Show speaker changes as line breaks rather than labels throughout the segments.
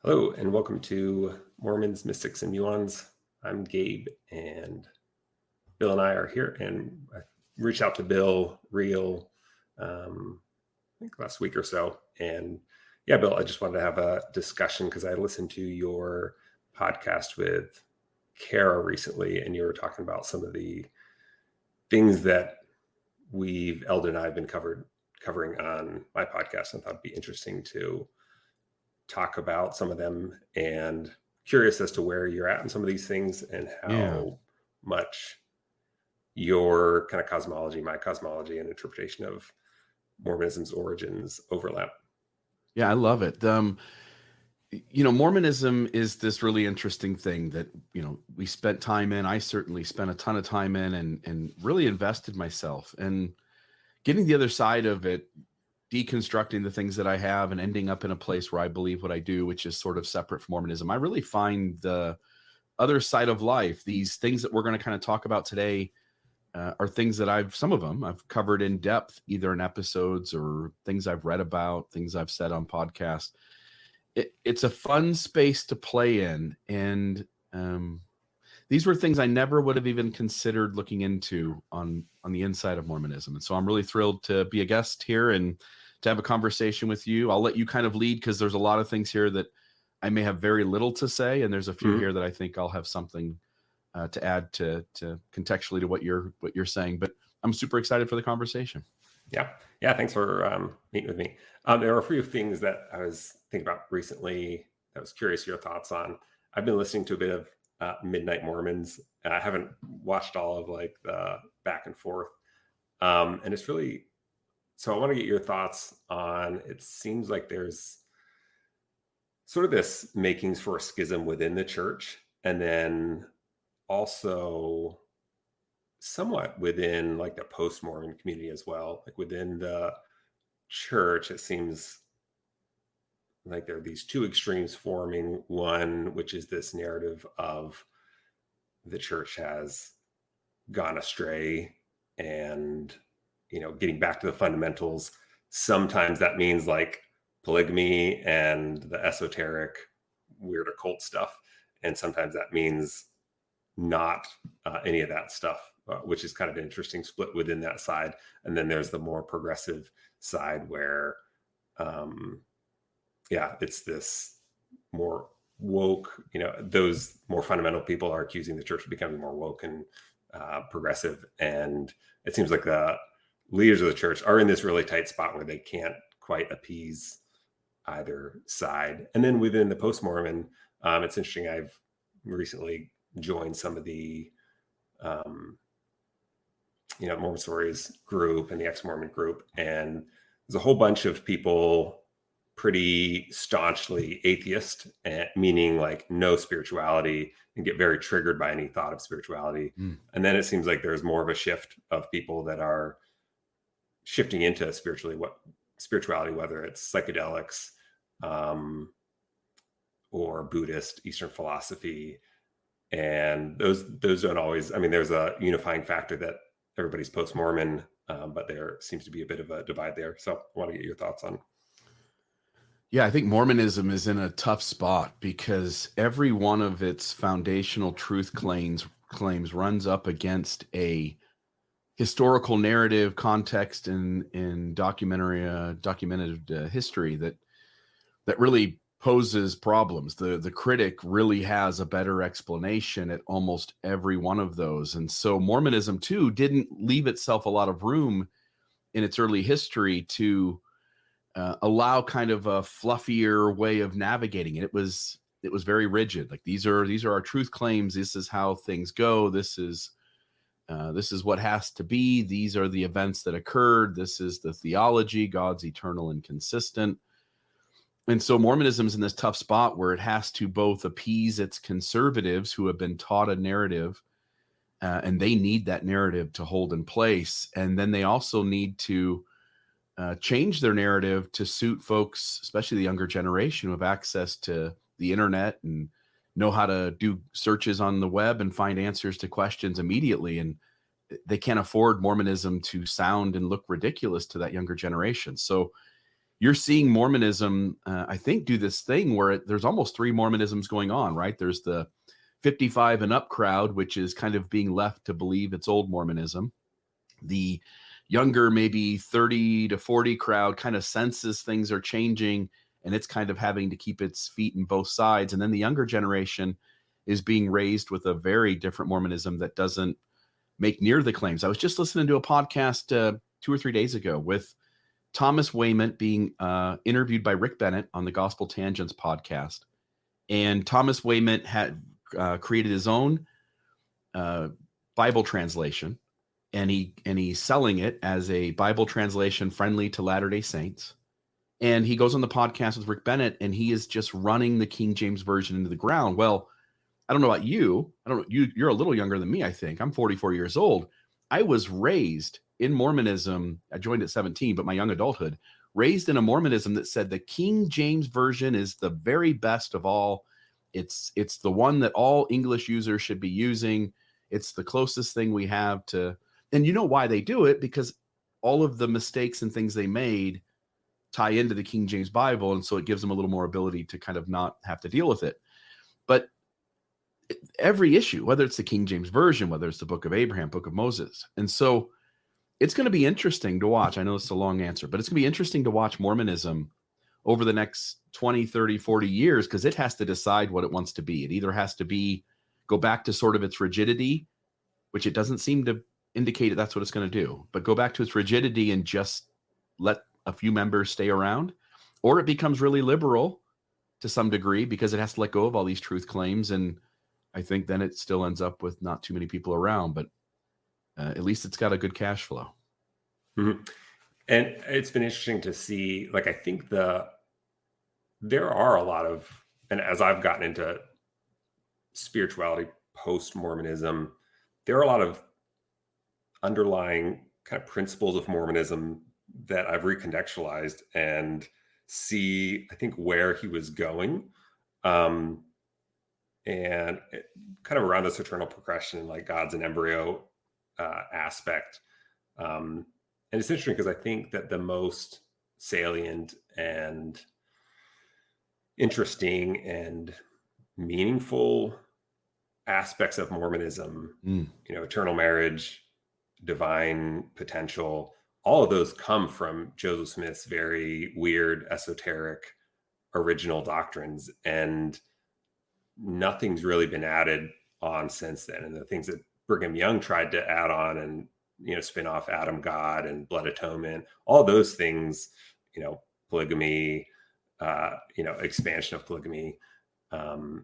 Hello, and welcome to Mormons, Mystics, and Muons. I'm Gabe, and Bill and I are here. And I reached out to Bill Reel, I think last week or so. And yeah, Bill, I just wanted to have a discussion because I listened to your podcast with Kara recently, and you were talking about some of the things that Elder and I have been covering on my podcast, and thought it'd be interesting to talk about some of them, and curious as to where you're at in some of these things and how much your kind of cosmology, my cosmology, and interpretation of Mormonism's origins overlap.
Yeah, I love it. Mormonism is this really interesting thing that, we spent time in. I certainly spent a ton of time in and really invested myself. And getting the other side of it, deconstructing the things that I have and ending up in a place where I believe what I do, which is sort of separate from Mormonism. I really find the other side of life, these things that we're going to kind of talk about today, are things that some of them I've covered in depth, either in episodes or things I've read about, things I've said on podcasts. It's a fun space to play in. And these were things I never would have even considered looking into on the inside of Mormonism. And so I'm really thrilled to be a guest here and to have a conversation with you. I'll let you kind of lead because there's a lot of things here that I may have very little to say. And there's a few here that I think I'll have something to add to contextually to what you're saying. But I'm super excited for the conversation.
Yeah. Thanks for meeting with me. There are a few things that I was thinking about recently that I was curious your thoughts on. I've been listening to a bit of Midnight Mormons. I haven't watched all of like the back and forth. And it's really, so I want to get your thoughts on, it seems like there's sort of this makings for a schism within the church, and then also somewhat within like the post-Mormon community as well. Like within the church, it seems like there are these two extremes forming. One, which is this narrative of the church has gone astray and, getting back to the fundamentals. Sometimes that means like polygamy and the esoteric, weird occult stuff. And sometimes that means not any of that stuff, which is kind of an interesting split within that side. And then there's the more progressive side where, it's this more woke, those more fundamental people are accusing the church of becoming more woke and progressive. And it seems like the leaders of the church are in this really tight spot where they can't quite appease either side. And then within the post-Mormon, it's interesting. I've recently joined some of the, Mormon Stories group and the ex-Mormon group. And there's a whole bunch of people pretty staunchly atheist, meaning like no spirituality, and get very triggered by any thought of spirituality. And then it seems like there's more of a shift of people that are shifting into spirituality, whether it's psychedelics or Buddhist, Eastern philosophy. And those don't always, there's a unifying factor that everybody's post-Mormon, but there seems to be a bit of a divide there. So I want to get your thoughts on.
Yeah, I think Mormonism is in a tough spot because every one of its foundational truth claims runs up against a historical narrative context in documented history that really poses problems. The critic really has a better explanation at almost every one of those. And so Mormonism too didn't leave itself a lot of room in its early history to allow kind of a fluffier way of navigating it. It was very rigid. Like these are our truth claims. This is how things go. This is what has to be. These are the events that occurred. This is the theology. God's eternal and consistent. And so Mormonism is in this tough spot where it has to both appease its conservatives who have been taught a narrative, and they need that narrative to hold in place. And then they also need to change their narrative to suit folks, especially the younger generation, who have access to the internet and know how to do searches on the web and find answers to questions immediately. And they can't afford Mormonism to sound and look ridiculous to that younger generation. So you're seeing Mormonism, I think, do this thing where there's almost 3 Mormonisms going on, right? There's the 55 and up crowd, which is kind of being left to believe it's old Mormonism. The younger, maybe 30 to 40 crowd kind of senses things are changing, and it's kind of having to keep its feet in both sides. And then the younger generation is being raised with a very different Mormonism that doesn't make near the claims. I was just listening to a podcast 2 or 3 days ago with Thomas Wayment being interviewed by Rick Bennett on the Gospel Tangents podcast. And Thomas Wayment had created his own Bible translation, and he's selling it as a Bible translation friendly to Latter-day Saints. And he goes on the podcast with Rick Bennett, and he is just running the King James Version into the ground. Well, I don't know about you. I don't know. You're a little younger than me, I think. I'm 44 years old. I was raised in Mormonism. I joined at 17, but my young adulthood, raised in a Mormonism that said the King James Version is the very best of all. It's the one that all English users should be using. It's the closest thing we have to, and you know why they do it? Because all of the mistakes and things they made tie into the King James Bible, and so it gives them a little more ability to kind of not have to deal with it. But every issue, whether it's the King James Version, whether it's the Book of Abraham, Book of Moses, and so it's going to be interesting to watch. I know it's a long answer, but it's going to be interesting to watch Mormonism over the next 20, 30, 40 years, because it has to decide what it wants to be. It either has to go back to sort of its rigidity, which it doesn't seem to indicate that that's what it's going to do, but go back to its rigidity and just let a few members stay around, or it becomes really liberal to some degree because it has to let go of all these truth claims. And I think then it still ends up with not too many people around, but at least it's got a good cash flow.
Mm-hmm. And it's been interesting to see, like, I think there are a lot of, and as I've gotten into spirituality post-Mormonism, there are a lot of underlying kind of principles of Mormonism that I've recontextualized and see, I think, where he was going. And kind of around this eternal progression, like God's an embryo aspect. And it's interesting because I think that the most salient and interesting and meaningful aspects of Mormonism, eternal marriage, divine potential, all of those come from Joseph Smith's very weird, esoteric, original doctrines. And nothing's really been added on since then. And the things that Brigham Young tried to add on and, spin off Adam God and blood atonement, all those things, polygamy, expansion of polygamy, all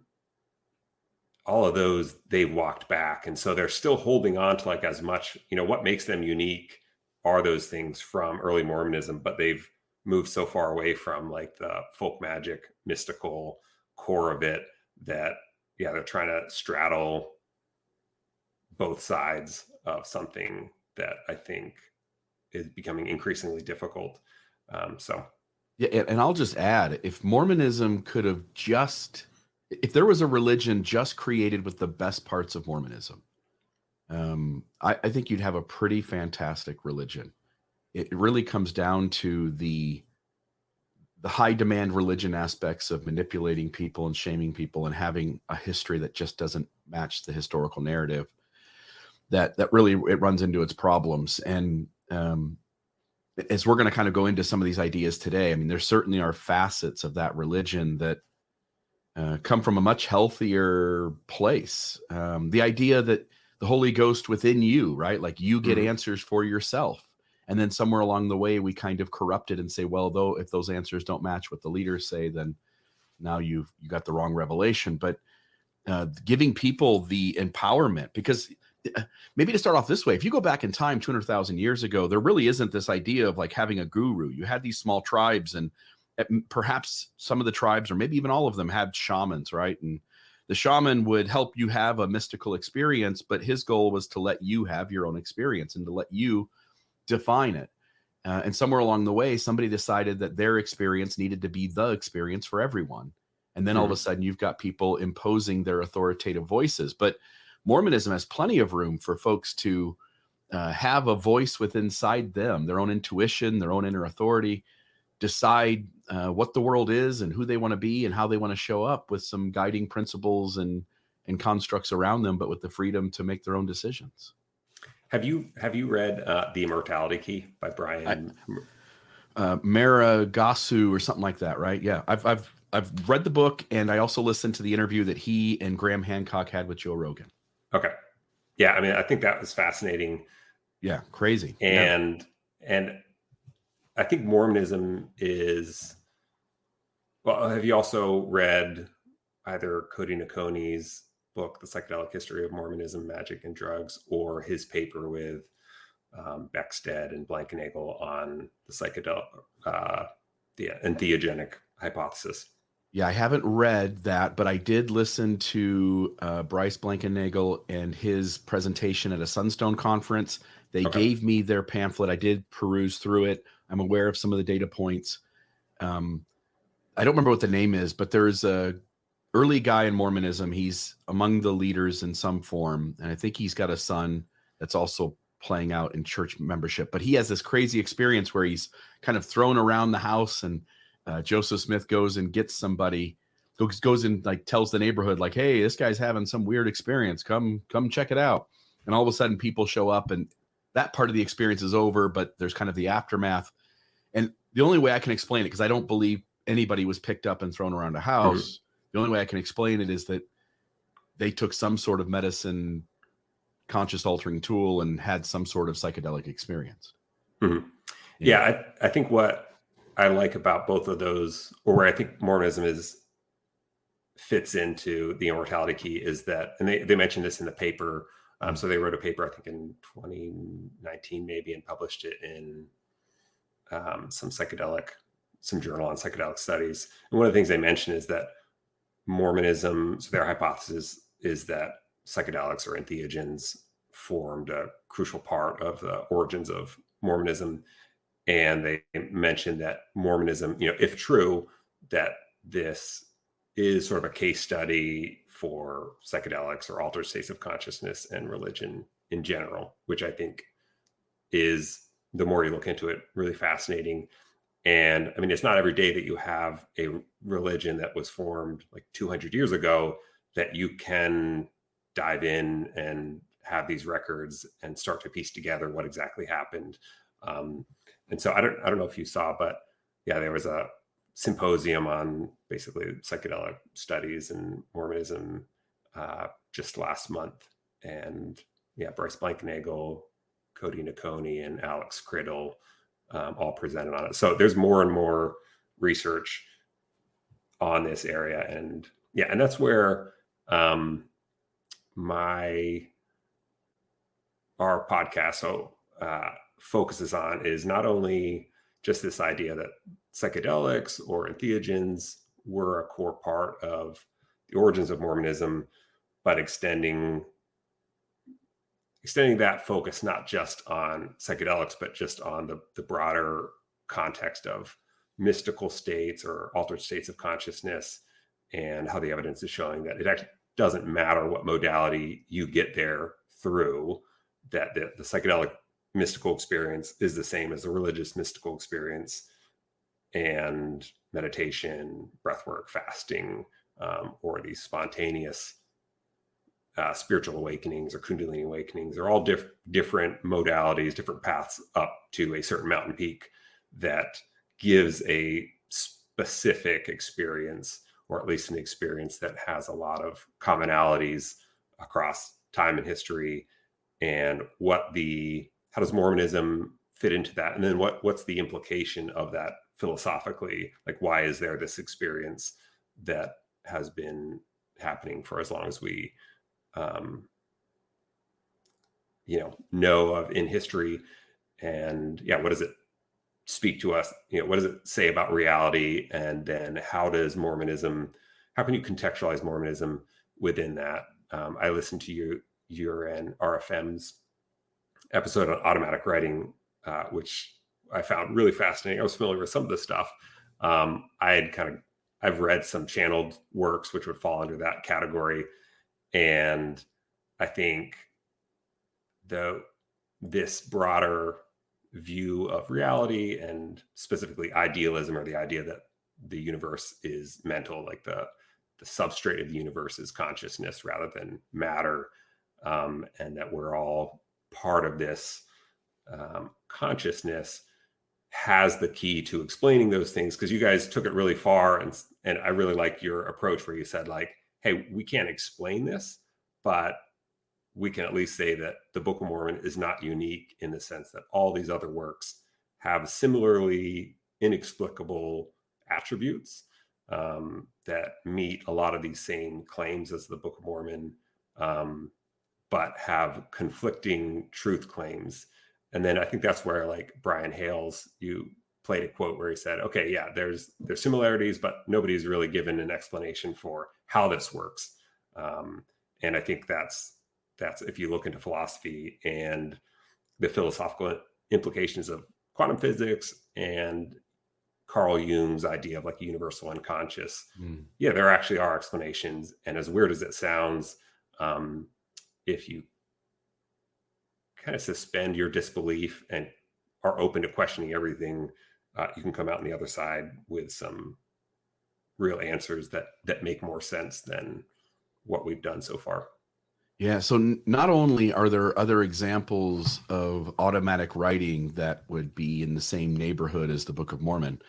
of those, they've walked back. And so they're still holding on to like as much, what makes them unique are those things from early Mormonism, but they've moved so far away from like the folk magic, mystical core of it that, they're trying to straddle both sides of something that I think is becoming increasingly difficult.
Yeah, and I'll just add, if Mormonism could have if there was a religion just created with the best parts of Mormonism, I think you'd have a pretty fantastic religion. It really comes down to the high demand religion aspects of manipulating people and shaming people and having a history that just doesn't match the historical narrative. That really, it runs into its problems. And as we're going to kind of go into some of these ideas today, I mean, there certainly are facets of that religion that come from a much healthier place. The idea that the Holy Ghost within you, right? Like you get answers for yourself. And then somewhere along the way, we kind of corrupt it and say, well, though, if those answers don't match what the leaders say, then now you got the wrong revelation. But giving people the empowerment, because maybe to start off this way, if you go back in time 200,000 years ago, there really isn't this idea of like having a guru. You had these small tribes, and perhaps some of the tribes, or maybe even all of them, had shamans, right? And the shaman would help you have a mystical experience, but his goal was to let you have your own experience and to let you define it. And somewhere along the way, somebody decided that their experience needed to be the experience for everyone. And then all of a sudden you've got people imposing their authoritative voices. But Mormonism has plenty of room for folks to have a voice within inside them, their own intuition, their own inner authority. decide what the world is and who they want to be and how they want to show up, with some guiding principles and constructs around them, but with the freedom to make their own decisions.
Have you read The Immortality Key by Brian
Maragasu or something like that, right? Yeah, I've read the book, and I also listened to the interview that he and Graham Hancock had with Joe Rogan.
Okay. Yeah, I mean, I think that was fascinating.
Yeah, crazy.
And I think Mormonism is, well, have you also read either Cody Nakoni's book, The Psychedelic History of Mormonism, Magic and Drugs, or his paper with Beckstead and Blankenagel on the psychedelic, the entheogenic hypothesis?
Yeah, I haven't read that, but I did listen to Bryce Blankenagel and his presentation at a Sunstone conference. They gave me their pamphlet. I did peruse through it. I'm aware of some of the data points. I don't remember what the name is, but there's a early guy in Mormonism. He's among the leaders in some form, and I think he's got a son that's also playing out in church membership. But he has this crazy experience where he's kind of thrown around the house, and Joseph Smith goes and gets somebody, goes and like tells the neighborhood, like, hey, this guy's having some weird experience. Come check it out. And all of a sudden people show up, and that part of the experience is over, but there's kind of the aftermath. And the only way I can explain it, because I don't believe anybody was picked up and thrown around a house. Mm-hmm. The only way I can explain it is that they took some sort of medicine, conscious altering tool, and had some sort of psychedelic experience.
Mm-hmm. Yeah, I think what I like about both of those, or where I think Mormonism fits into the Immortality Key, is that, and they mentioned this in the paper. So they wrote a paper, I think in 2019 maybe, and published it in some journal on psychedelic studies. And one of the things they mentioned is that Mormonism, so their hypothesis is that psychedelics or entheogens formed a crucial part of the origins of Mormonism. And they mentioned that Mormonism, if true, that this is sort of a case study for psychedelics or altered states of consciousness and religion in general, which I think is, the more you look into it, really fascinating. And I mean, it's not every day that you have a religion that was formed like 200 years ago that you can dive in and have these records and start to piece together what exactly happened. And so I don't know if you saw, but yeah, there was a symposium on basically psychedelic studies and Mormonism just last month. And yeah, Bryce Blankenagel, Cody Nakoni, and Alex Criddle all presented on it. So there's more and more research on this area. And yeah, and that's where our podcast focuses on, is not only just this idea that psychedelics or entheogens were a core part of the origins of Mormonism, but extending that focus not just on psychedelics, but just on the broader context of mystical states or altered states of consciousness, and how the evidence is showing that it actually doesn't matter what modality you get there through, that the psychedelic mystical experience is the same as the religious mystical experience, and meditation, breathwork, fasting, or these spontaneous spiritual awakenings or Kundalini awakenings are all different modalities, different paths up to a certain mountain peak that gives a specific experience, or at least an experience that has a lot of commonalities across time and history. And how does Mormonism fit into that? And then what's the implication of that philosophically? Like, why is there this experience that has been happening for as long as we know of in history? And yeah, what does it speak to us? What does it say about reality? And then how can you contextualize Mormonism within that? I listened to your and RFM's episode on automatic writing, which I found really fascinating. I was familiar with some of this stuff. I've read some channeled works which would fall under that category. And I think this broader view of reality, and specifically idealism, or the idea that the universe is mental, like the substrate of the universe is consciousness rather than matter, and that we're all part of this consciousness, has the key to explaining those things. Because you guys took it really far, and I really like your approach where you said, like, hey, we can't explain this, but we can at least say that the Book of Mormon is not unique in the sense that all these other works have similarly inexplicable attributes that meet a lot of these same claims as the Book of Mormon, but have conflicting truth claims. And then I think that's where, like, Brian Hales, you played a quote where he said, okay, yeah, there's similarities, but nobody's really given an explanation for how this works. And I think that's if you look into philosophy and the philosophical implications of quantum physics and Carl Jung's idea of like universal unconscious, yeah, there actually are explanations. And as weird as it sounds, if you kind of suspend your disbelief and are open to questioning everything, you can come out on the other side with some real answers that make more sense than what we've done so far.
Yeah. So not only are there other examples of automatic writing that would be in the same neighborhood as the Book of Mormon,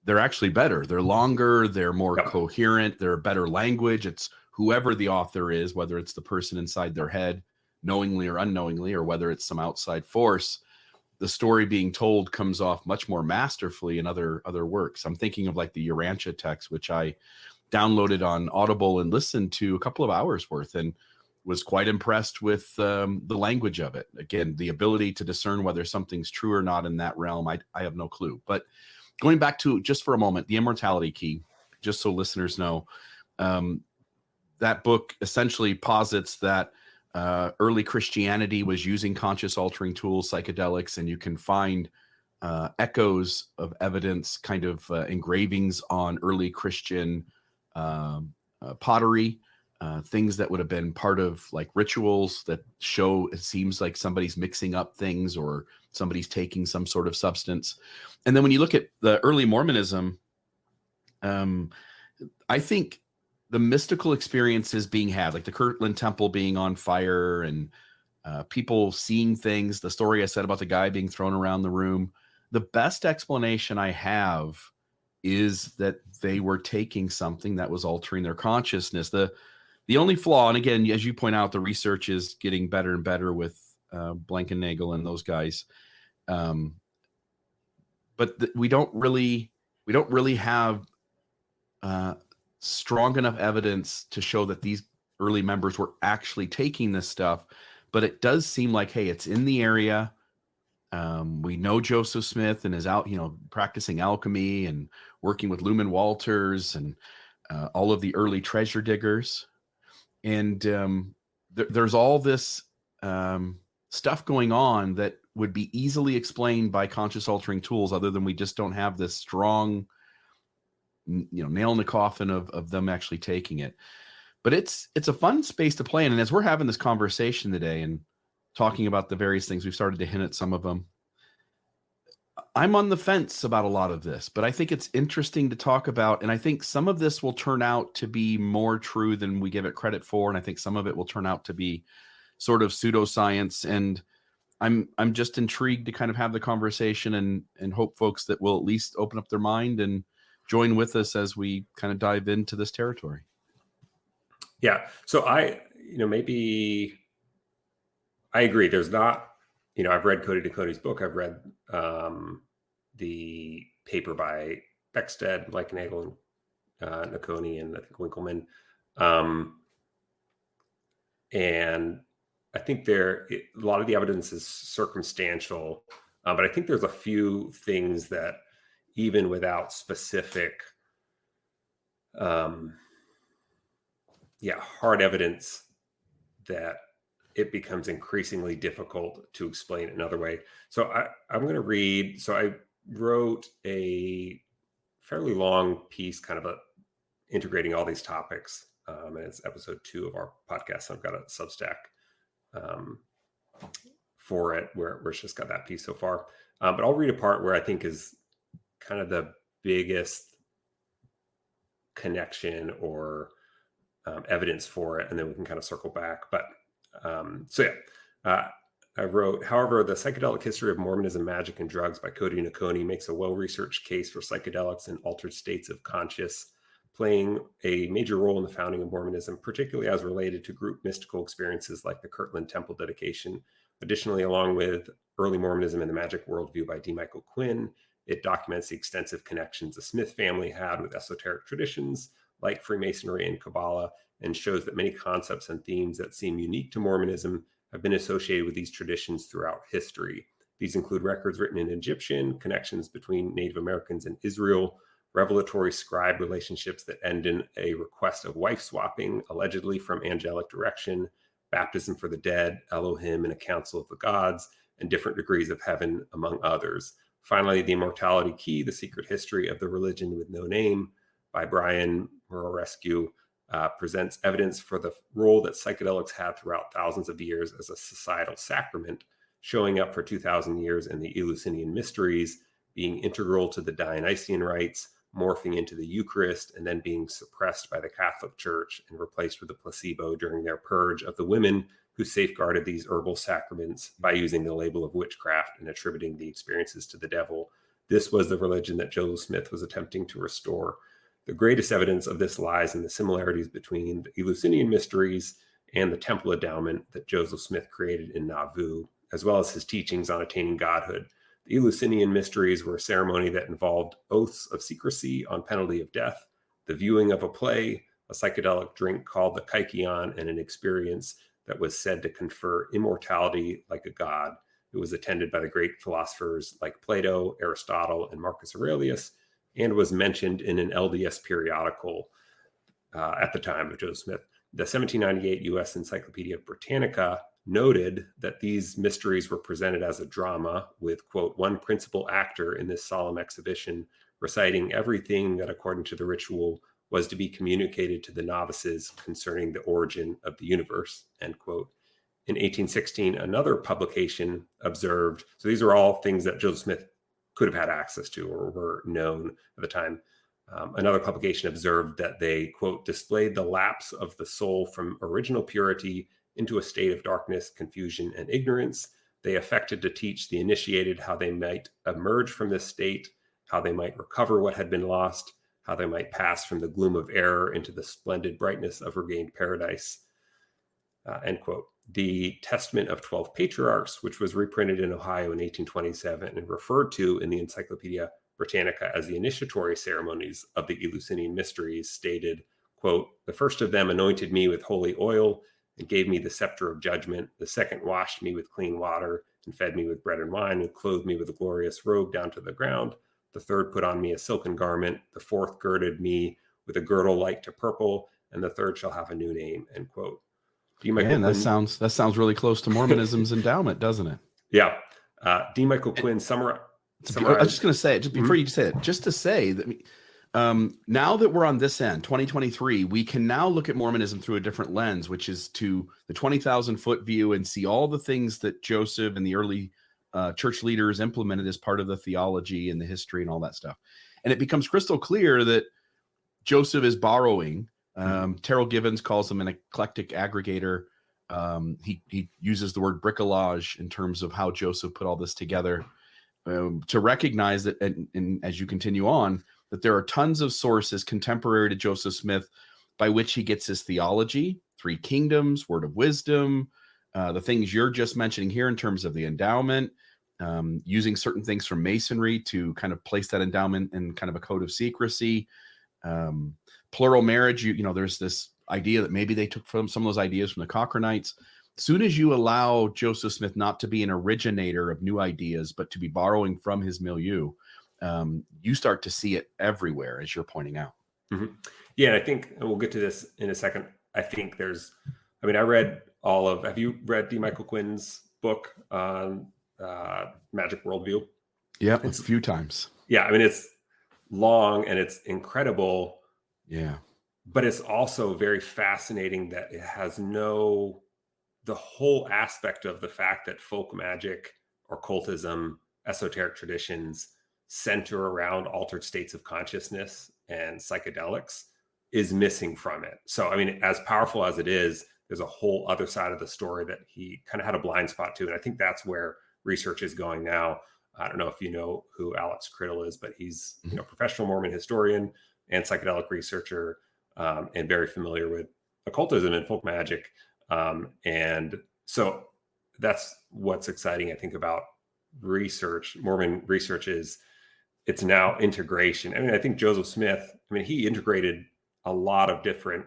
they're actually better. They're longer. They're more coherent. They're better language. It's whoever the author is, whether it's the person inside their head, knowingly or unknowingly, or whether it's some outside force, the story being told comes off much more masterfully in other works. I'm thinking of like the Urantia text, which I downloaded on Audible and listened to a couple of hours worth, and was quite impressed with the language of it. Again, the ability to discern whether something's true or not in that realm, I have no clue. But going back to, just for a moment, the Immortality Key, just so listeners know, that book essentially posits that early Christianity was using conscious altering tools, psychedelics, and you can find echoes of evidence, kind of engravings on early Christian pottery, things that would have been part of like rituals that show it seems like somebody's mixing up things or somebody's taking some sort of substance. And then when you look at the early Mormonism, I think the mystical experiences being had, like the Kirtland Temple being on fire and people seeing things, the story I said about the guy being thrown around the room, the best explanation I have is that they were taking something that was altering their consciousness. The only flaw, and again, as you point out, the research is getting better and better with Blankenagel and those guys, but we don't really have strong enough evidence to show that these early members were actually taking this stuff. But it does seem like, hey, it's in the area. We know Joseph Smith and is out, practicing alchemy and working with Lumen Walters and all of the early treasure diggers. And there's all this stuff going on that would be easily explained by conscious altering tools, other than we just don't have this strong, nail in the coffin of them actually taking it. But it's a fun space to play in. And as we're having this conversation today and talking about the various things, we've started to hint at some of them. I'm on the fence about a lot of this, but I think it's interesting to talk about. And I think some of this will turn out to be more true than we give it credit for. And I think some of it will turn out to be sort of pseudoscience. And I'm just intrigued to kind of have the conversation and hope folks that will at least open up their mind and join with us as we kind of dive into this territory.
Yeah. So maybe I agree. There's not, I've read Cody Ducote's book. I've read the paper by Beckstead, Blankenagel, and Nakoni, and I think Winkleman. And I think a lot of the evidence is circumstantial, but I think there's a few things that, even without specific, hard evidence, that it becomes increasingly difficult to explain it another way. So I'm going to read. So I wrote a fairly long piece, kind of integrating all these topics. And it's episode 2 of our podcast. I've got a Substack for it, where it's just got that piece so far. But I'll read a part where I think is kind of the biggest connection or evidence for it, and then we can kind of circle back. But I wrote, however, the psychedelic history of Mormonism, magic, and drugs by Cody Nakoni makes a well-researched case for psychedelics and altered states of conscious playing a major role in the founding of Mormonism, particularly as related to group mystical experiences like the Kirtland Temple dedication. Additionally, along with early Mormonism and the magic worldview by D. Michael Quinn, it documents the extensive connections the Smith family had with esoteric traditions like Freemasonry and Kabbalah, and shows that many concepts and themes that seem unique to Mormonism have been associated with these traditions throughout history. These include records written in Egyptian, connections between Native Americans and Israel, revelatory scribe relationships that end in a request of wife swapping, allegedly from angelic direction, baptism for the dead, Elohim, and a council of the gods, and different degrees of heaven, among others. Finally, The Immortality Key, The Secret History of the Religion with No Name by Brian Morescu, presents evidence for the role that psychedelics had throughout thousands of years as a societal sacrament, showing up for 2,000 years in the Eleusinian mysteries, being integral to the Dionysian rites, morphing into the Eucharist, and then being suppressed by the Catholic Church and replaced with a placebo during their purge of the women who safeguarded these herbal sacraments by using the label of witchcraft and attributing the experiences to the devil. This was the religion that Joseph Smith was attempting to restore. The greatest evidence of this lies in the similarities between the Eleusinian mysteries and the temple endowment that Joseph Smith created in Nauvoo, as well as his teachings on attaining godhood. The Eleusinian mysteries were a ceremony that involved oaths of secrecy on penalty of death, the viewing of a play, a psychedelic drink called the kykeon, and an experience that was said to confer immortality like a god. It was attended by the great philosophers like Plato, Aristotle, and Marcus Aurelius, and was mentioned in an LDS periodical at the time of Joseph Smith. The 1798 U.S. Encyclopedia Britannica noted that these mysteries were presented as a drama with, quote, one principal actor in this solemn exhibition reciting everything that, according to the ritual, was to be communicated to the novices concerning the origin of the universe, end quote. In 1816, another publication observed, so these are all things that Joseph Smith could have had access to or were known at the time. Another publication observed that they, quote, displayed the lapse of the soul from original purity into a state of darkness, confusion, and ignorance. They affected to teach the initiated how they might emerge from this state, how they might recover what had been lost, how they might pass from the gloom of error into the splendid brightness of regained paradise, end quote. The Testament of 12 Patriarchs, which was reprinted in Ohio in 1827 and referred to in the Encyclopedia Britannica as the initiatory ceremonies of the Eleusinian mysteries, stated, quote, the first of them anointed me with holy oil and gave me the scepter of judgment. The second washed me with clean water and fed me with bread and wine and clothed me with a glorious robe down to the ground. The third put on me a silken garment. The fourth girded me with a girdle like to purple, and the third shall have a new name, end quote.
Man, that sounds really close to Mormonism's endowment, doesn't it?
Yeah. D. Michael Quinn summarized.
I was just going to say, just before you say it, just to say that now that we're on this end, 2023, we can now look at Mormonism through a different lens, which is to the 20,000 foot view and see all the things that Joseph and the early church leaders implemented as part of the theology and the history and all that stuff. And it becomes crystal clear that Joseph is borrowing. Terrell Givens calls him an eclectic aggregator. He uses the word bricolage in terms of how Joseph put all this together, to recognize that, and as you continue on, that there are tons of sources contemporary to Joseph Smith by which he gets his theology, three kingdoms, word of wisdom, the things you're just mentioning here in terms of the endowment, using certain things from Masonry to kind of place that endowment in kind of a code of secrecy, plural marriage. There's this idea that maybe they took from some of those ideas from the Cochranites. Soon as you allow Joseph Smith not to be an originator of new ideas, but to be borrowing from his milieu, you start to see it everywhere, as you're pointing out.
Mm-hmm. Yeah, and I think, and we'll get to this in a second, I think I read have you read D. Michael Quinn's book on Magic Worldview?
Yeah, a few times.
Yeah, it's long and it's incredible.
Yeah.
But it's also very fascinating that it has no the whole aspect of the fact that folk magic, occultism, esoteric traditions center around altered states of consciousness and psychedelics is missing from it. So, I mean, as powerful as it is, there's a whole other side of the story that he kind of had a blind spot to. And I think that's where research is going now. I don't know if you know who Alex Criddle is, but he's, you know, professional Mormon historian and psychedelic researcher, and very familiar with occultism and folk magic. And so that's what's exciting, I think, about research, Mormon research, is it's now integration. I mean, I think Joseph Smith, I mean, he integrated a lot of different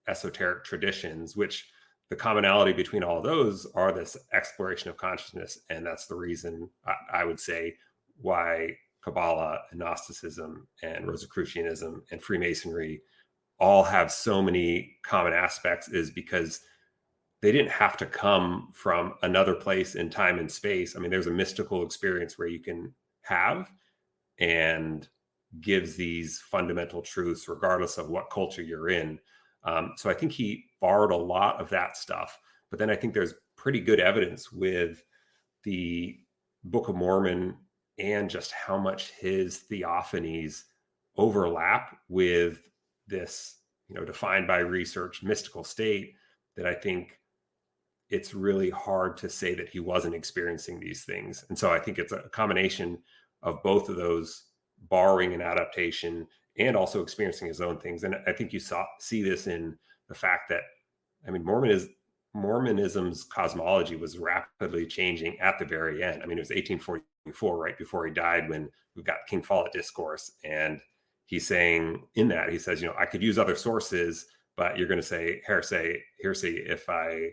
esoteric traditions, which the commonality between all of those are this exploration of consciousness. And that's the reason I would say why Kabbalah and Gnosticism and Rosicrucianism and Freemasonry all have so many common aspects, is because they didn't have to come from another place in time and space. I mean, there's a mystical experience where you can have, and gives these fundamental truths regardless of what culture you're in. So I think he borrowed a lot of that stuff. But then I think there's pretty good evidence with the Book of Mormon and just how much his theophanies overlap with this, you know, defined by research mystical state, that I think it's really hard to say that he wasn't experiencing these things. And so I think it's a combination of both of those, borrowing and adaptation, and also experiencing his own things. And I think you see this in the fact that, I mean, Mormonism's cosmology was rapidly changing at the very end. I mean, it was 1844, right before he died, when we've got King Follett Discourse. And he's saying in that, he says, you know, I could use other sources, but you're going to say heresy if I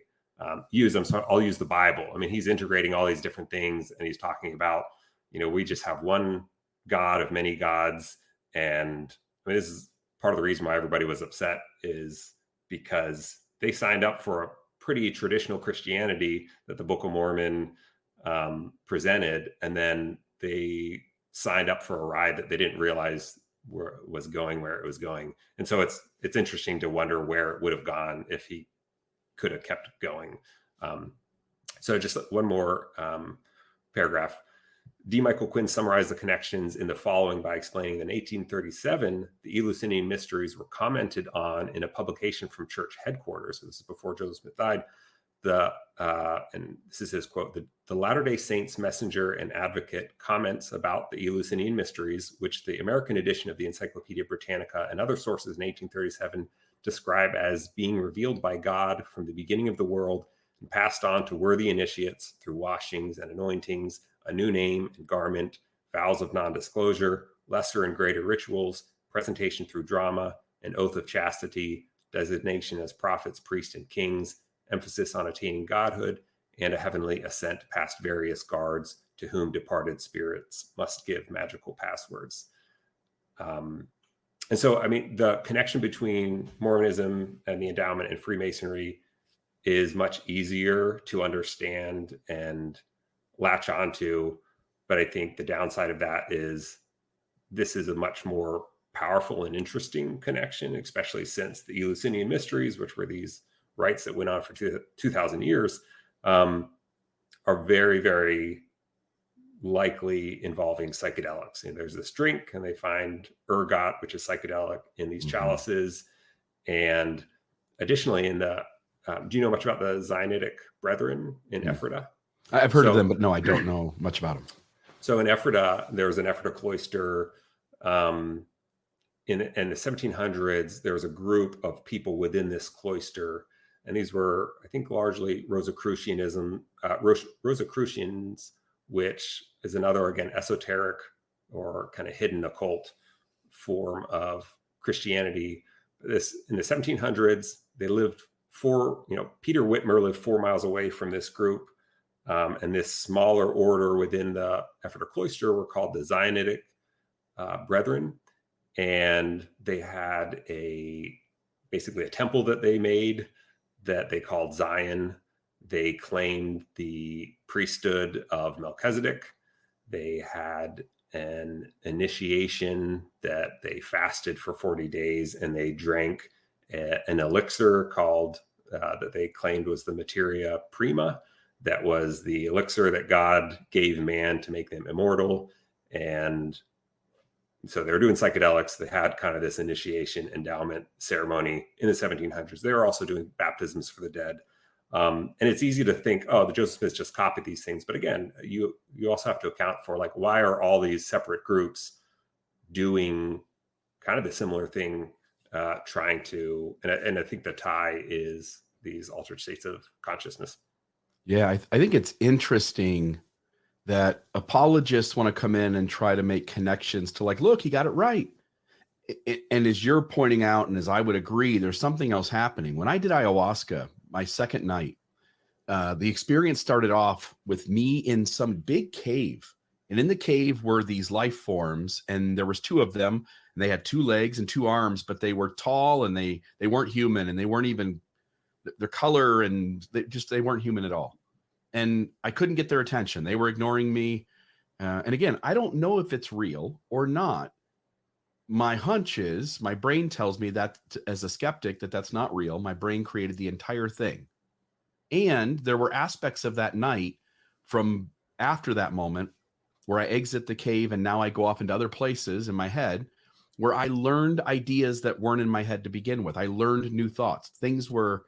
use them. So I'll use the Bible. I mean, he's integrating all these different things, and he's talking about, you know, we just have one God of many gods. And I mean, this is part of the reason why everybody was upset, is because they signed up for a pretty traditional Christianity that the Book of Mormon presented, and then they signed up for a ride that they didn't realize where it was going. And so it's interesting to wonder where it would have gone if he could have kept going. So just one more paragraph. D. Michael Quinn summarized the connections in the following by explaining that in 1837, the Eleusinian mysteries were commented on in a publication from church headquarters. So this is before Joseph Smith died. And this is his quote: the Latter-day Saints messenger and advocate comments about the Eleusinian mysteries, which the American edition of the Encyclopedia Britannica and other sources in 1837 describe as being revealed by God from the beginning of the world and passed on to worthy initiates through washings and anointings, a new name and garment, vows of non-disclosure, lesser and greater rituals, presentation through drama, an oath of chastity, designation as prophets, priests, and kings, emphasis on attaining godhood, and a heavenly ascent past various guards to whom departed spirits must give magical passwords. And so, I mean, the connection between Mormonism and the endowment and Freemasonry is much easier to understand and latch onto. But I think the downside of that is this is a much more powerful and interesting connection, especially since the Eleusinian mysteries, which were these rites that went on for 2,000 years, are very, very likely involving psychedelics. And there's this drink, and they find ergot, which is psychedelic, in these chalices. And additionally, in the do you know much about the Ziontic Brethren in Ephrata?
I've heard of them, but no, I don't know much about them.
So in Ephrata, there was an Ephrata cloister. In the 1700s, there was a group of people within this cloister, and these were, I think, largely Rosicrucians, which is another, again, esoteric or kind of hidden occult form of Christianity. This in the 1700s, they lived Peter Whitmer lived 4 miles away from this group. And this smaller order within the Ephrata cloister were called the Ziontic Brethren. And they had basically a temple that they made that they called Zion. They claimed the priesthood of Melchizedek. They had an initiation that they fasted for 40 days, and they drank an elixir called that they claimed was the materia prima, that was the elixir that God gave man to make them immortal. And so they were doing psychedelics. They had kind of this initiation endowment ceremony in the 1700s. They were also doing baptisms for the dead. And it's easy to think, oh, the Joseph Smiths just copied these things. But again, you also have to account for, like, why are all these separate groups doing kind of a similar thing, trying to, and I think the tie is these altered states of consciousness.
Yeah, I think it's interesting that apologists want to come in and try to make connections to, like, look, he got it right. And as you're pointing out, and as I would agree, there's something else happening. When I did ayahuasca, my second night, the experience started off with me in some big cave. And in the cave were these life forms, and there was two of them, and they had 2 legs and 2 arms, but they were tall, and they weren't human, and they weren't even their color, and they weren't human at all. And I couldn't get their attention. They were ignoring me. And again, I don't know if it's real or not. My hunch is, my brain tells me that as a skeptic, that's not real. My brain created the entire thing. And there were aspects of that night from after that moment where I exit the cave and now I go off into other places in my head where I learned ideas that weren't in my head to begin with. I learned new thoughts. Things were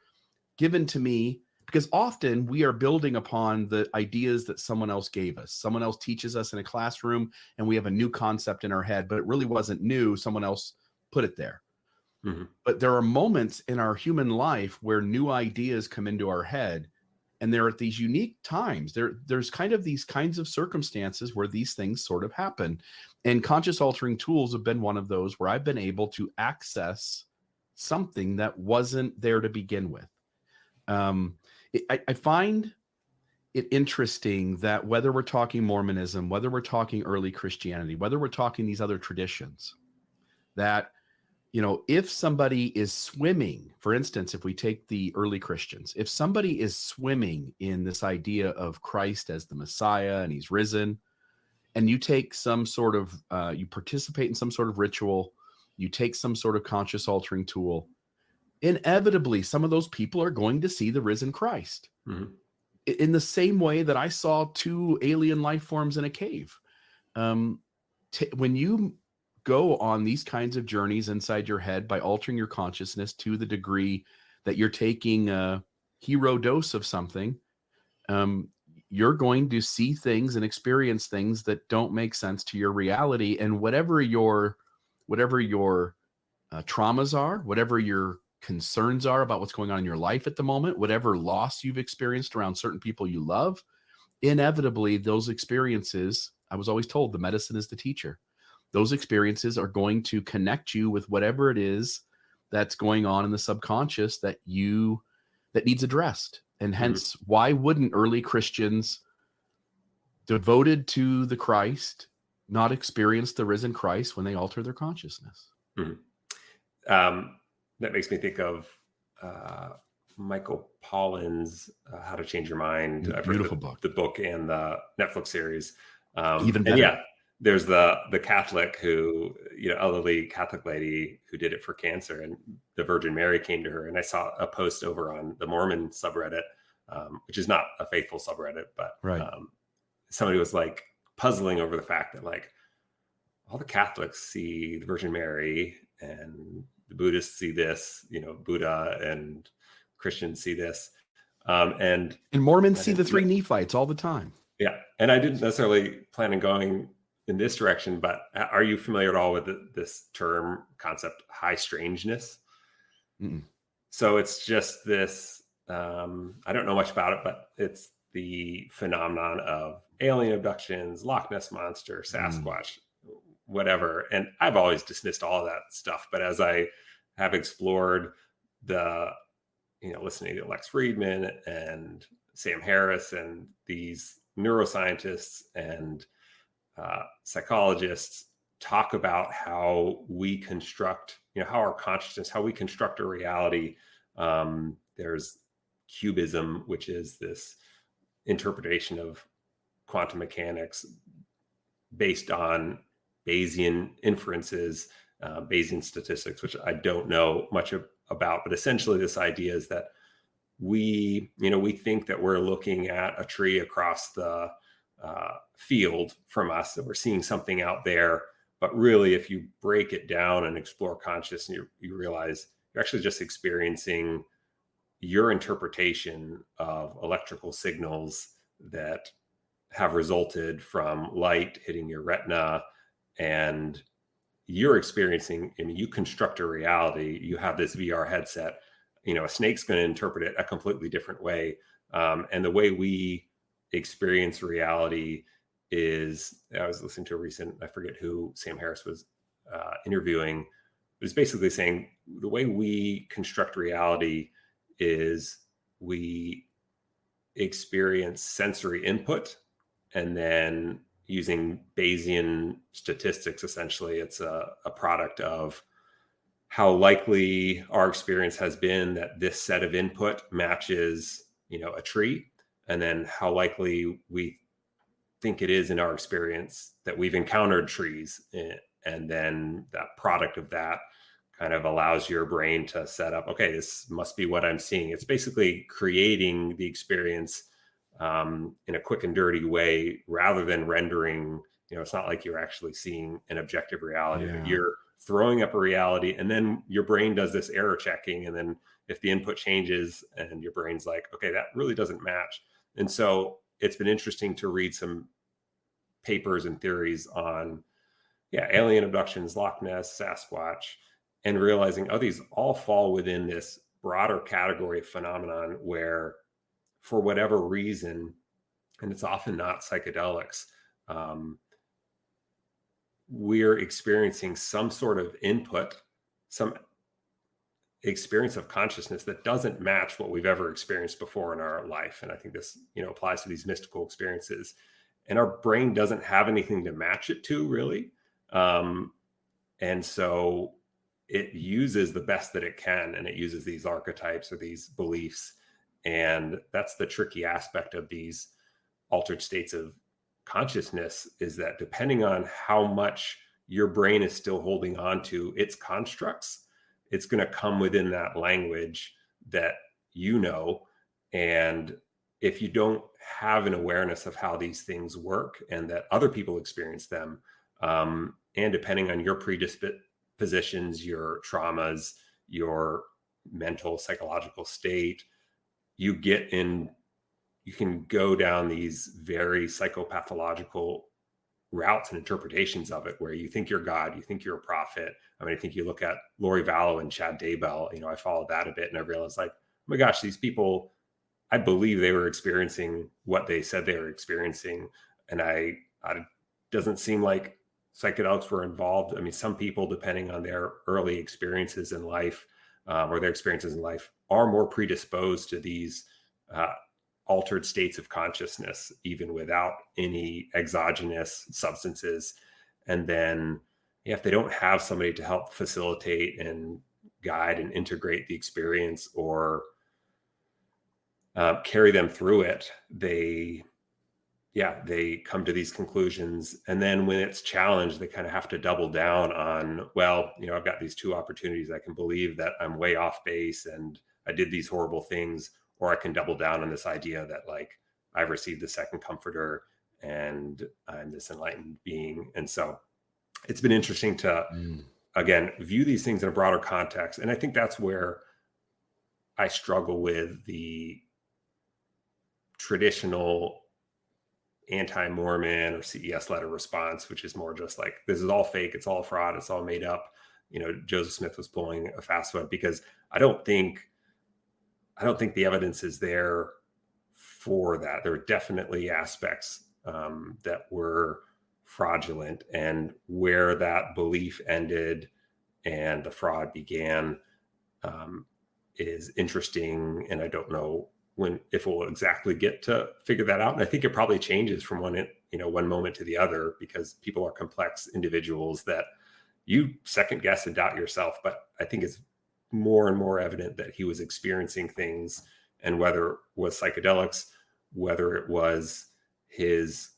given to me, because often we are building upon the ideas that someone else gave us. Someone else teaches us in a classroom and we have a new concept in our head, but it really wasn't new. Someone else put it there. Mm-hmm. But there are moments in our human life where new ideas come into our head, and they're at these unique times. There's kind of these kinds of circumstances where these things sort of happen. And conscious altering tools have been one of those where I've been able to access something that wasn't there to begin with. I find it interesting that whether we're talking Mormonism, whether we're talking early Christianity, whether we're talking these other traditions, that, you know, if somebody is swimming, for instance, if we take the early Christians, if somebody is swimming in this idea of Christ as the Messiah and he's risen, and you take some sort of, you participate in some sort of ritual, you take some sort of conscious altering tool, inevitably some of those people are going to see the risen Christ. Mm-hmm. In the same way that I saw 2 alien life forms in a cave. When you go on these kinds of journeys inside your head by altering your consciousness to the degree that you're taking a hero dose of something, you're going to see things and experience things that don't make sense to your reality. And whatever your traumas are, whatever your concerns are about what's going on in your life at the moment, whatever loss you've experienced around certain people you love, inevitably those experiences, I was always told the medicine is the teacher. Those experiences are going to connect you with whatever it is that's going on in the subconscious that needs addressed. And hence, why wouldn't early Christians devoted to the Christ not experience the risen Christ when they alter their consciousness?
Mm-hmm. That makes me think of Michael Pollan's How to Change Your Mind.
Beautiful book.
The book and the Netflix series.
Even better.
And yeah, there's the Catholic who, you know, elderly Catholic lady who did it for cancer, and the Virgin Mary came to her. And I saw a post over on the Mormon subreddit, which is not a faithful subreddit, but right. Somebody was like puzzling over the fact that, like, all the Catholics see the Virgin Mary and the Buddhists see this, you know, Buddha, and Christians see this. And
Mormons see the 3 Nephites all the time.
Yeah. And I didn't necessarily plan on going in this direction, but are you familiar at all with this term concept, high strangeness? Mm-mm. So it's just this, I don't know much about it, but it's the phenomenon of alien abductions, Loch Ness Monster, Sasquatch, whatever. And I've always dismissed all of that stuff. But as I have explored listening to Lex Friedman and Sam Harris and these neuroscientists and psychologists talk about how we construct, how our consciousness, how we construct a reality. There's cubism, which is this interpretation of quantum mechanics based on Bayesian inferences, Bayesian statistics, which I don't know much about, but essentially this idea is that we think that we're looking at a tree across the field from us, that we're seeing something out there. But really, if you break it down and explore consciousness, you realize you're actually just experiencing your interpretation of electrical signals that have resulted from light hitting your retina. And you're experiencing, I mean, you construct a reality. You have this VR headset. A snake's going to interpret it a completely different way. And the way we experience reality is, I was listening to a recent, I forget who Sam Harris was interviewing, but it's basically saying the way we construct reality is we experience sensory input, and then using Bayesian statistics, essentially, it's a product of how likely our experience has been that this set of input matches, a tree, and then how likely we think it is in our experience that we've encountered trees. And then that product of that kind of allows your brain to set up, okay, this must be what I'm seeing. It's basically creating the experience in a quick and dirty way, rather than rendering, it's not like you're actually seeing an objective reality.
Yeah.
You're throwing up a reality, and then your brain does this error checking. And then if the input changes and your brain's like, okay, that really doesn't match. And so it's been interesting to read some papers and theories on, alien abductions, Loch Ness, Sasquatch, and realizing, these all fall within this broader category of phenomenon where, for whatever reason, and it's often not psychedelics, we're experiencing some sort of input, some experience of consciousness that doesn't match what we've ever experienced before in our life. And I think this, applies to these mystical experiences. And our brain doesn't have anything to match it to, really. And so it uses the best that it can, and it uses these archetypes or these beliefs. And that's the tricky aspect of these altered states of consciousness, is that depending on how much your brain is still holding on to its constructs, it's going to come within that language that and if you don't have an awareness of how these things work and that other people experience them, and depending on your predispositions, your traumas, your mental, psychological state, you can go down these very psychopathological routes and interpretations of it, where you think you're God, you think you're a prophet. I mean, I think you look at Lori Vallow and Chad Daybell, I followed that a bit, and I realized, like, oh my gosh, these people, I believe they were experiencing what they said they were experiencing. And I doesn't seem like psychedelics were involved. I mean, some people, depending on their early experiences in life, or their experiences in life, are more predisposed to these altered states of consciousness, even without any exogenous substances. And then if they don't have somebody to help facilitate and guide and integrate the experience, or carry them through it, they come to these conclusions. And then when it's challenged, they kind of have to double down on, well, I've got these two opportunities. I can believe that I'm way off base and I did these horrible things, or I can double down on this idea that, like, I've received the second comforter and I'm this enlightened being. And so it's been interesting to, again, view these things in a broader context. And I think that's where I struggle with the traditional anti-Mormon or CES letter response, which is more just like, this is all fake, it's all fraud, it's all made up. Joseph Smith was pulling a fast one, because I don't think the evidence is there for that. There are definitely aspects that were fraudulent, and where that belief ended and the fraud began is interesting. And I don't know if we'll exactly get to figure that out. And I think it probably changes from one moment to the other, because people are complex individuals that you second guess and doubt yourself. But I think it's more and more evident that he was experiencing things, and whether it was psychedelics, whether it was his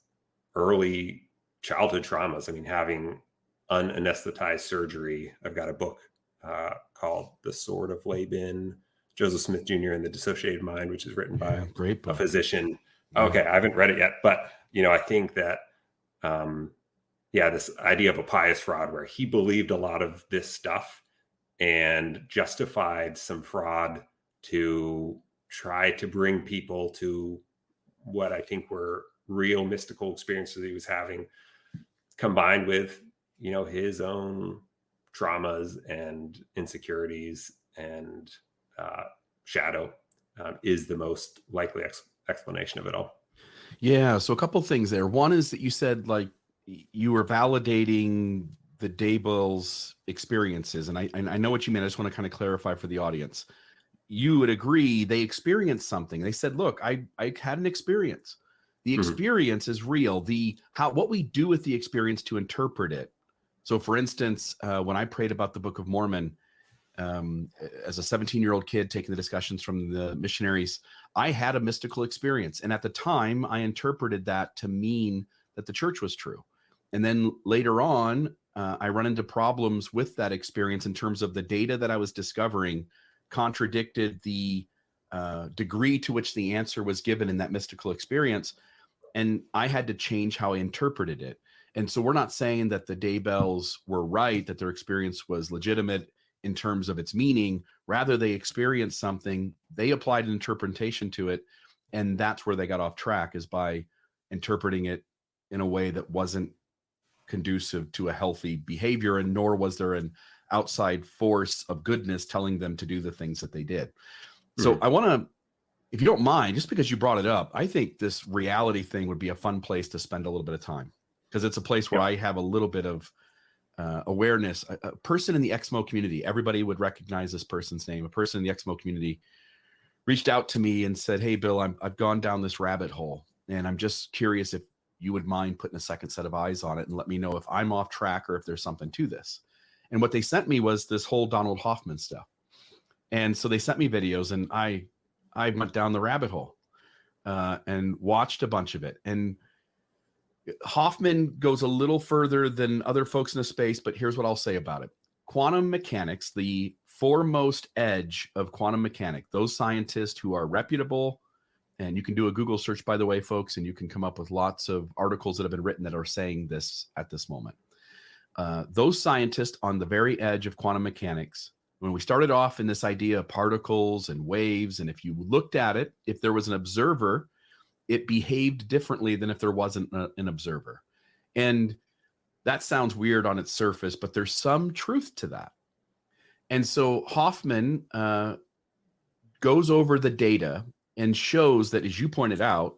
early childhood traumas. I mean, having unanesthetized surgery. I've got a book called The Sword of Laban, Joseph Smith Jr. and the Dissociated Mind, which is written
Yeah,
by
great
a
book.
physician.
Yeah.
Okay, I haven't read it yet, but I think that this idea of a pious fraud, where he believed a lot of this stuff and justified some fraud to try to bring people to what I think were real mystical experiences he was having, combined with his own traumas and insecurities and shadow, is the most likely explanation of it all.
Yeah. So a couple things there. One is that you said like you were validating the Daybell's experiences, and I know what you mean. I just want to kind of clarify for the audience. You would agree they experienced something. They said, "Look, I had an experience. The experience is real. What we do with the experience to interpret it." So, for instance, when I prayed about the Book of Mormon, as a 17-year-old kid taking the discussions from the missionaries, I had a mystical experience, and at the time, I interpreted that to mean that the church was true. And then later on, I run into problems with that experience in terms of the data that I was discovering contradicted the degree to which the answer was given in that mystical experience. And I had to change how I interpreted it. And so we're not saying that the Daybells were right, that their experience was legitimate in terms of its meaning. Rather, they experienced something, they applied an interpretation to it, and that's where they got off track, is by interpreting it in a way that wasn't conducive to a healthy behavior, and nor was there an outside force of goodness telling them to do the things that they did. So I want to, if you don't mind, just because you brought it up, I think this reality thing would be a fun place to spend a little bit of time, because it's a place where I have a little bit of awareness. A person in the Exmo community, everybody would recognize this person's name. A person in the Exmo community reached out to me and said, "Hey, Bill, I've gone down this rabbit hole, and I'm just curious if you would mind putting a second set of eyes on it and let me know if I'm off track or if there's something to this." And what they sent me was this whole Donald Hoffman stuff. And so they sent me videos, and I went down the rabbit hole and watched a bunch of it. And Hoffman goes a little further than other folks in the space, but here's what I'll say about it. Quantum mechanics, the foremost edge of quantum mechanics, those scientists who are reputable, and you can do a Google search, by the way, folks, and you can come up with lots of articles that have been written that are saying this at this moment. Those scientists on the very edge of quantum mechanics, when we started off in this idea of particles and waves, and if you looked at it, if there was an observer, it behaved differently than if there wasn't an observer. And that sounds weird on its surface, but there's some truth to that. And so Hoffman goes over the data and shows that, as you pointed out,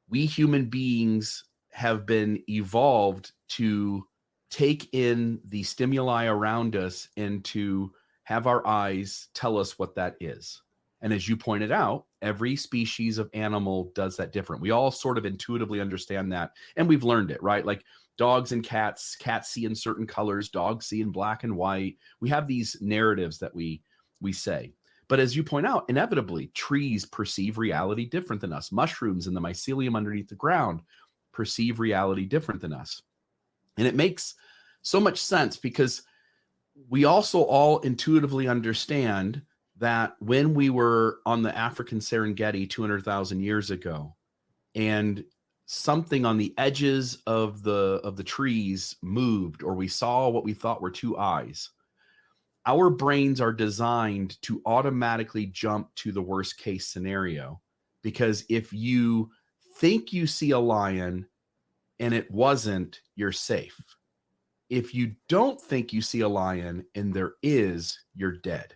we human beings have been evolved to take in the stimuli around us and to have our eyes tell us what that is. And as you pointed out, every species of animal does that different. We all sort of intuitively understand that, and we've learned it, right? Like dogs and cats see in certain colors, dogs see in black and white. We have these narratives that we say. But as you point out, inevitably, trees perceive reality different than us. Mushrooms in the mycelium underneath the ground perceive reality different than us. And it makes so much sense, because we also all intuitively understand that when we were on the African Serengeti 200,000 years ago, and something on the edges of the trees moved, or we saw what we thought were two eyes, our brains are designed to automatically jump to the worst case scenario. Because if you think you see a lion and it wasn't, you're safe. If you don't think you see a lion and there is, you're dead.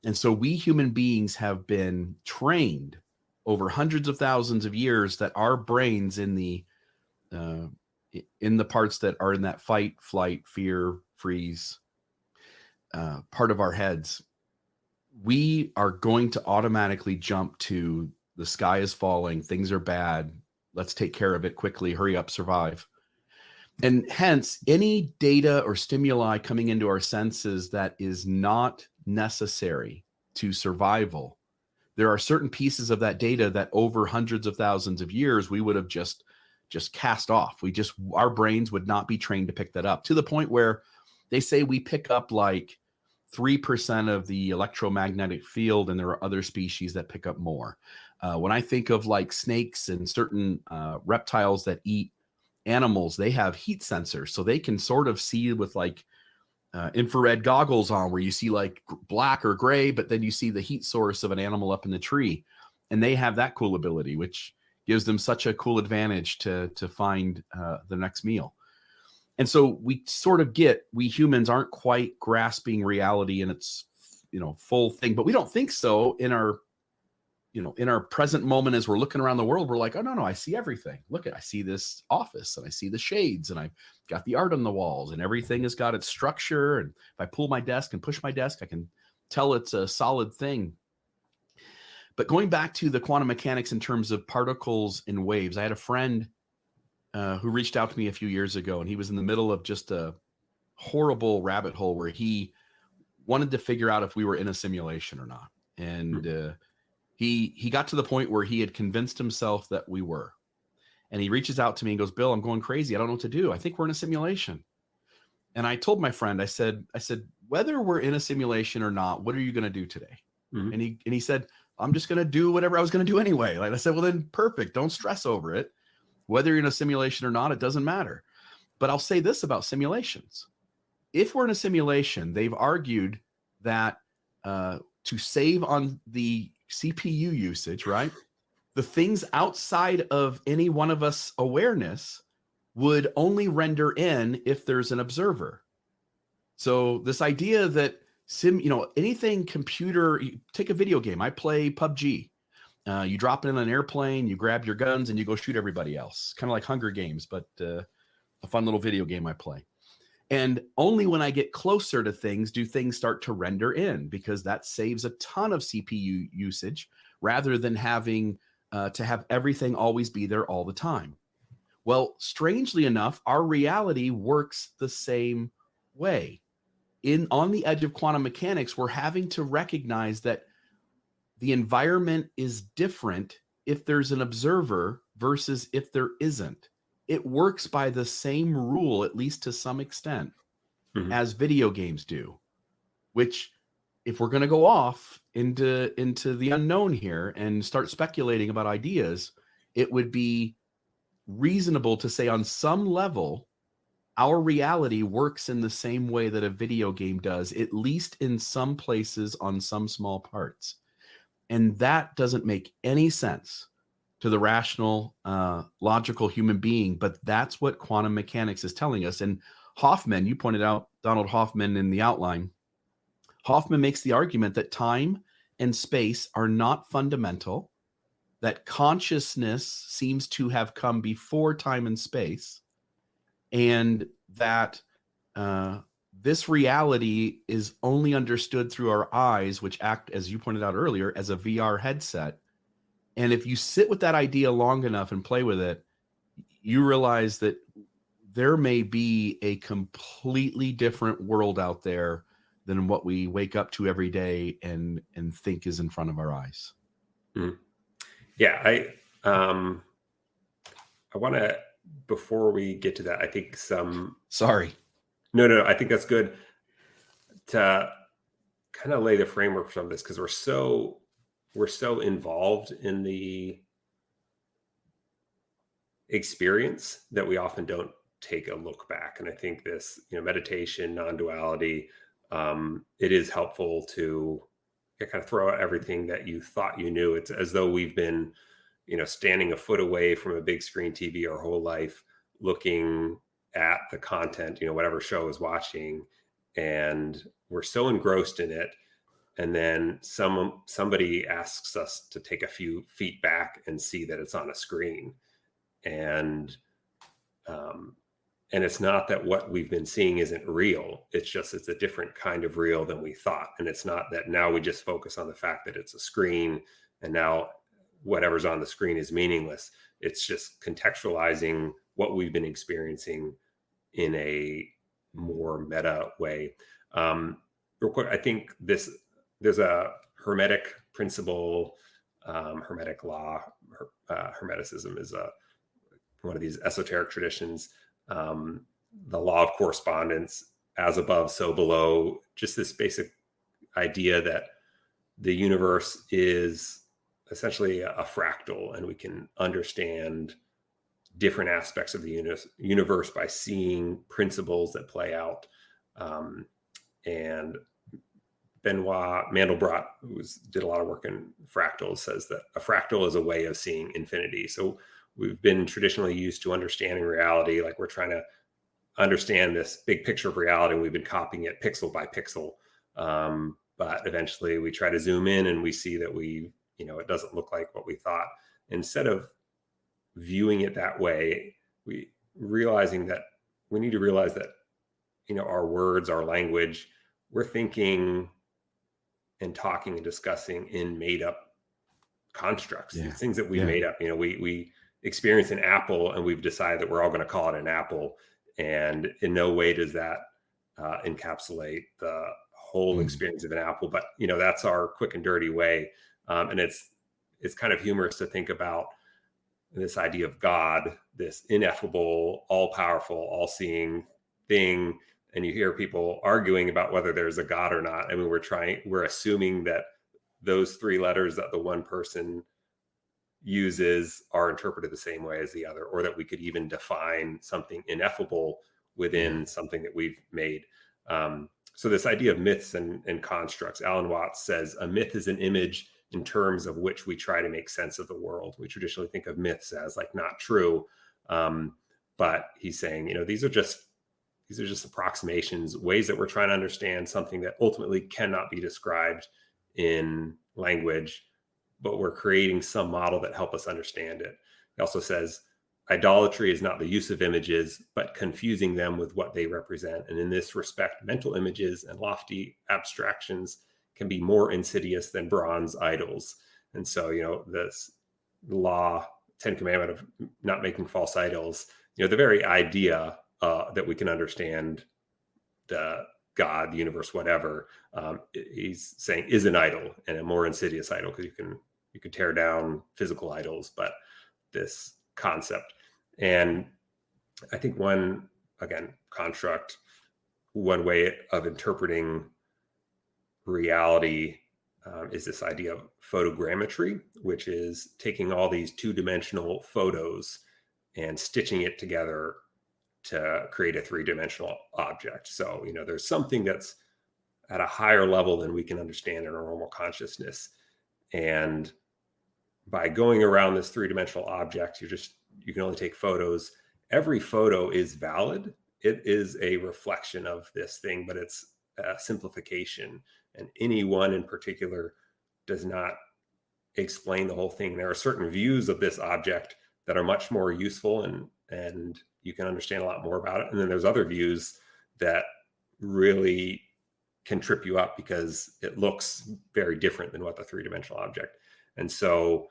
And so we human beings have been trained over hundreds of thousands of years that our brains in the parts that are in that fight, flight, fear, freeze part of our heads, we are going to automatically jump to the sky is falling, things are bad, let's take care of it quickly, hurry up, survive. And hence, any data or stimuli coming into our senses that is not necessary to survival, there are certain pieces of that data that over hundreds of thousands of years, we would have just cast off. Our brains would not be trained to pick that up, to the point where they say we pick up like 3% of the electromagnetic field, and there are other species that pick up more. When I think of like snakes and certain reptiles that eat animals, they have heat sensors, so they can sort of see with like infrared goggles on, where you see like black or gray, but then you see the heat source of an animal up in the tree, and they have that cool ability, which gives them such a cool advantage to find the next meal. And so we sort of we humans aren't quite grasping reality in its full thing, but we don't think so in our in our present moment. As we're looking around the world, we're like, oh no, I see everything. Look I see this office, and I see the shades, and I've got the art on the walls, and everything has got its structure. And if I pull my desk and push my desk, I can tell it's a solid thing. But going back to the quantum mechanics in terms of particles and waves, I had a friend who reached out to me a few years ago, and he was in the middle of just a horrible rabbit hole where he wanted to figure out if we were in a simulation or not. And he got to the point where he had convinced himself that we were. And he reaches out to me and goes, Bill, I'm going crazy. I don't know what to do. I think we're in a simulation. And I told my friend, I said, whether we're in a simulation or not, what are you going to do today? Mm-hmm. And he said, I'm just going to do whatever I was going to do anyway. Like I said, well, then perfect. Don't stress over it. Whether you're in a simulation or not, it doesn't matter. But I'll say this about simulations. If we're in a simulation, they've argued that to save on the CPU usage, right? The things outside of any one of us awareness would only render in if there's an observer. So this idea that anything computer, you take a video game. I play PUBG. You drop it in an airplane, you grab your guns, and you go shoot everybody else. Kind of like Hunger Games, but a fun little video game I play. And only when I get closer to things do things start to render in, because that saves a ton of CPU usage rather than having to have everything always be there all the time. Well, strangely enough, our reality works the same way. On the edge of quantum mechanics, we're having to recognize that the environment is different if there's an observer versus if there isn't. It works by the same rule, at least to some extent, as video games do, which, if we're going to go off into the unknown here and start speculating about ideas, it would be reasonable to say on some level, our reality works in the same way that a video game does, at least in some places on some small parts. And that doesn't make any sense to the rational, logical human being, but that's what quantum mechanics is telling us. And Hoffman, you pointed out Donald Hoffman in the outline. Hoffman makes the argument that time and space are not fundamental, that consciousness seems to have come before time and space, and that this reality is only understood through our eyes, which act, as you pointed out earlier, as a VR headset. And if you sit with that idea long enough and play with it, you realize that there may be a completely different world out there than what we wake up to every day and think is in front of our eyes.
Yeah, I want to, before we get to that, I think
Sorry.
No, I think that's good to kind of lay the framework for some of this, because we're so involved in the experience that we often don't take a look back. And I think this, meditation, non-duality, it is helpful to kind of throw out everything that you thought you knew. It's as though we've been, standing a foot away from a big screen TV our whole life, looking at the content, whatever show is watching, and we're so engrossed in it. And then somebody asks us to take a few feet back and see that it's on a screen. And it's not that what we've been seeing isn't real. It's just, it's a different kind of real than we thought. And it's not that now we just focus on the fact that it's a screen and now whatever's on the screen is meaningless. It's just contextualizing what we've been experiencing in a more meta way. Real quick, I think there's a Hermetic principle, Hermetic law. Hermeticism is one of these esoteric traditions. The law of correspondence, as above, so below, just this basic idea that the universe is essentially a fractal, and we can understand different aspects of the universe by seeing principles that play out. And Benoit Mandelbrot, who did a lot of work in fractals, says that a fractal is a way of seeing infinity. So we've been traditionally used to understanding reality, like we're trying to understand this big picture of reality, and we've been copying it pixel by pixel. But eventually we try to zoom in and we see that it doesn't look like what we thought. Instead of viewing it that way, we need to realize that, our words, our language, we're thinking and talking and discussing in made up constructs, these things that we've made up. We experience an apple and we've decided that we're all going to call it an apple. And in no way does that encapsulate the whole experience of an apple. But, that's our quick and dirty way. And it's kind of humorous to think about this idea of God, this ineffable, all-powerful, all-seeing thing. And you hear people arguing about whether there's a God or not. I mean, we're assuming that those three letters that the one person uses are interpreted the same way as the other, or that we could even define something ineffable within something that we've made. So this idea of myths and constructs, Alan Watts says, a myth is an image in terms of which we try to make sense of the world. We traditionally think of myths as like not true. But he's saying, these are just approximations, ways that we're trying to understand something that ultimately cannot be described in language, but we're creating some model that help us understand it. He also says, idolatry is not the use of images, but confusing them with what they represent. And in this respect, mental images and lofty abstractions can be more insidious than bronze idols. And so, this law, 10 commandment of not making false idols, the very idea that we can understand the God, the universe, whatever, he's saying is an idol, and a more insidious idol, because you can tear down physical idols, but this concept. And I think one way of interpreting reality is this idea of photogrammetry, which is taking all these two-dimensional photos and stitching it together to create a three-dimensional object. So, there's something that's at a higher level than we can understand in our normal consciousness. And by going around this three-dimensional object, you can only take photos. Every photo is valid. It is a reflection of this thing, but it's a simplification. And any one in particular does not explain the whole thing. There are certain views of this object that are much more useful, and you can understand a lot more about it. And then there's other views that really can trip you up because it looks very different than what the three-dimensional object. And so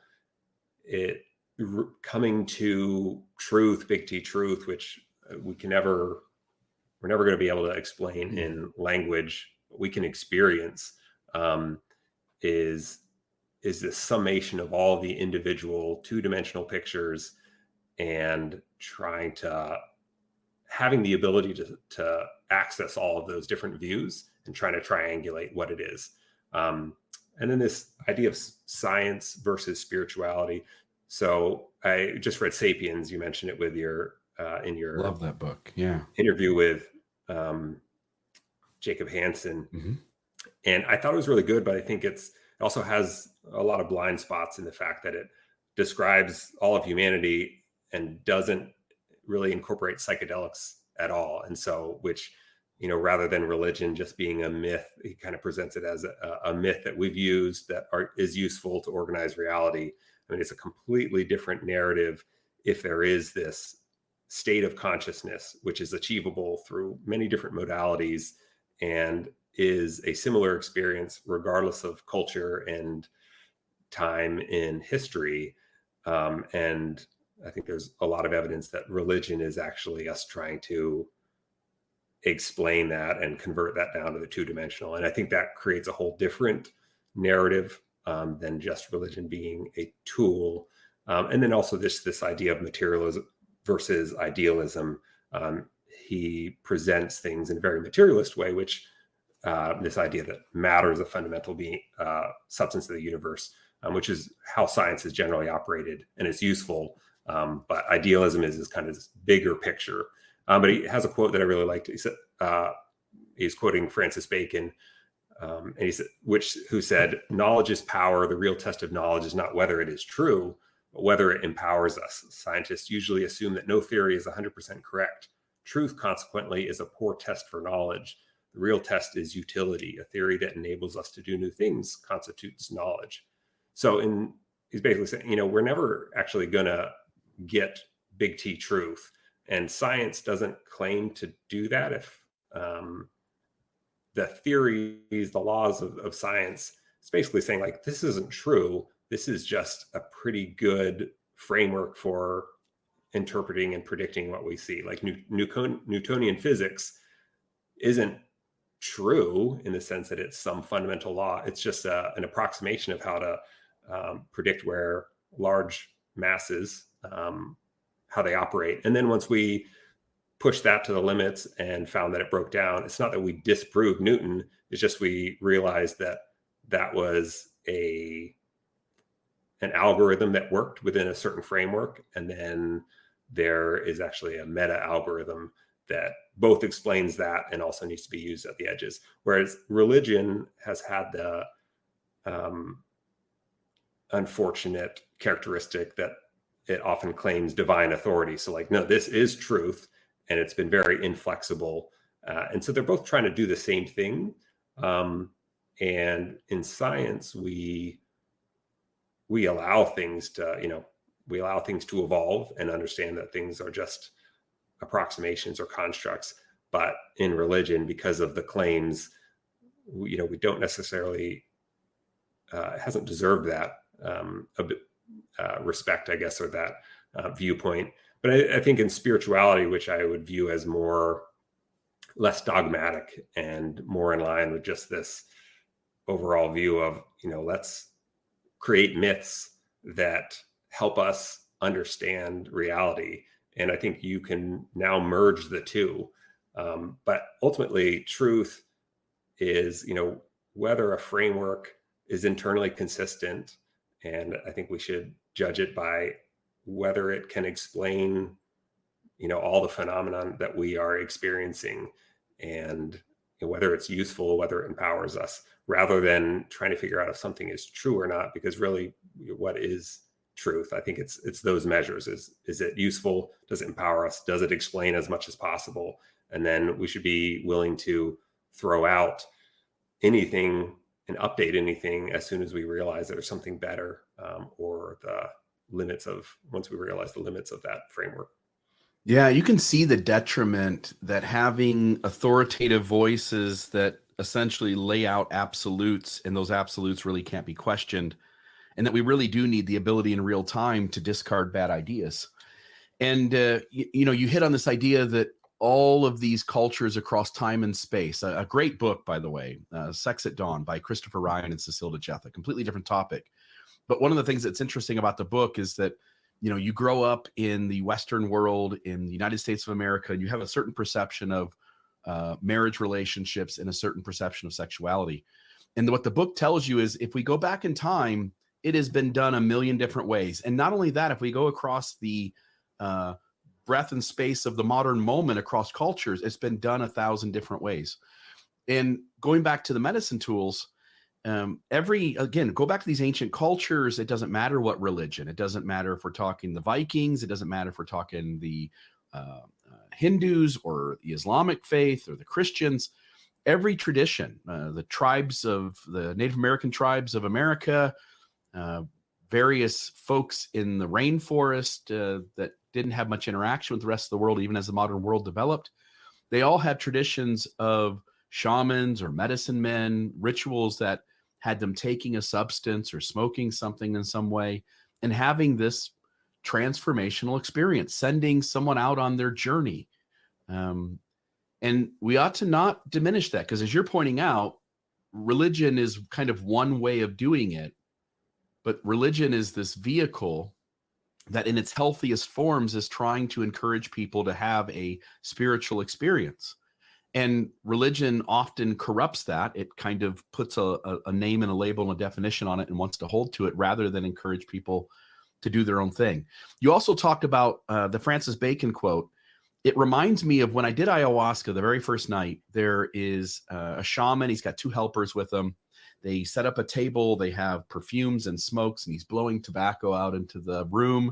coming to truth, big T truth, which we're never going to be able to explain in language, we can experience, is this summation of all the individual two-dimensional pictures, and having the ability to access all of those different views and trying to triangulate what it is. And then this idea of science versus spirituality. So I just read *Sapiens*. You mentioned it with in your
love that book. Yeah.
Interview with Jacob Hansen. Mm-hmm. And I thought it was really good, but I think it also has a lot of blind spots in the fact that it describes all of humanity and doesn't really incorporate psychedelics at all. And so, which, rather than religion just being a myth, he kind of presents it as a myth that we've used that is useful to organize reality. I mean, it's a completely different narrative if there is this state of consciousness, which is achievable through many different modalities and is a similar experience regardless of culture and time in history. And I think there's a lot of evidence that religion is actually us trying to explain that and convert that down to the two-dimensional. And I think that creates a whole different narrative than just religion being a tool. And then also this idea of materialism versus idealism. He presents things in a very materialist way, which this idea that matter is a fundamental substance of the universe, which is how science is generally operated, and it's useful. But idealism is kind of this bigger picture. But he has a quote that I really liked. He said, he's quoting Francis Bacon, and who said, "Knowledge is power. The real test of knowledge is not whether it is true, but whether it empowers us. Scientists usually assume that no theory is 100% correct. Truth, consequently, is a poor test for knowledge. The real test is utility. A theory that enables us to do new things constitutes knowledge." So he's basically saying, we're never actually going to get big T truth. And science doesn't claim to do that. If the theories, the laws of science, it's basically saying, like, this isn't true. This is just a pretty good framework for interpreting and predicting what we see. Like Newtonian physics isn't true in the sense that it's some fundamental law. It's just an approximation of how to predict where large masses, how they operate. And then once we pushed that to the limits and found that it broke down, it's not that we disproved Newton. It's just we realized that was an algorithm that worked within a certain framework. And then there is actually a meta algorithm that both explains that and also needs to be used at the edges. Whereas religion has had the unfortunate characteristic that it often claims divine authority. So, like, no, this is truth, and it's been very inflexible. And so they're both trying to do the same thing. And in science, we allow things to, we allow things to evolve and understand that things are just approximations or constructs. But in religion, because of the claims, we don't necessarily, it hasn't deserved that respect, I guess, or that viewpoint. But I think in spirituality, which I would view as less dogmatic and more in line with just this overall view of, let's create myths that help us understand reality. And I think you can now merge the two. But ultimately, truth is, whether a framework is internally consistent. And I think we should judge it by whether it can explain, all the phenomenon that we are experiencing, and whether it's useful, whether it empowers us, rather than trying to figure out if something is true or not. Because really, what is truth? I think it's those measures. Is it useful? Does it empower us? Does it explain as much as possible? And then we should be willing to throw out anything and update anything as soon as we realize that there's something better, or once we realize the limits of that framework.
Yeah, you can see the detriment that having authoritative voices that essentially lay out absolutes, and those absolutes really can't be questioned, and that we really do need the ability in real time to discard bad ideas. And, you hit on this idea that all of these cultures across time and space, a great book, by the way, Sex at Dawn by Christopher Ryan and Cecile DeCheth, a completely different topic. But one of the things that's interesting about the book is that, you grow up in the Western world, in the United States of America, and you have a certain perception of marriage relationships and a certain perception of sexuality. And what the book tells you is, if we go back in time, it has been done a million different ways. And not only that, if we go across the breadth and space of the modern moment across cultures, it's been done 1,000 different ways. And going back to the medicine tools, again, go back to these ancient cultures. It doesn't matter what religion. It doesn't matter if we're talking the Vikings. It doesn't matter if we're talking the Hindus or the Islamic faith or the Christians. Every tradition, the Native American tribes of America, various folks in the rainforest that didn't have much interaction with the rest of the world, even as the modern world developed, they all had traditions of shamans or medicine men, rituals that had them taking a substance or smoking something in some way and having this transformational experience, sending someone out on their journey. And we ought to not diminish that, because as you're pointing out, religion is kind of one way of doing it, but religion is this vehicle that in its healthiest forms is trying to encourage people to have a spiritual experience. And religion often corrupts that. It kind of puts a name and a label and a definition on it and wants to hold to it rather than encourage people to do their own thing. You also talked about the Francis Bacon quote. It reminds me of when I did ayahuasca the very first night. There is a shaman. He's got 2 helpers with him. They set up a table. They have perfumes and smokes, and he's blowing tobacco out into the room.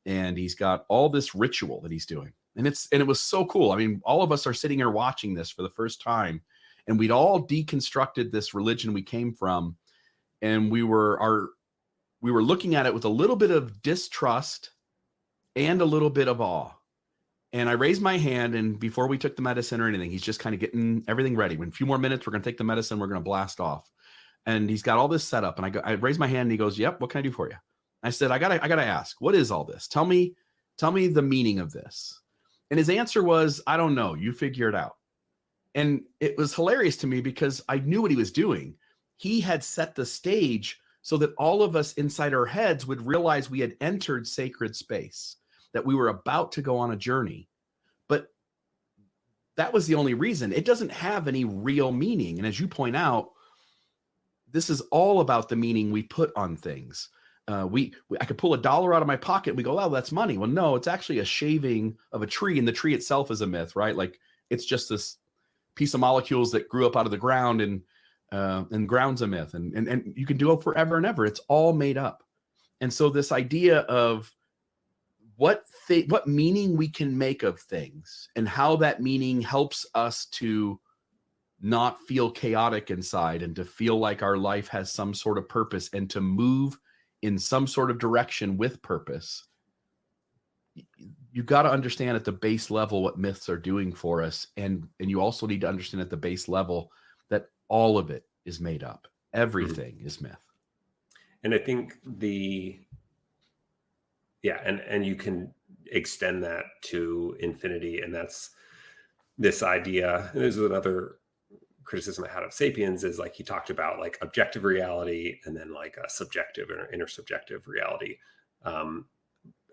And he's got all this ritual that he's doing. And it was so cool. I mean, all of us are sitting here watching this for the first time, and we'd all deconstructed this religion we came from, and we were looking at it with a little bit of distrust and a little bit of awe. And I raised my hand, and before we took the medicine or anything, he's just kind of getting everything ready. In a few more minutes, we're going to take the medicine. We're going to blast off. And he's got all this set up. And I raised my hand, and he goes, "Yep, what can I do for you?" I said, I gotta ask, what is all this? Tell me the meaning of this. And his answer was, "I don't know. You figure it out." And it was hilarious to me because I knew what he was doing. He had set the stage so that all of us inside our heads would realize we had entered sacred space, that we were about to go on a journey. But that was the only reason. It doesn't have any real meaning. And as you point out, this is all about the meaning we put on things. I could pull $1 out of my pocket and we go, "Oh, that's money." Well, no, it's actually a shaving of a tree, and the tree itself is a myth, right? Like, it's just this piece of molecules that grew up out of the ground, and ground's a myth, and you can do it forever and ever. It's all made up. And so this idea of what meaning we can make of things and how that meaning helps us to not feel chaotic inside and to feel like our life has some sort of purpose and to move in some sort of direction with purpose. You got to understand at the base level what myths are doing for us. And you also need to understand at the base level that all of it is made up. Everything is myth.
And I think and you can extend that to infinity. And that's this idea. And there's another criticism I had of Sapiens is, like, he talked about like objective reality and then like a subjective or intersubjective reality,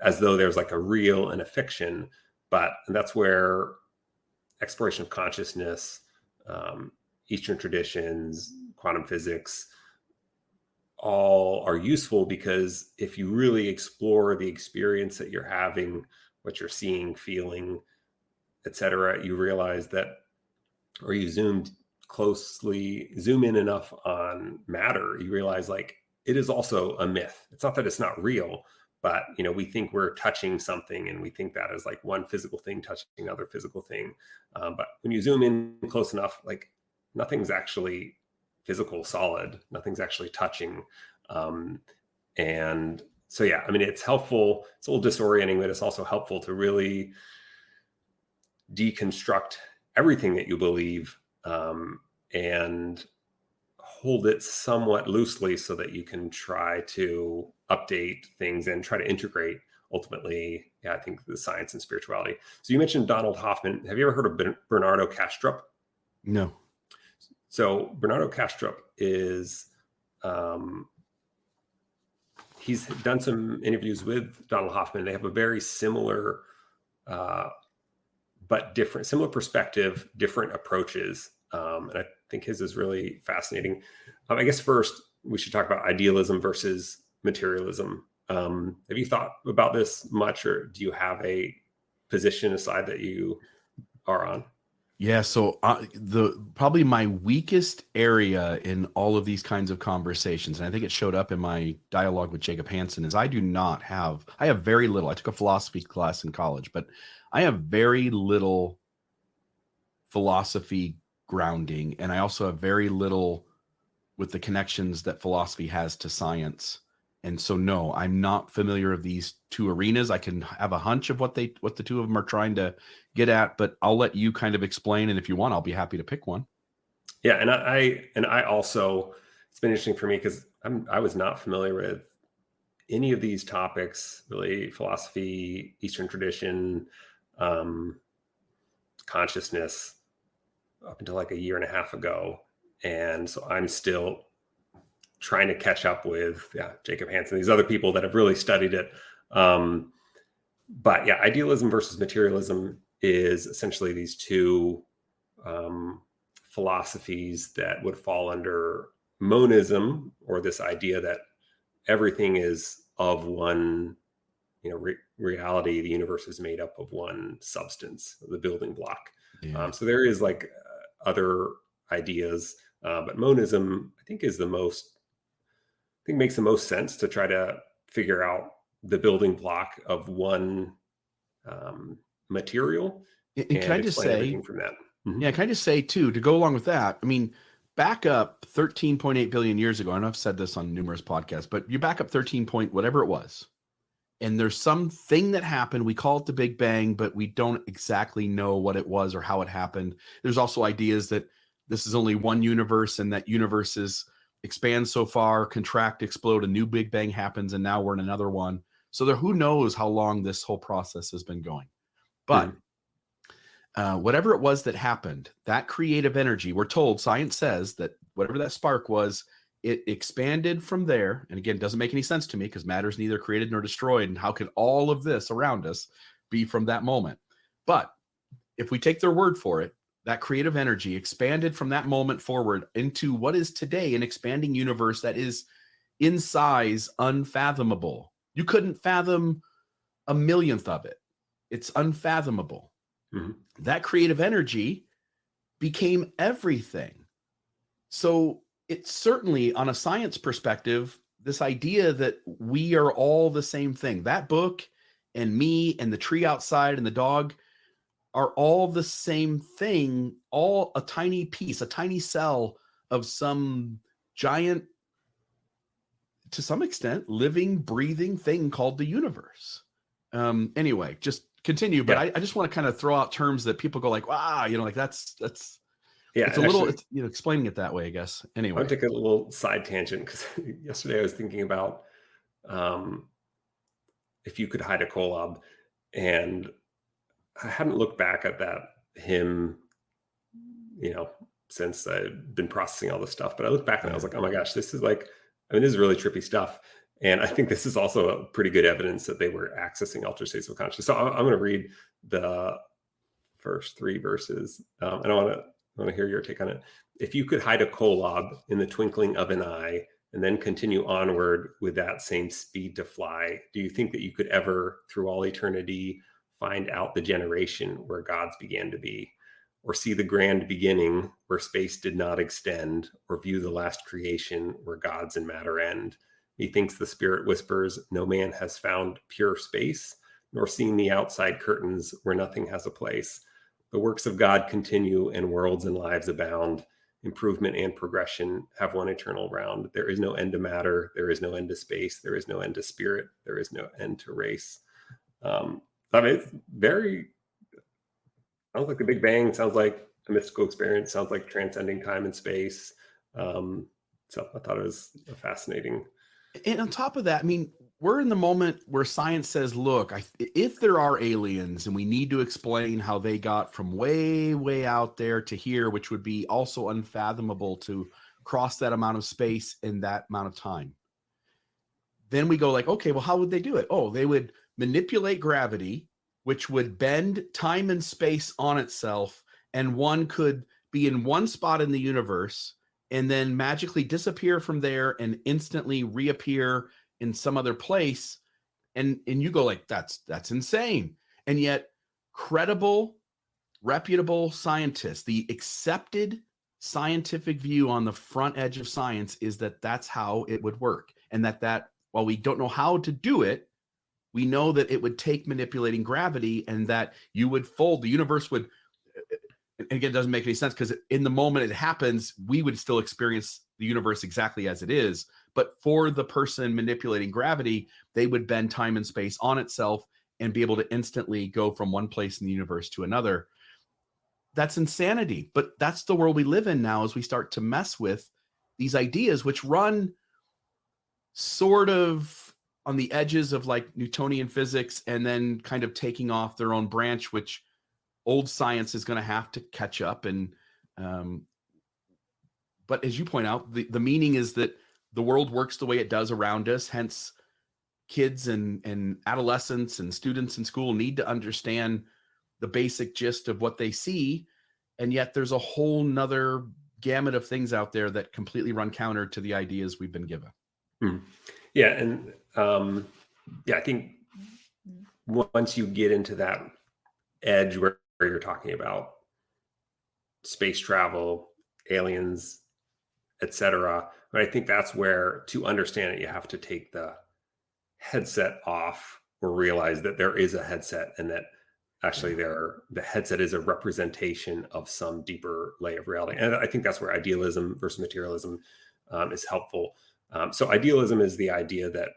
as though there's like a real and a fiction. And that's where exploration of consciousness, Eastern traditions, quantum physics, all are useful, because if you really explore the experience that you're having, what you're seeing, feeling, etc., you realize that, or you zoom in enough on matter, you realize like it is also a myth. It's not that it's not real, but we think we're touching something, and we think that is like one physical thing touching another physical thing. But when you zoom in close enough, like nothing's actually physical, solid. Nothing's actually touching. And so, yeah, I mean, it's helpful. It's a little disorienting, but it's also helpful to really deconstruct everything that you believe, and hold it somewhat loosely so that you can try to update things and try to integrate ultimately, I think, the science and spirituality. So you mentioned Donald Hoffman. Have you ever heard of Bernardo Kastrup?
No.
So Bernardo Kastrup is, he's done some interviews with Donald Hoffman. They have a very similar, but different, similar perspective, different approaches. And I think his is really fascinating. I guess first we should talk about idealism versus materialism. Have you thought about this much, or do you have a position aside that you are on?
Yeah, so probably my weakest area in all of these kinds of conversations, and I think it showed up in my dialogue with Jacob Hansen, is I have very little. I took a philosophy class in college, but I have very little philosophy grounding, and I also have very little with the connections that philosophy has to science. And so, no, I'm not familiar of these two arenas. I can have a hunch of what the two of them are trying to get at, but I'll let you kind of explain. And if you want, I'll be happy to pick one.
Yeah, and I also, it's been interesting for me because I was not familiar with any of these topics, really, philosophy, Eastern tradition, consciousness, up until like a year and a half ago. And so I'm still trying to catch up with Jacob Hansen, these other people that have really studied it. But yeah, idealism versus materialism is essentially these two philosophies that would fall under monism, or this idea that everything is of one, reality. The universe is made up of one substance, the building block.
Yeah.
So there is like other ideas, but monism, I think, makes the most sense to try to figure out the building block of one material
And can I
and
just
explain
say,
everything from that. Mhm.
yeah, can I just say too, to go along with that, I mean, back up 13.8 billion years ago, and I've said this on numerous podcasts, but you back up 13 point whatever it was, and there's something that happened. We call it the Big Bang, but we don't exactly know what it was or how it happened. There's also ideas that this is only one universe, and that universes expand so far, contract, explode, a new Big Bang happens, and now we're in another one. So who knows how long this whole process has been going. But
Mhm.
whatever it was that happened, that creative energy, we're told, science says that whatever that spark was, it expanded from there. And again, it doesn't make any sense to me because matter is neither created nor destroyed. And how could all of this around us be from that moment? But if we take their word for it, that creative energy expanded from that moment forward into what is today an expanding universe that is in size unfathomable. You couldn't fathom a millionth of it. It's unfathomable.
Mhm.
That creative energy became everything. So it's certainly, on a science perspective, this idea that we are all the same thing. That book and me and the tree outside and the dog are all the same thing, all a tiny piece, a tiny cell of some giant, to some extent, living, breathing thing called the universe. Anyway, just continue. But
Yeah.
I just want to kind of throw out terms that people go like, wow, like that's
Yeah.
it's a
And
little,
actually,
it's, explaining it that way, I guess.
I want
Anyway.
to take a little side tangent because yesterday I was thinking about um, if you could hide a collab, and I hadn't looked back at that hymn, you know, since I've been processing all this stuff. But I looked back and I
Yeah.
was like, oh my gosh, this is like, I mean, this is really trippy stuff. And I think this is also a pretty good evidence that they were accessing altered states of consciousness. So I'm going to read the first three verses, and I want to hear your take on it. If you could hide a kolob in the twinkling of an eye, and then continue onward with that same speed to fly, do you think that you could ever, through all eternity, find out the generation where gods began to be, or see the grand beginning where space did not extend, or view the last creation where gods and matter end? Methinks the spirit whispers, no man has found pure space, nor seen the outside curtains where nothing has a place. The works of God continue, and worlds and lives abound. Improvement and progression have one eternal round. There is no end to matter. There is no end to space. There is no end to spirit. There is no end to race. I mean, it's very, sounds like the Big Bang, sounds like a mystical experience, sounds like transcending time and space. So I thought it was a fascinating.
And on top of that, I mean, we're in the moment where science says, look, if there are aliens and we need to explain how they got from way, way out there to here, which would be also unfathomable to cross that amount of space in that amount of time. Then we go like, okay, well, how would they do it? Oh, they would manipulate gravity, which would bend time and space on itself. And one could be in one spot in the universe and then magically disappear from there and instantly reappear in some other place. And you go like, that's insane. And yet credible, reputable scientists, the accepted scientific view on the front edge of science is that that's how it would work. And that while we don't know how to do it, we know that it would take manipulating gravity, and that you would fold, the universe would, and again, it doesn't make any sense because in the moment it happens, we would still experience the universe exactly as it is. But for the person manipulating gravity, they would bend time and space on itself and be able to instantly go from one place in the universe to another. That's insanity. But that's the world we live in now as we start to mess with these ideas, which run sort of on the edges of like Newtonian physics and then kind of taking off their own branch, which old science is going to have to catch up. And but as you point out, the meaning is that the world works the way it does around us. Hence, kids and adolescents and students in school need to understand the basic gist of what they see. And yet there's a whole nother gamut of things out there that completely run counter to the ideas we've been given.
Yeah. And I think once you get into that edge where you're talking about space travel, aliens, etc., I think that's where, to understand it, you have to take the headset off or realize that there is a headset, and that actually the headset is a representation of some deeper layer of reality. And I think that's where idealism versus materialism is helpful. So idealism is the idea that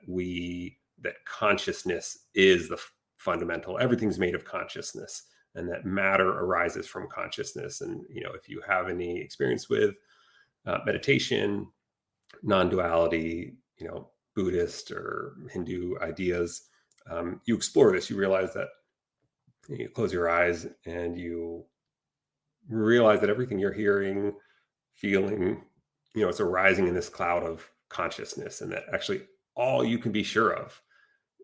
consciousness is the fundamental. Everything's made of consciousness, and that matter arises from consciousness. And if you have any experience with meditation, non-duality, Buddhist or Hindu ideas, you explore this, you realize that you close your eyes and you realize that everything you're hearing, feeling, it's arising in this cloud of consciousness, and that actually all you can be sure of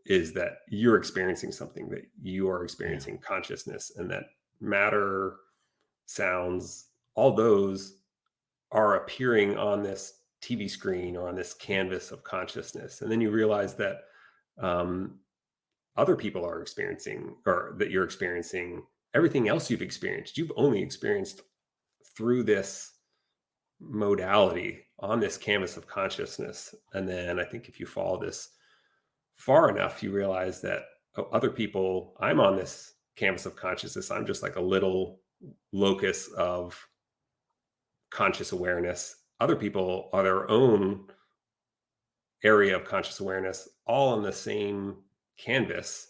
is that you're experiencing something, that you are experiencing consciousness, and that matter, sounds, all those are appearing on this TV screen or on this canvas of consciousness. And then you realize that other people are experiencing, or that you're experiencing everything else you've experienced. You've only experienced through this modality on this canvas of consciousness. And then I think if you follow this far enough, you realize that other people, I'm on this canvas of consciousness. I'm just like a little locus of conscious awareness. Other people are their own area of conscious awareness, all on the same canvas,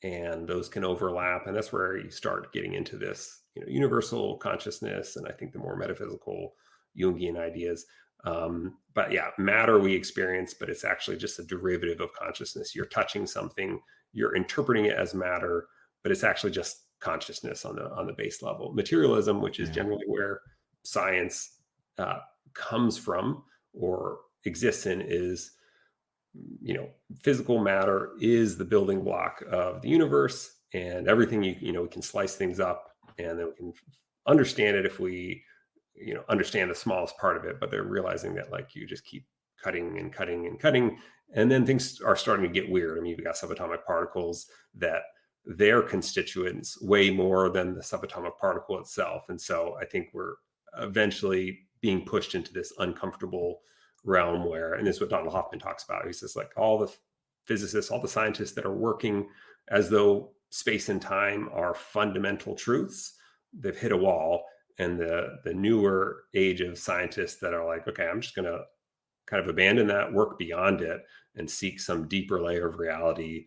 and those can overlap. And that's where you start getting into this, universal consciousness, and I think the more metaphysical Jungian ideas. But yeah, matter we experience, but it's actually just a derivative of consciousness. You're touching something, you're interpreting it as matter, but it's actually just consciousness on the base level. Materialism, which is generally where science comes from or exists in, is physical matter is the building block of the universe, and everything we can slice things up, and then we can understand it if we understand the smallest part of it. But they're realizing that you just keep cutting and cutting and cutting, and then things are starting to get weird. I mean, you've got subatomic particles that their constituents weigh more than the subatomic particle itself. And so I think we're eventually being pushed into this uncomfortable realm where, and this is what Donald Hoffman talks about, he says all the physicists, all the scientists that are working as though space and time are fundamental truths, they've hit a wall. And the newer age of scientists that are okay, I'm just going to kind of abandon that, work beyond it, and seek some deeper layer of reality,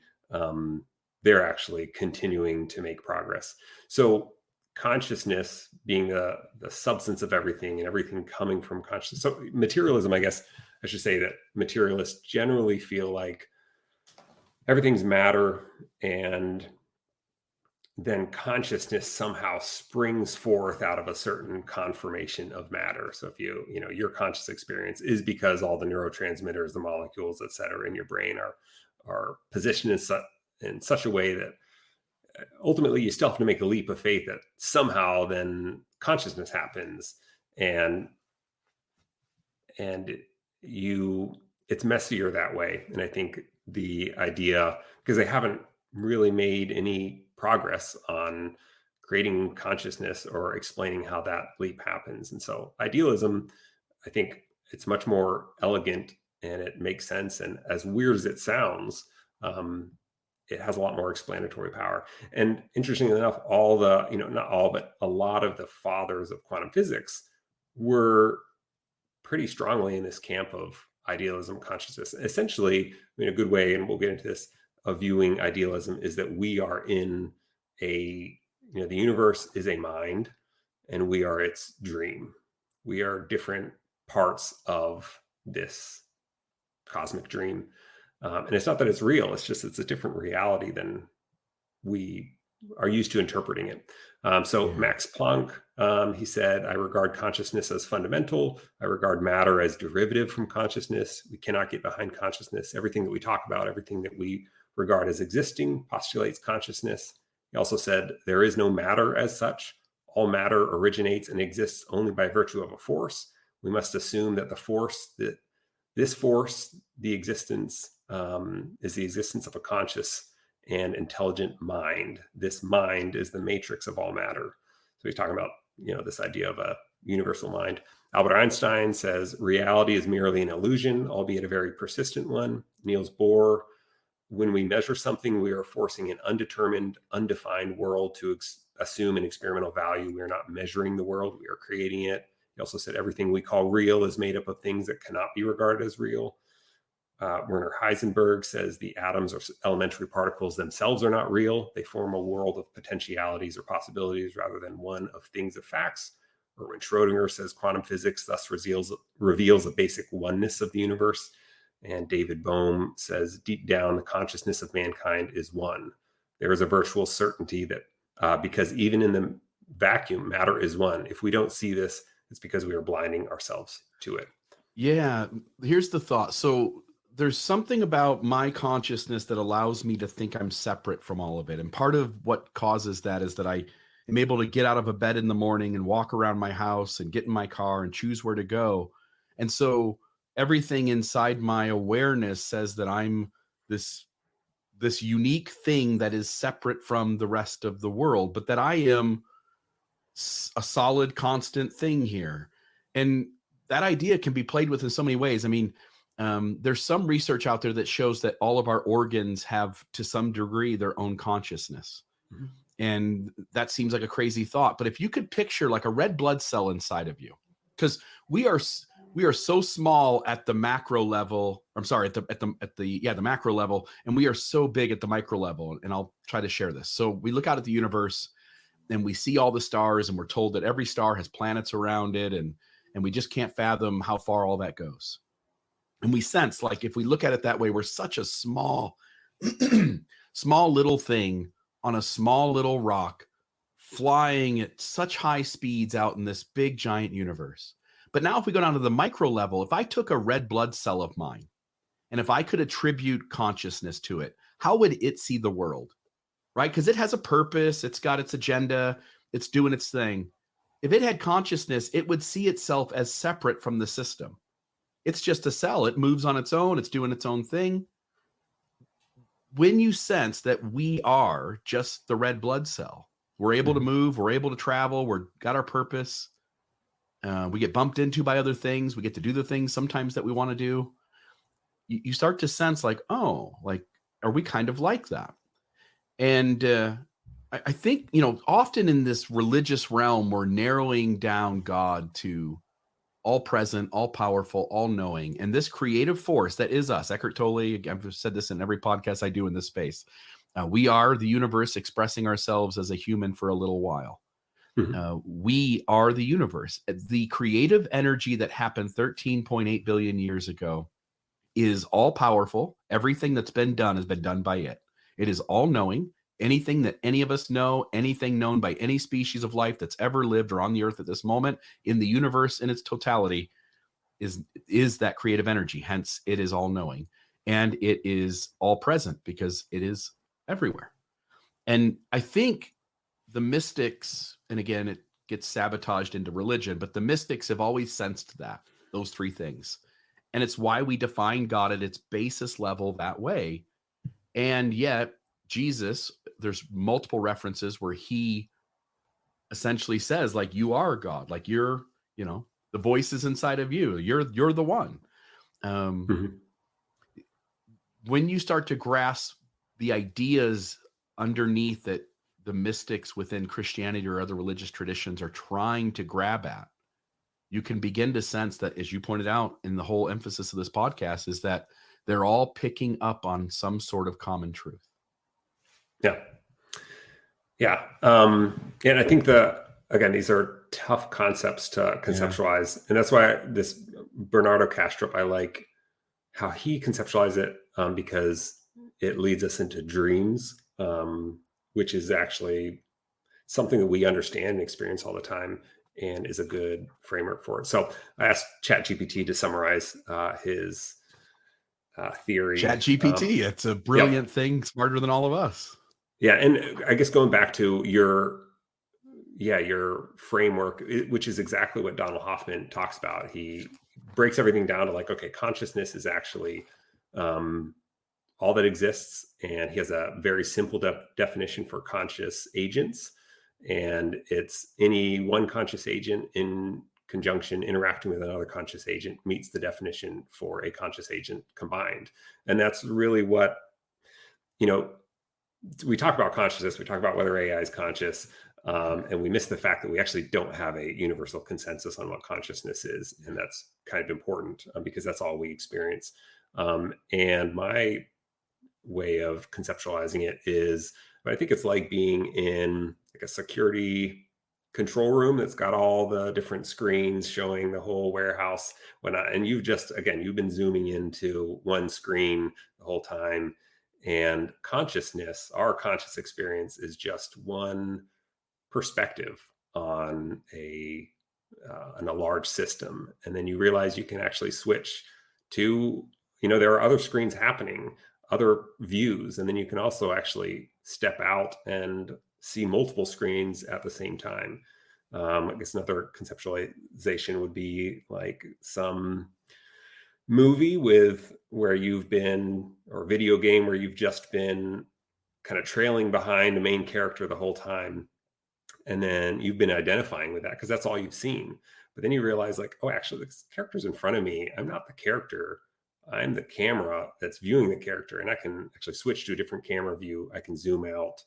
they're actually continuing to make progress. So consciousness being the substance of everything, and everything coming from consciousness. So materialism, I guess I should say that materialists generally feel like everything's matter, and then consciousness somehow springs forth out of a certain conformation of matter. So if your conscious experience is because all the neurotransmitters, the molecules, et cetera, in your brain are positioned in such a way that ultimately you still have to make a leap of faith that somehow then consciousness happens, and it's messier that way. And I think the idea, because they haven't really made any progress on creating consciousness or explaining how that leap happens. And so idealism, I think it's much more elegant and it makes sense. And as weird as it sounds, it has a lot more explanatory power. And interestingly enough, all the, not all, but a lot of the fathers of quantum physics were pretty strongly in this camp of idealism, consciousness. Essentially, a good way, and we'll get into this, of viewing idealism is that we are in the universe is a mind, and we are its dream. We are different parts of this cosmic dream. And it's not that it's real, it's just it's a different reality than we are used to interpreting it. Max Planck, he said, I regard consciousness as fundamental. I regard matter as derivative from consciousness. We cannot get behind consciousness. Everything that we talk about, everything that we regard as existing, postulates consciousness. He also said, there is no matter as such. all matter originates and exists only by virtue of a force, we must assume that this force, the existence, is the existence of a conscious and intelligent mind. This mind is the matrix of all matter. So he's talking about, this idea of a universal mind. Albert Einstein says reality is merely an illusion, albeit a very persistent one. Niels Bohr, when we measure something, we are forcing an undetermined, undefined world to assume an experimental value. We are not measuring the world, we are creating it. He also said everything we call real is made up of things that cannot be regarded as real. Werner Heisenberg says the atoms or elementary particles themselves are not real. They form a world of potentialities or possibilities rather than one of things of facts. Erwin Schrödinger says quantum physics thus reveals a basic oneness of the universe. And David Bohm says deep down, the consciousness of mankind is one. There is a virtual certainty that because even in the vacuum, matter is one. If we don't see this, it's because we are blinding ourselves to it.
Yeah, here's the thought. So there's something about my consciousness that allows me to think I'm separate from all of it. And part of what causes that is that I am able to get out of a bed in the morning and walk around my house and get in my car and choose where to go. And so everything inside my awareness says that I'm this unique thing that is separate from the rest of the world, but that I am a solid, constant thing here. And that idea can be played with in so many ways. I mean, there's some research out there that shows that all of our organs have, to some degree, their own consciousness. Mm-hmm. And that seems like a crazy thought. But if you could picture like a red blood cell inside of you, because we are so small at the macro level. I'm sorry, at the macro level, and we are so big at the micro level. And I'll try to share this. So we look out at the universe and we see all the stars, and we're told that every star has planets around it, and we just can't fathom how far all that goes. And we sense, like, if we look at it that way, we're such a small little thing on a small little rock flying at such high speeds out in this big giant universe. But now if we go down to the micro level, if I took a red blood cell of mine and if I could attribute consciousness to it, how would it see the world? Right? Because it has a purpose, it's got its agenda, it's doing its thing. If it had consciousness, it would see itself as separate from the system. It's just a cell. It moves on its own. It's doing its own thing. When you sense that we are just the red blood cell, we're able to move, we're able to travel, we've got our purpose. We get bumped into by other things. We get to do the things sometimes that we want to do. You start to sense like, oh, like, are we kind of like that? And I think, often in this religious realm, we're narrowing down God to all present, all powerful, all knowing. And this creative force that is us, Eckhart Tolle, I've said this in every podcast I do in this space. We are the universe expressing ourselves as a human for a little while. We are the universe. The creative energy that happened 13.8 billion years ago is all powerful. Everything that's been done has been done by it. It is all knowing. Anything that any of us know, anything known by any species of life that's ever lived or on the earth at this moment in the universe in its totality is that creative energy. Hence, it is all knowing. And it is all present because it is everywhere. And I think the mystics, and again, it gets sabotaged into religion, but the mystics have always sensed those three things. And it's why we define God at its basis level that way. And yet, Jesus, there's multiple references where he essentially says, like, you are God, like you're, the voice is inside of you. You're the one. When you start to grasp the ideas underneath that the mystics within Christianity or other religious traditions are trying to grab at, you can begin to sense that, as you pointed out in the whole emphasis of this podcast, is that they're all picking up on some sort of common truth.
Yeah. And I think again, these are tough concepts to conceptualize. Yeah. And that's why this Bernardo Kastrup, I like how he conceptualized it, because it leads us into dreams, which is actually something that we understand and experience all the time and is a good framework for it. So I asked ChatGPT to summarize his theory.
ChatGPT, it's a brilliant thing, smarter than all of us.
Yeah. And I guess going back to your yeah, your framework, which is exactly what Donald Hoffman talks about. He breaks everything down to like, okay, consciousness is actually um, all that exists. And he has a very simple definition for conscious agents. And it's any one conscious agent in conjunction interacting with another conscious agent meets the definition for a conscious agent combined. And that's really what, you know, we talk about consciousness, we talk about whether AI is conscious, and we miss the fact that we actually don't have a universal consensus on what consciousness is. And that's kind of important because that's all we experience. And my way of conceptualizing it is, I think it's like being in like a security control room that's got all the different screens showing the whole warehouse whatnot, and you've been zooming into one screen the whole time. And consciousness, our conscious experience, is just one perspective on a large system. And then you realize you can actually switch to, there are other screens happening, other views, and then you can also actually step out and see multiple screens at the same time. I guess another conceptualization would be like some movie where you've been, or video game where you've just been kind of trailing behind the main character the whole time, and then you've been identifying with that because that's all you've seen. But then you realize, like, oh, actually the character's in front of me, I'm not the character, I'm the camera that's viewing the character. And I can actually switch to a different camera view, I can zoom out,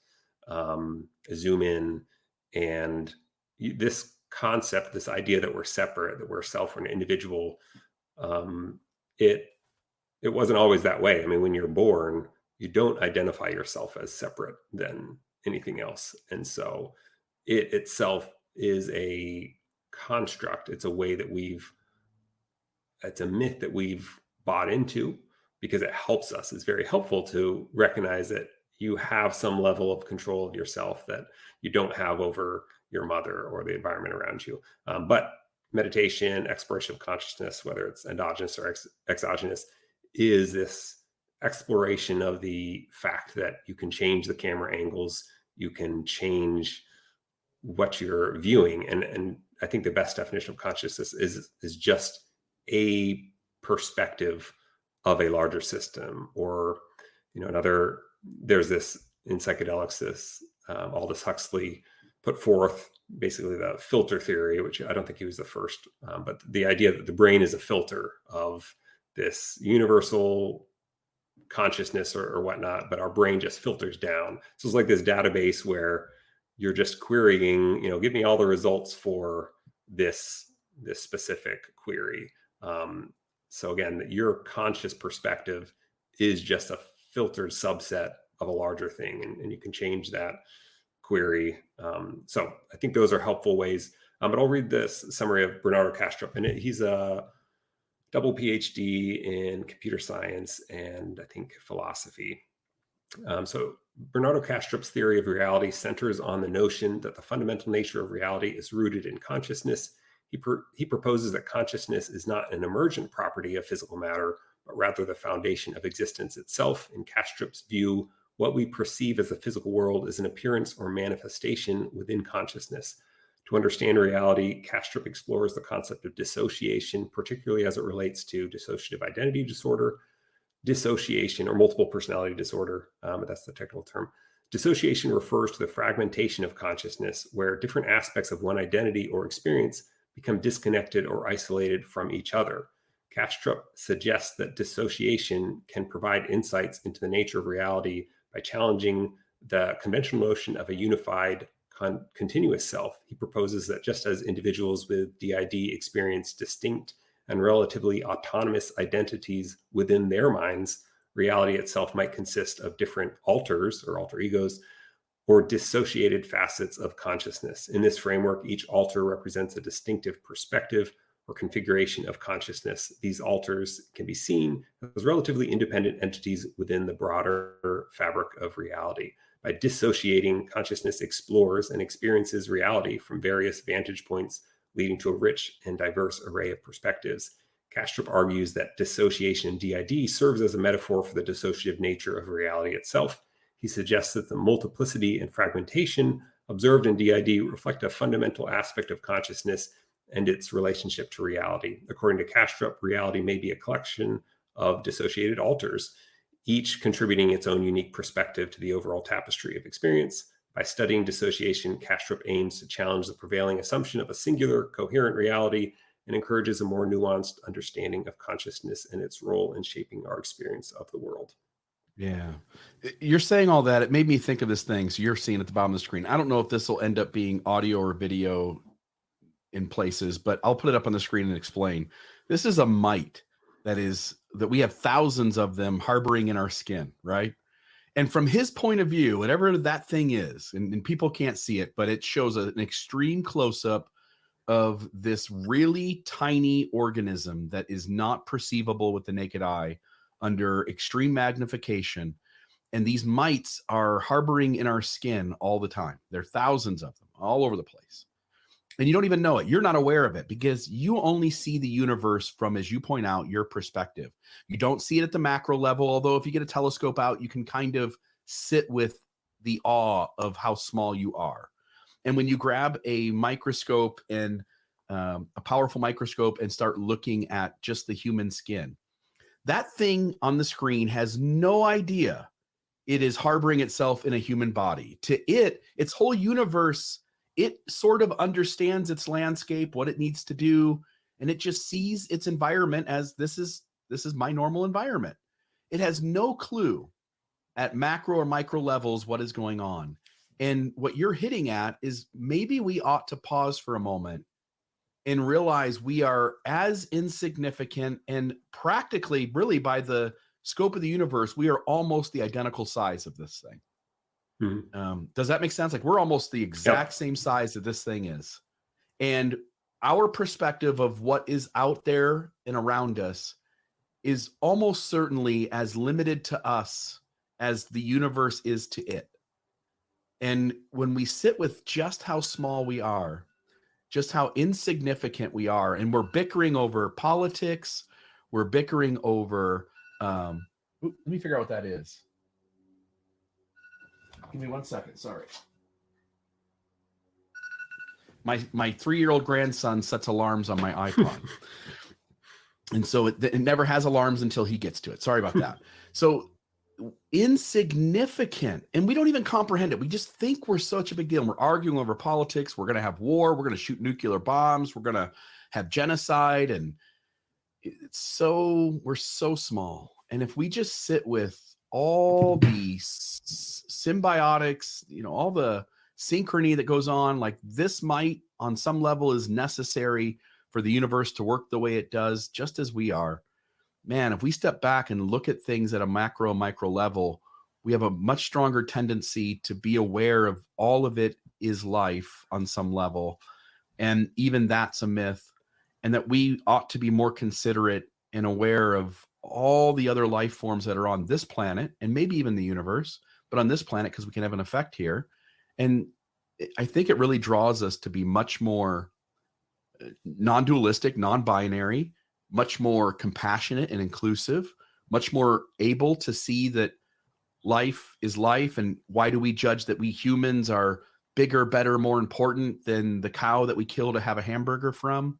zoom in. And this concept, this idea that we're separate, that we're self, we're an individual, um, it wasn't always that way. I mean, when you're born, you don't identify yourself as separate than anything else. And so it itself is a construct. It's a way that it's a myth that we've bought into because it helps us. It's very helpful to recognize that you have some level of control of yourself that you don't have over your mother or the environment around you. But meditation, exploration of consciousness, whether it's endogenous or exogenous, is this exploration of the fact that you can change the camera angles, you can change what you're viewing. And I think the best definition of consciousness is just a perspective of a larger system. Or, there's this in psychedelics, this Aldous Huxley put forth basically the filter theory, which I don't think he was the first, but the idea that the brain is a filter of this universal consciousness or whatnot, but our brain just filters down. So it's like this database where you're just querying, give me all the results for this specific query. So again, your conscious perspective is just a filtered subset of a larger thing, and you can change that query. So I think those are helpful ways. But I'll read this summary of Bernardo Kastrup, and he's a double PhD in computer science and I think philosophy. So Bernardo Kastrup's theory of reality centers on the notion that the fundamental nature of reality is rooted in consciousness. He proposes that consciousness is not an emergent property of physical matter, but rather the foundation of existence itself. In Kastrup's view, what we perceive as the physical world is an appearance or manifestation within consciousness. To understand reality, Kastrup explores the concept of dissociation, particularly as it relates to dissociative identity disorder, dissociation or multiple personality disorder, but that's the technical term. Dissociation refers to the fragmentation of consciousness, where different aspects of one identity or experience become disconnected or isolated from each other. Kastrup suggests that dissociation can provide insights into the nature of reality by challenging the conventional notion of a unified continuous self. He proposes that just as individuals with DID experience distinct and relatively autonomous identities within their minds, reality itself might consist of different alters or alter egos or dissociated facets of consciousness. In this framework, each alter represents a distinctive perspective or configuration of consciousness. These alters can be seen as relatively independent entities within the broader fabric of reality. By dissociating, consciousness explores and experiences reality from various vantage points, leading to a rich and diverse array of perspectives. Kastrup argues that dissociation in DID serves as a metaphor for the dissociative nature of reality itself. He suggests that the multiplicity and fragmentation observed in DID reflect a fundamental aspect of consciousness and its relationship to reality. According to Kastrup, reality may be a collection of dissociated alters, each contributing its own unique perspective to the overall tapestry of experience. By studying dissociation, Kastrup aims to challenge the prevailing assumption of a singular, coherent reality and encourages a more nuanced understanding of consciousness and its role in shaping our experience of the world.
Yeah. You're saying all that. It made me think of this thing. So you're seeing at the bottom of the screen. I don't know if this will end up being audio or video in places, but I'll put it up on the screen and explain. This is a mite that we have thousands of them harboring in our skin, right? And from his point of view, whatever that thing is, and people can't see it, but it shows an extreme close-up of this really tiny organism that is not perceivable with the naked eye under extreme magnification. And these mites are harboring in our skin all the time. There are thousands of them all over the place. And you don't even know it. You're not aware of it because you only see the universe from, as you point out, your perspective. You don't see it at the macro level, although if you get a telescope out, you can kind of sit with the awe of how small you are. And when you grab a microscope and a powerful microscope and start looking at just the human skin, that thing on the screen has no idea it is harboring itself in a human body. To it, its whole universe, it sort of understands its landscape, what it needs to do, and it just sees its environment as this is my normal environment. It has no clue at macro or micro levels what is going on. And what you're hitting at is maybe we ought to pause for a moment and realize we are as insignificant and practically, really, by the scope of the universe, we are almost the identical size of this thing. Does that make sense? Like we're almost the exact same size that this thing is. And our perspective of what is out there and around us is almost certainly as limited to us as the universe is to it. And when we sit with just how small we are, just how insignificant we are, and we're bickering over politics, we're bickering over, let me figure out what that is. Give me 1 second. Sorry. My 3-year-old grandson sets alarms on my iPod. And so it never has alarms until he gets to it. Sorry about that. So insignificant. And we don't even comprehend it. We just think we're such a big deal. We're arguing over politics. We're going to have war. We're going to shoot nuclear bombs. We're going to have genocide. And we're so small. And if we just sit with all the symbiotics, all the synchrony that goes on, like this might on some level is necessary for the universe to work the way it does, just as we are. Man, if we step back and look at things at a macro, micro level, we have a much stronger tendency to be aware of all of it is life on some level. And even that's a myth. And that we ought to be more considerate and aware of all the other life forms that are on this planet and maybe even the universe, but on this planet because we can have an effect here. And I think it really draws us to be much more non-dualistic, non-binary, much more compassionate and inclusive, much more able to see that life is life. And why do we judge that we humans are bigger, better, more important than the cow that we kill to have a hamburger from?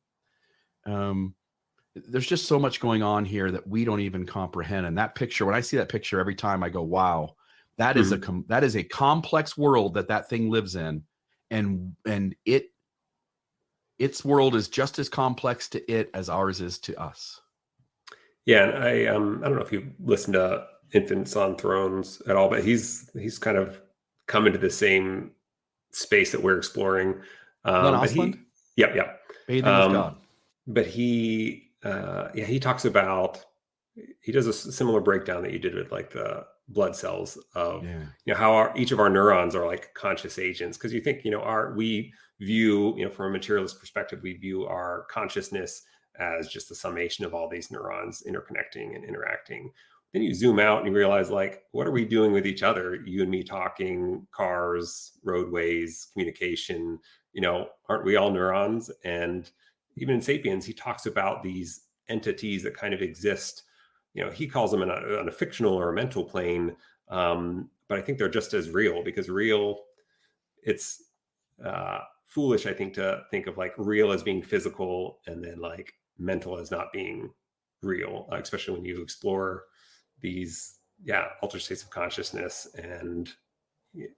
There's just so much going on here that we don't even comprehend. And that picture, when I see that picture every time, I go, wow, that is a complex world that thing lives in. And its world is just as complex to it as ours is to us.
Yeah. And I don't know if you listened to Infants on Thrones at all, but he's kind of come into the same space that we're exploring.
Hoffman?
Yep.
Bathing with God.
But he talks about, he does a similar breakdown that you did with like the blood cells of, how each of our neurons are like conscious agents. Cause you think, we view, from a materialist perspective, we view our consciousness as just the summation of all these neurons interconnecting and interacting. Then you zoom out and you realize, like, what are we doing with each other? You and me talking, cars, roadways, communication, aren't we all neurons? And even in Sapiens, he talks about these entities that kind of exist. He calls them on a fictional or a mental plane. But I think they're just as real, because real, it's foolish, I think, to think of like real as being physical and then like mental as not being real, especially when you explore these, altered states of consciousness, and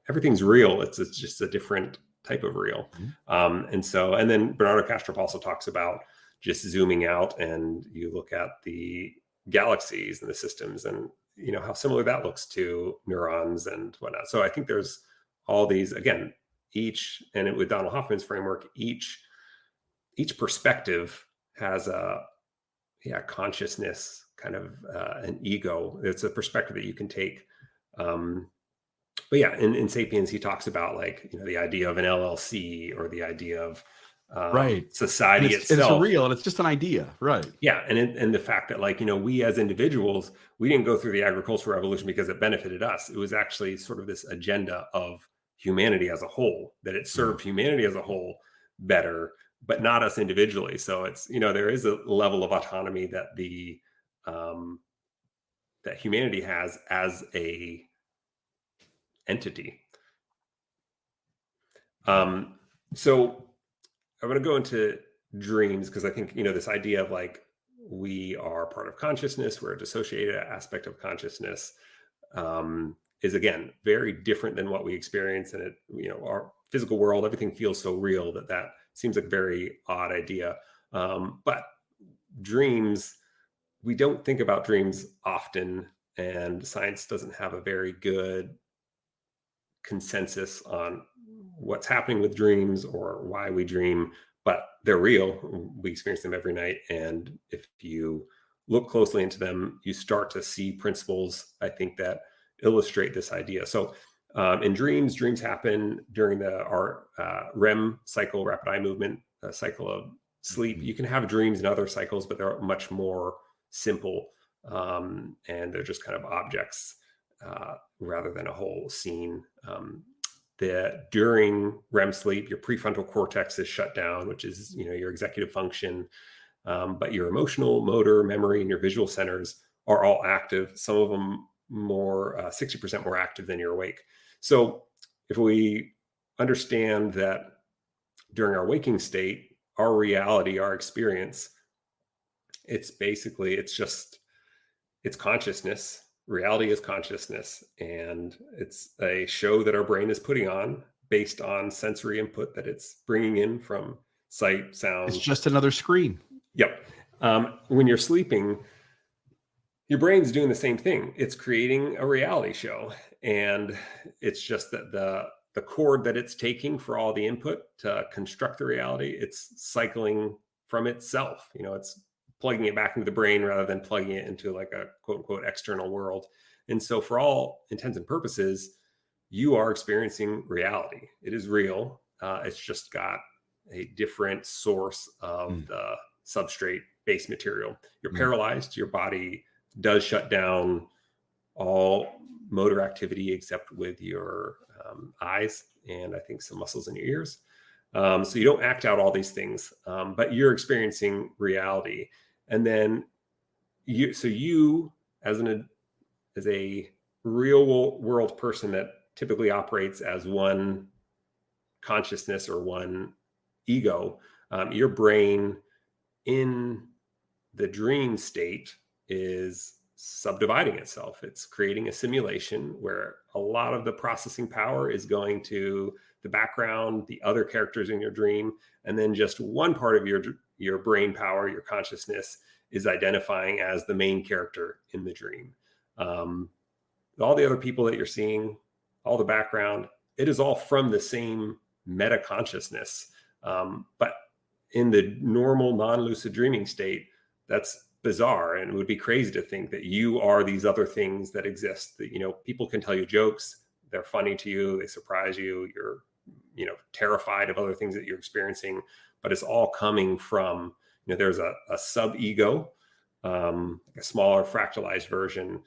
everything's real. It's just a different type of real. And then Bernardo Kastrup also talks about just zooming out, and you look at the galaxies and the systems, and how similar that looks to neurons and whatnot. So I think there's all these, again, with Donald Hoffman's framework, each perspective has a consciousness, kind of an ego. It's a perspective that you can take. But in Sapiens, he talks about like, the idea of an LLC, or the idea of
right,
society itself.
It's real, and it's just an idea, right?
Yeah, and the fact that like, we as individuals, we didn't go through the agricultural revolution because it benefited us. It was actually sort of this agenda of humanity as a whole, that it served humanity as a whole better, but not us individually. So it's, there is a level of autonomy that that humanity has as a entity. So I'm going to go into dreams, because I think, this idea of like, we are part of consciousness, we're a dissociated aspect of consciousness, is again very different than what we experience in it. Our physical world, everything feels so real that seems like a very odd idea. But dreams, we don't think about dreams often, and science doesn't have a very good consensus on what's happening with dreams or why we dream, but they're real. We experience them every night. And if you look closely into them, you start to see principles, I think, that illustrate this idea. So in dreams happen during our REM cycle, rapid eye movement cycle of sleep. You can have dreams in other cycles, but they're much more simple, and they're just kind of objects rather than a whole scene. During REM sleep, your prefrontal cortex is shut down, which is your executive function, but your emotional, motor, memory, and your visual centers are all active. Some of them more 60% more active than you're awake. So if we understand that during our waking state, our reality, our experience, it's consciousness. Reality is consciousness, and it's a show that our brain is putting on based on sensory input that it's bringing in from sight, sound.
It's just another screen.
Yep. When you're sleeping, your brain's doing the same thing. It's creating a reality show, and it's just that the chord that it's taking for all the input to construct the reality, it's cycling from itself. It's plugging it back into the brain rather than plugging it into like a quote unquote external world. And so for all intents and purposes, you are experiencing reality. It is real. It's just got a different source of the substrate base material. You're paralyzed. Your body does shut down all motor activity except with your eyes, and I think some muscles in your ears. So you don't act out all these things, but you're experiencing reality. And then you as a real world person that typically operates as one consciousness or one ego, your brain in the dream state is subdividing itself. It's creating a simulation where a lot of the processing power is going to the background, the other characters in your dream, and then just one part of your brain power, your consciousness, is identifying as the main character in the dream. All the other people that you're seeing, all the background, it is all from the same meta consciousness. But in the normal non-lucid dreaming state, that's bizarre, and it would be crazy to think that you are these other things that exist. That people can tell you jokes, they're funny to you, they surprise you, you're terrified of other things that you're experiencing, but it's all coming from there's a sub-ego, a smaller fractalized version,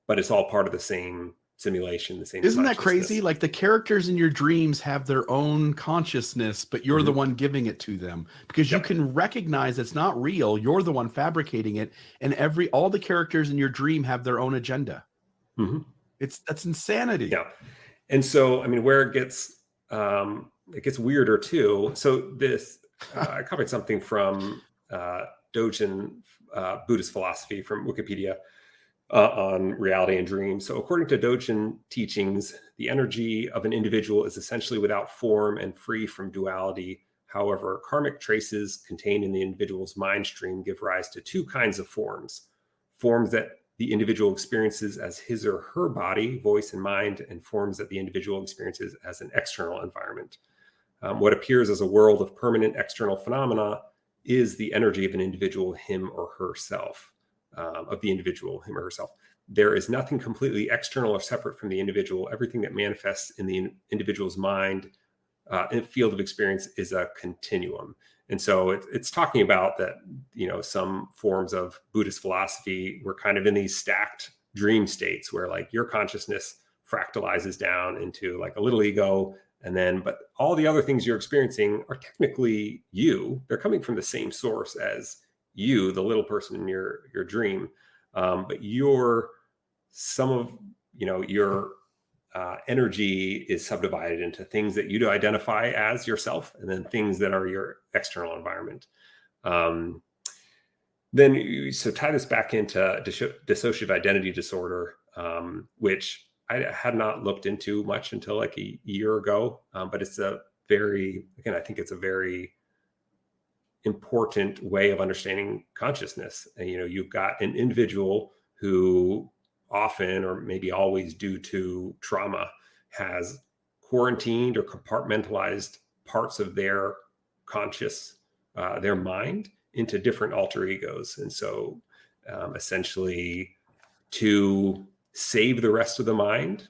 but it's all part of the same simulation, the same.
Isn't that crazy? Like the characters in your dreams have their own consciousness, but you're the one giving it to them because you can recognize it's not real. You're the one fabricating it, and all the characters in your dream have their own agenda. That's insanity.
Yeah. And so, where it gets it gets weirder too. So this, I copied something from Dogen Buddhist philosophy from Wikipedia on reality and dreams. So according to Dogen teachings, the energy of an individual is essentially without form and free from duality. However, karmic traces contained in the individual's mind stream give rise to two kinds of forms: forms that the individual experiences as his or her body, voice, and mind, and forms that the individual experiences as an external environment. What appears as a world of permanent external phenomena is the energy of an individual, him or herself, of the individual, him or herself. There is nothing completely external or separate from the individual. Everything that manifests in the individual's mind and field of experience is a continuum. And so it's talking about that, some forms of Buddhist philosophy were kind of in these stacked dream states where like your consciousness fractalizes down into like a little ego. And then, but all the other things you're experiencing are technically you. They're coming from the same source as you, the little person in your dream. But some of, your energy is subdivided into things that you identify as yourself, and then things that are your external environment. So tie this back into dissociative identity disorder, which I had not looked into much until like a year ago. But it's I think it's a very important way of understanding consciousness. And, you've got an individual who often, or maybe always due to trauma, has quarantined or compartmentalized parts of their their mind into different alter egos. And so essentially to save the rest of the mind,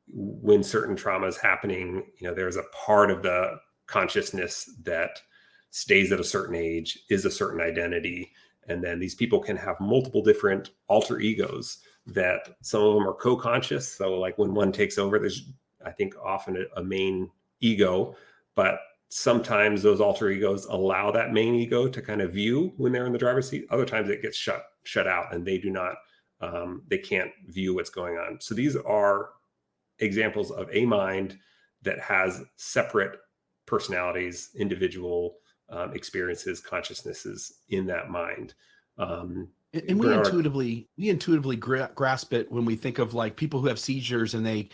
when certain trauma is happening, there's a part of the consciousness that stays at a certain age, is a certain identity. And then these people can have multiple different alter egos that some of them are co-conscious. So like when one takes over, there's, I think, often a main ego, but sometimes those alter egos allow that main ego to kind of view when they're in the driver's seat. Other times it gets shut out and they do not, they can't view what's going on. So these are examples of a mind that has separate personalities, individual experiences, consciousnesses in that mind.
And we intuitively grasp it when we think of like people who have seizures and they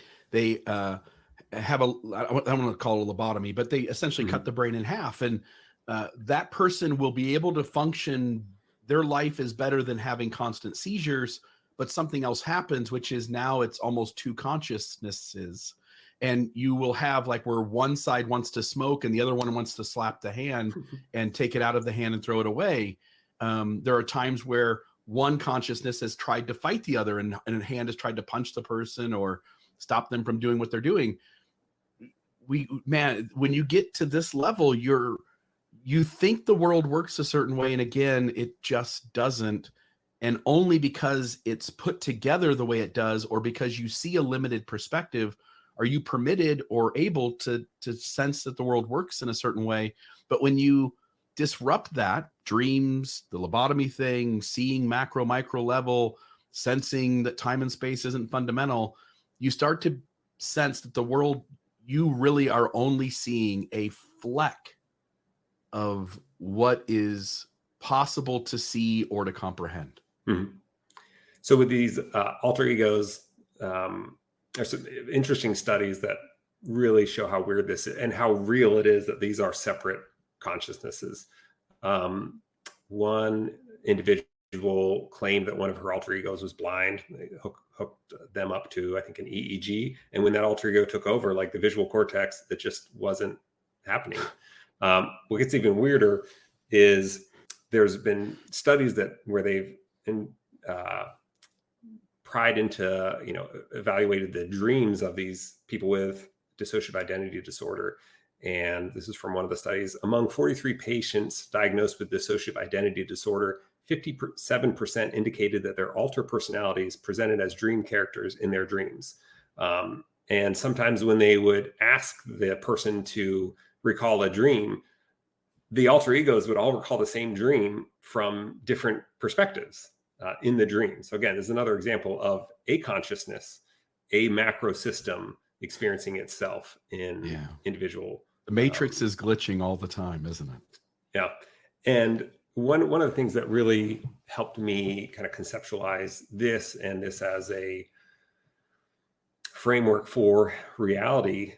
have I don't want to call it a lobotomy, but they essentially cut the brain in half, and that person will be able to function. Their life is better than having constant seizures, but something else happens, which is now it's almost two consciousnesses. And you will have like where one side wants to smoke and the other one wants to slap the hand and take it out of the hand and throw it away. There are times where one consciousness has tried to fight the other, and a hand has tried to punch the person or stop them from doing what they're doing. When you get to this level, you think the world works a certain way, and again, it just doesn't. And only because it's put together the way it does, or because you see a limited perspective, are you permitted or able to sense that the world works in a certain way. But when you disrupt that, dreams, the lobotomy thing, seeing macro, micro level, sensing that time and space isn't fundamental, you start to sense that the world, you really are only seeing a fleck of what is possible to see or to comprehend.
Mm-hmm. So with these alter egos, there's some interesting studies that really show how weird this is and how real it is that these are separate consciousnesses. One individual claimed that one of her alter egos was blind. They hooked them up to, I think, an EEG. And when that alter ego took over, like the visual cortex, that just wasn't happening. What gets even weirder is there's been studies where they've pried into, evaluated the dreams of these people with dissociative identity disorder. And this is from one of the studies. Among 43 patients diagnosed with dissociative identity disorder, 57% indicated that their alter personalities presented as dream characters in their dreams. And sometimes when they would ask the person to recall a dream, the alter egos would all recall the same dream from different perspectives in the dream. So again, this is another example of a consciousness, a macro system experiencing itself in individual
The Matrix is glitching all the time, isn't it?
Yeah. And one of the things that really helped me kind of conceptualize this and this as a framework for reality,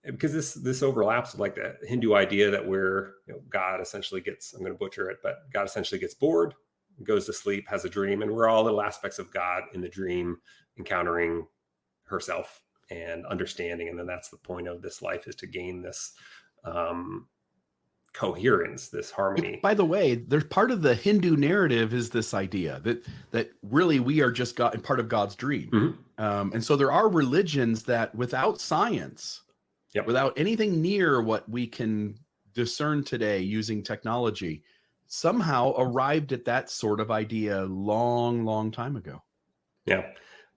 because this overlaps with like the Hindu idea that God essentially gets, I'm going to butcher it, but God essentially gets bored, goes to sleep, has a dream, and we're all little aspects of God in the dream, encountering herself and understanding. And then that's the point of this life, is to gain this coherence, this harmony.
By the way, there's part of the Hindu narrative is this idea that really we are just God and part of God's dream.
Mm-hmm.
And so there are religions that without science,
Yep.
without anything near what we can discern today using technology, somehow arrived at that sort of idea long, long time ago.
Yeah.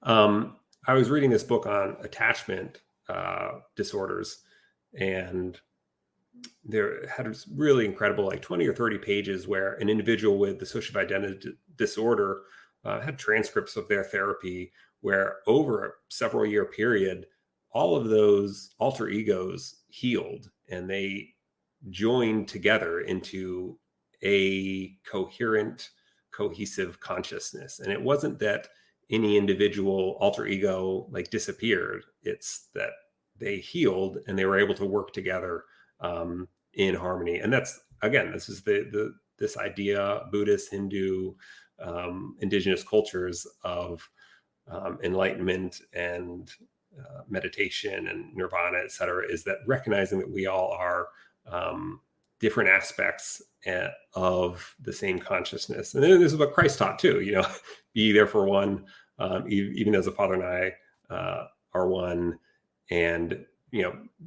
I was reading this book on attachment disorders, and there had this really incredible, like 20 or 30 pages where an individual with dissociative identity disorder had transcripts of their therapy, where over a several year period, all of those alter egos healed and they joined together into a coherent, cohesive consciousness. And it wasn't that any individual alter ego like disappeared. It's that they healed and they were able to work together in harmony. And that's, again, this is this idea, Buddhist, Hindu, indigenous cultures of enlightenment and meditation and nirvana, et cetera, is that recognizing that we all are different aspects of the same consciousness. And then this is what Christ taught too, be there for one, even as the Father and I are one, and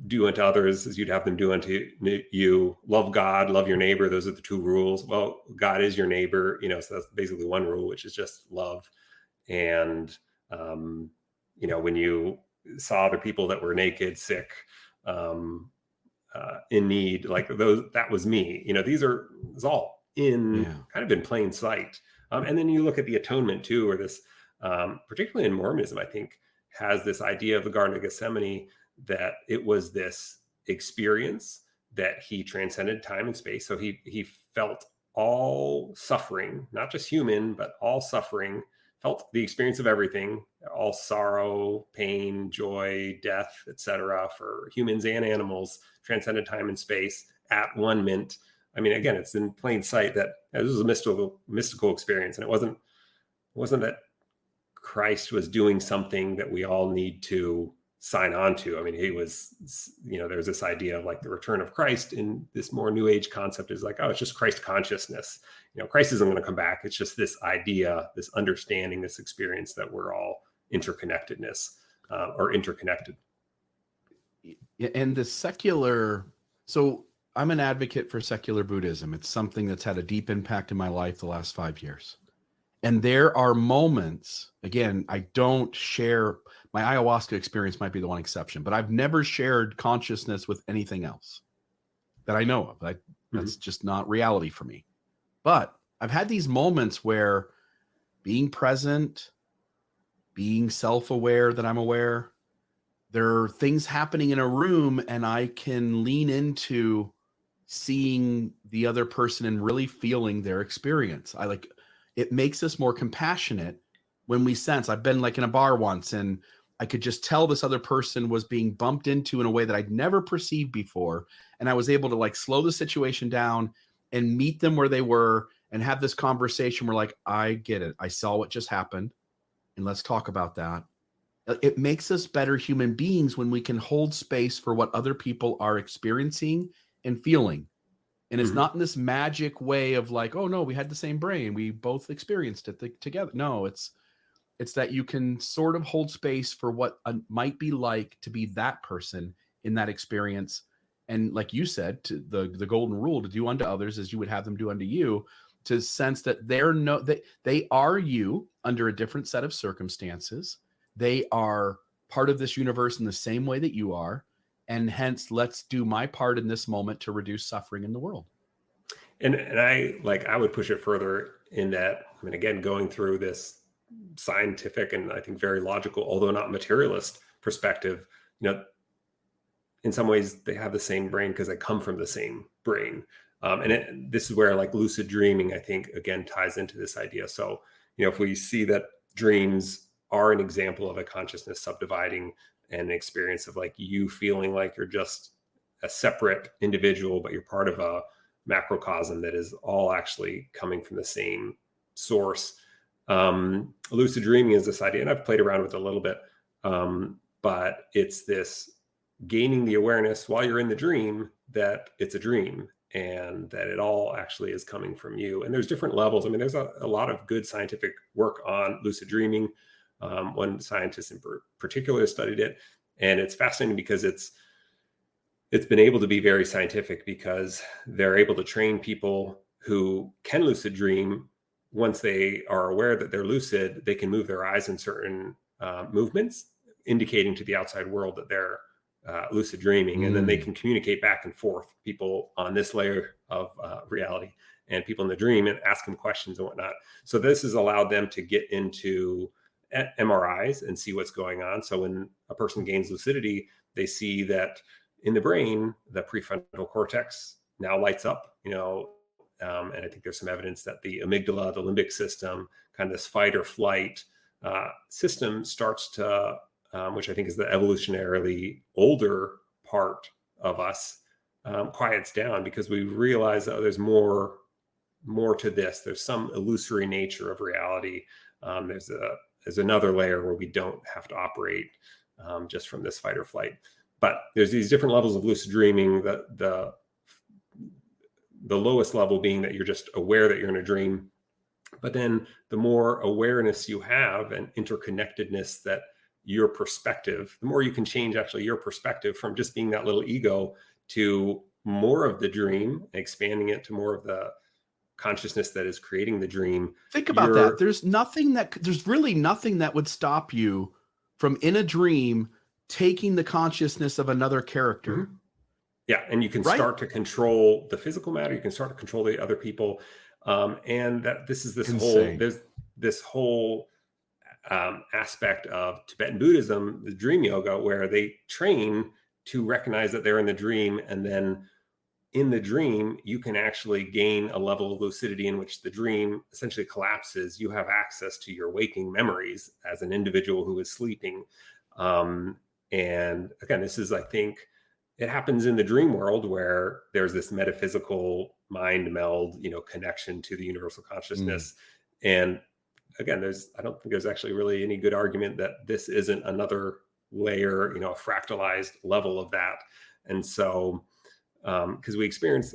do unto others as you'd have them do unto you. Love God, love your neighbor. Those are the two rules. Well, God is your neighbor, so that's basically one rule, which is just love. And when you saw other people that were naked, sick, in need, like those, that was me. It's all kind of in plain sight. And then you look at the atonement too, or this, particularly in Mormonism, I think, has this idea of the Garden of Gethsemane, that it was this experience that he transcended time and space. So he felt all suffering, not just human, but all suffering, felt the experience of everything, all sorrow, pain, joy, death, etc., for humans and animals, transcended time and space at 1 mint. I mean, again, it's in plain sight that this was a mystical experience, and it wasn't that Christ was doing something that we all need to sign on to. I mean, he was, there's this idea of like the return of Christ in this more new age concept is like, oh, it's just Christ consciousness. Christ isn't going to come back. It's just this idea, this understanding, this experience that we're all interconnectedness or interconnected.
And the secular, so I'm an advocate for secular Buddhism. It's something that's had a deep impact in my life the last 5 years. And there are moments, again, I don't share, my ayahuasca experience might be the one exception, but I've never shared consciousness with anything else that I know of. That's just not reality for me. But I've had these moments where being present, being self-aware that I'm aware, there are things happening in a room and I can lean into seeing the other person and really feeling their experience. It makes us more compassionate when we sense. I've been like in a bar once and I could just tell this other person was being bumped into in a way that I'd never perceived before. And I was able to like slow the situation down and meet them where they were and have this conversation where like, I get it. I saw what just happened and let's talk about that. It makes us better human beings when we can hold space for what other people are experiencing and feeling. And it's not in this magic way of like, oh no, we had the same brain, we both experienced it together. No, it's that you can sort of hold space for what might be like to be that person in that experience. And like you said, to the golden rule, to do unto others as you would have them do unto you, to sense that they are you under a different set of circumstances. They are part of this universe in the same way that you are. And hence, let's do my part in this moment to reduce suffering in the world.
And I would push it further in that, I mean, again, going through this scientific and I think very logical, although not materialist perspective, in some ways they have the same brain because they come from the same brain. This is where like lucid dreaming, I think, again, ties into this idea. So, if we see that dreams are an example of a consciousness subdividing and an experience of like you feeling like you're just a separate individual, but you're part of a macrocosm that is all actually coming from the same source. Lucid dreaming is this idea, and I've played around with it a little bit, but it's this gaining the awareness while you're in the dream that it's a dream and that it all actually is coming from you. And there's different levels. I mean, there's a lot of good scientific work on lucid dreaming. One scientist in particular studied it, and it's fascinating because it's been able to be very scientific because they're able to train people who can lucid dream. Once they are aware that they're lucid, they can move their eyes in certain movements, indicating to the outside world that they're lucid dreaming. And then they can communicate back and forth, people on this layer of reality and people in the dream, and ask them questions and whatnot. So this has allowed them to get into MRIs and see what's going on. So when a person gains lucidity, they see that in the brain, the prefrontal cortex now lights up, and I think there's some evidence that the amygdala, the limbic system, kind of this fight or flight system starts to, which I think is the evolutionarily older part of us, quiets down because we realize that there's more to this. There's some illusory nature of reality. There's another layer where we don't have to operate just from this fight or flight. But there's these different levels of lucid dreaming. The lowest level being that you're just aware that you're in a dream. But then the more awareness you have and interconnectedness that your perspective, the more you can change actually your perspective from just being that little ego to more of the dream, expanding it to more of the consciousness that is creating the dream.
Think about that. There's really nothing that would stop you from in a dream taking the consciousness of another character.
Mm-hmm. Yeah. And you can start to control the physical matter. You can start to control the other people. And that this is this whole aspect of Tibetan Buddhism, the dream yoga, where they train to recognize that they're in the dream. And then in the dream, you can actually gain a level of lucidity in which the dream essentially collapses. You have access to your waking memories as an individual who is sleeping. And again, this is, I think, it happens in the dream world where there's this metaphysical mind meld, connection to the universal consciousness. And again, I don't think there's actually really any good argument that this isn't another layer, a fractalized level of that. And so, because we experience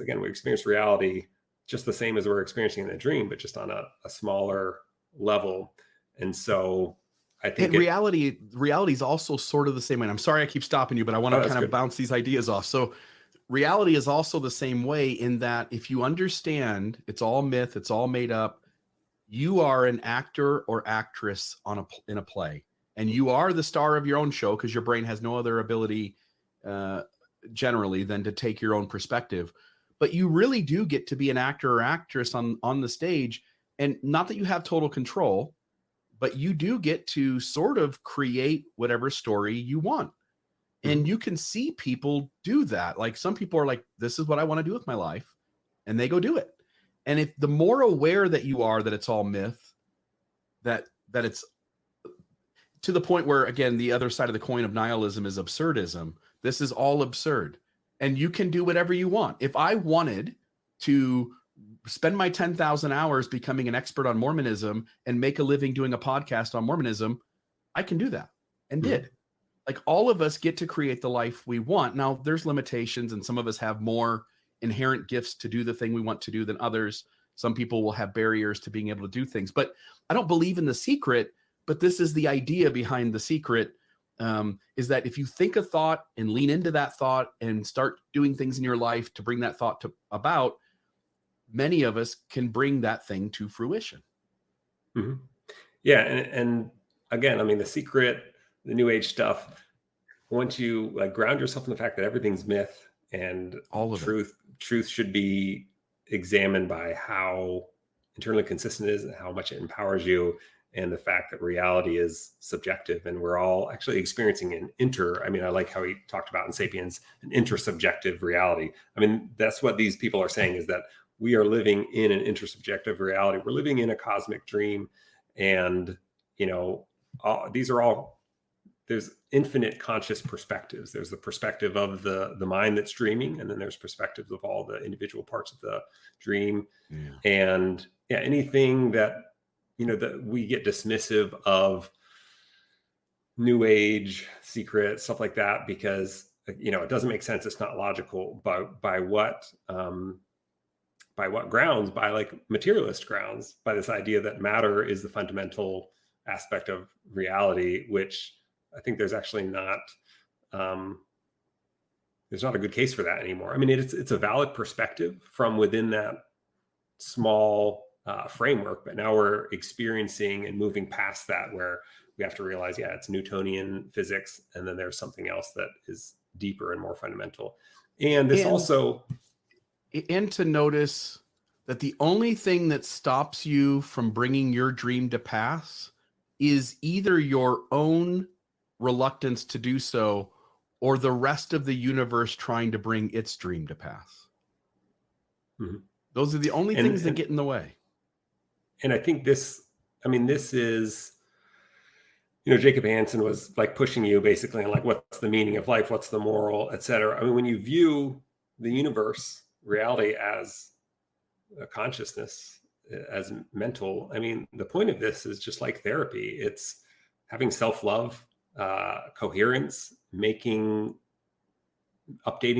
reality just the same as we're experiencing in a dream, but just on a smaller level. And so I think
reality is also sort of the same way. And I'm sorry I keep stopping you, but I want to kind of bounce these ideas off. So reality is also the same way in that if you understand it's all myth, it's all made up, you are an actor or actress in a play, and you are the star of your own show because your brain has no other ability generally than to take your own perspective. But you really do get to be an actor or actress on the stage, and not that you have total control, but you do get to sort of create whatever story you want. And you can see people do that. Like some people are like, this is what I want to do with my life. And they go do it. And if the more aware that you are that it's all myth, that it's to the point where, again, the other side of the coin of nihilism is absurdism. This is all absurd. And you can do whatever you want. If I wanted to spend my 10,000 hours becoming an expert on Mormonism and make a living doing a podcast on Mormonism, I can do that and did. Like all of us get to create the life we want. Now there's limitations and some of us have more inherent gifts to do the thing we want to do than others. Some people will have barriers to being able to do things, but I don't believe in the secret, but this is the idea behind the secret, is that if you think a thought and lean into that thought and start doing things in your life to bring that thought about, many of us can bring that thing to fruition.
Yeah. And again, I mean, the secret, the new age stuff, once you like ground yourself in the fact that everything's myth and all of truth should be examined by how internally consistent it is and how much it empowers you, and the fact that reality is subjective, and we're all actually experiencing I like how he talked about in Sapiens, an intersubjective reality. I mean, that's what these people are saying, is that we are living in an intersubjective reality. We're living in a cosmic dream. And, these are all, there's infinite conscious perspectives. There's the perspective of the mind that's dreaming, and then there's perspectives of all the individual parts of the dream.
Yeah.
And anything that, that we get dismissive of new age secret stuff like that, because, it doesn't make sense. It's not logical. By what grounds? By like materialist grounds, by this idea that matter is the fundamental aspect of reality, which I think there's actually not, there's not a good case for that anymore. I mean, it's a valid perspective from within that small framework, but now we're experiencing and moving past that, where we have to realize, it's Newtonian physics, and then there's something else that is deeper and more fundamental. And this
and to notice that the only thing that stops you from bringing your dream to pass is either your own reluctance to do so, or the rest of the universe trying to bring its dream to pass. Mm-hmm. Those are the only things that get in the way.
And I think this is, Jacob Hansen was like pushing you basically on like, what's the meaning of life? What's the moral, et cetera. I mean, when you view the universe, reality, as a consciousness, as mental, I mean, the point of this is just like therapy. It's having self-love, coherence, updating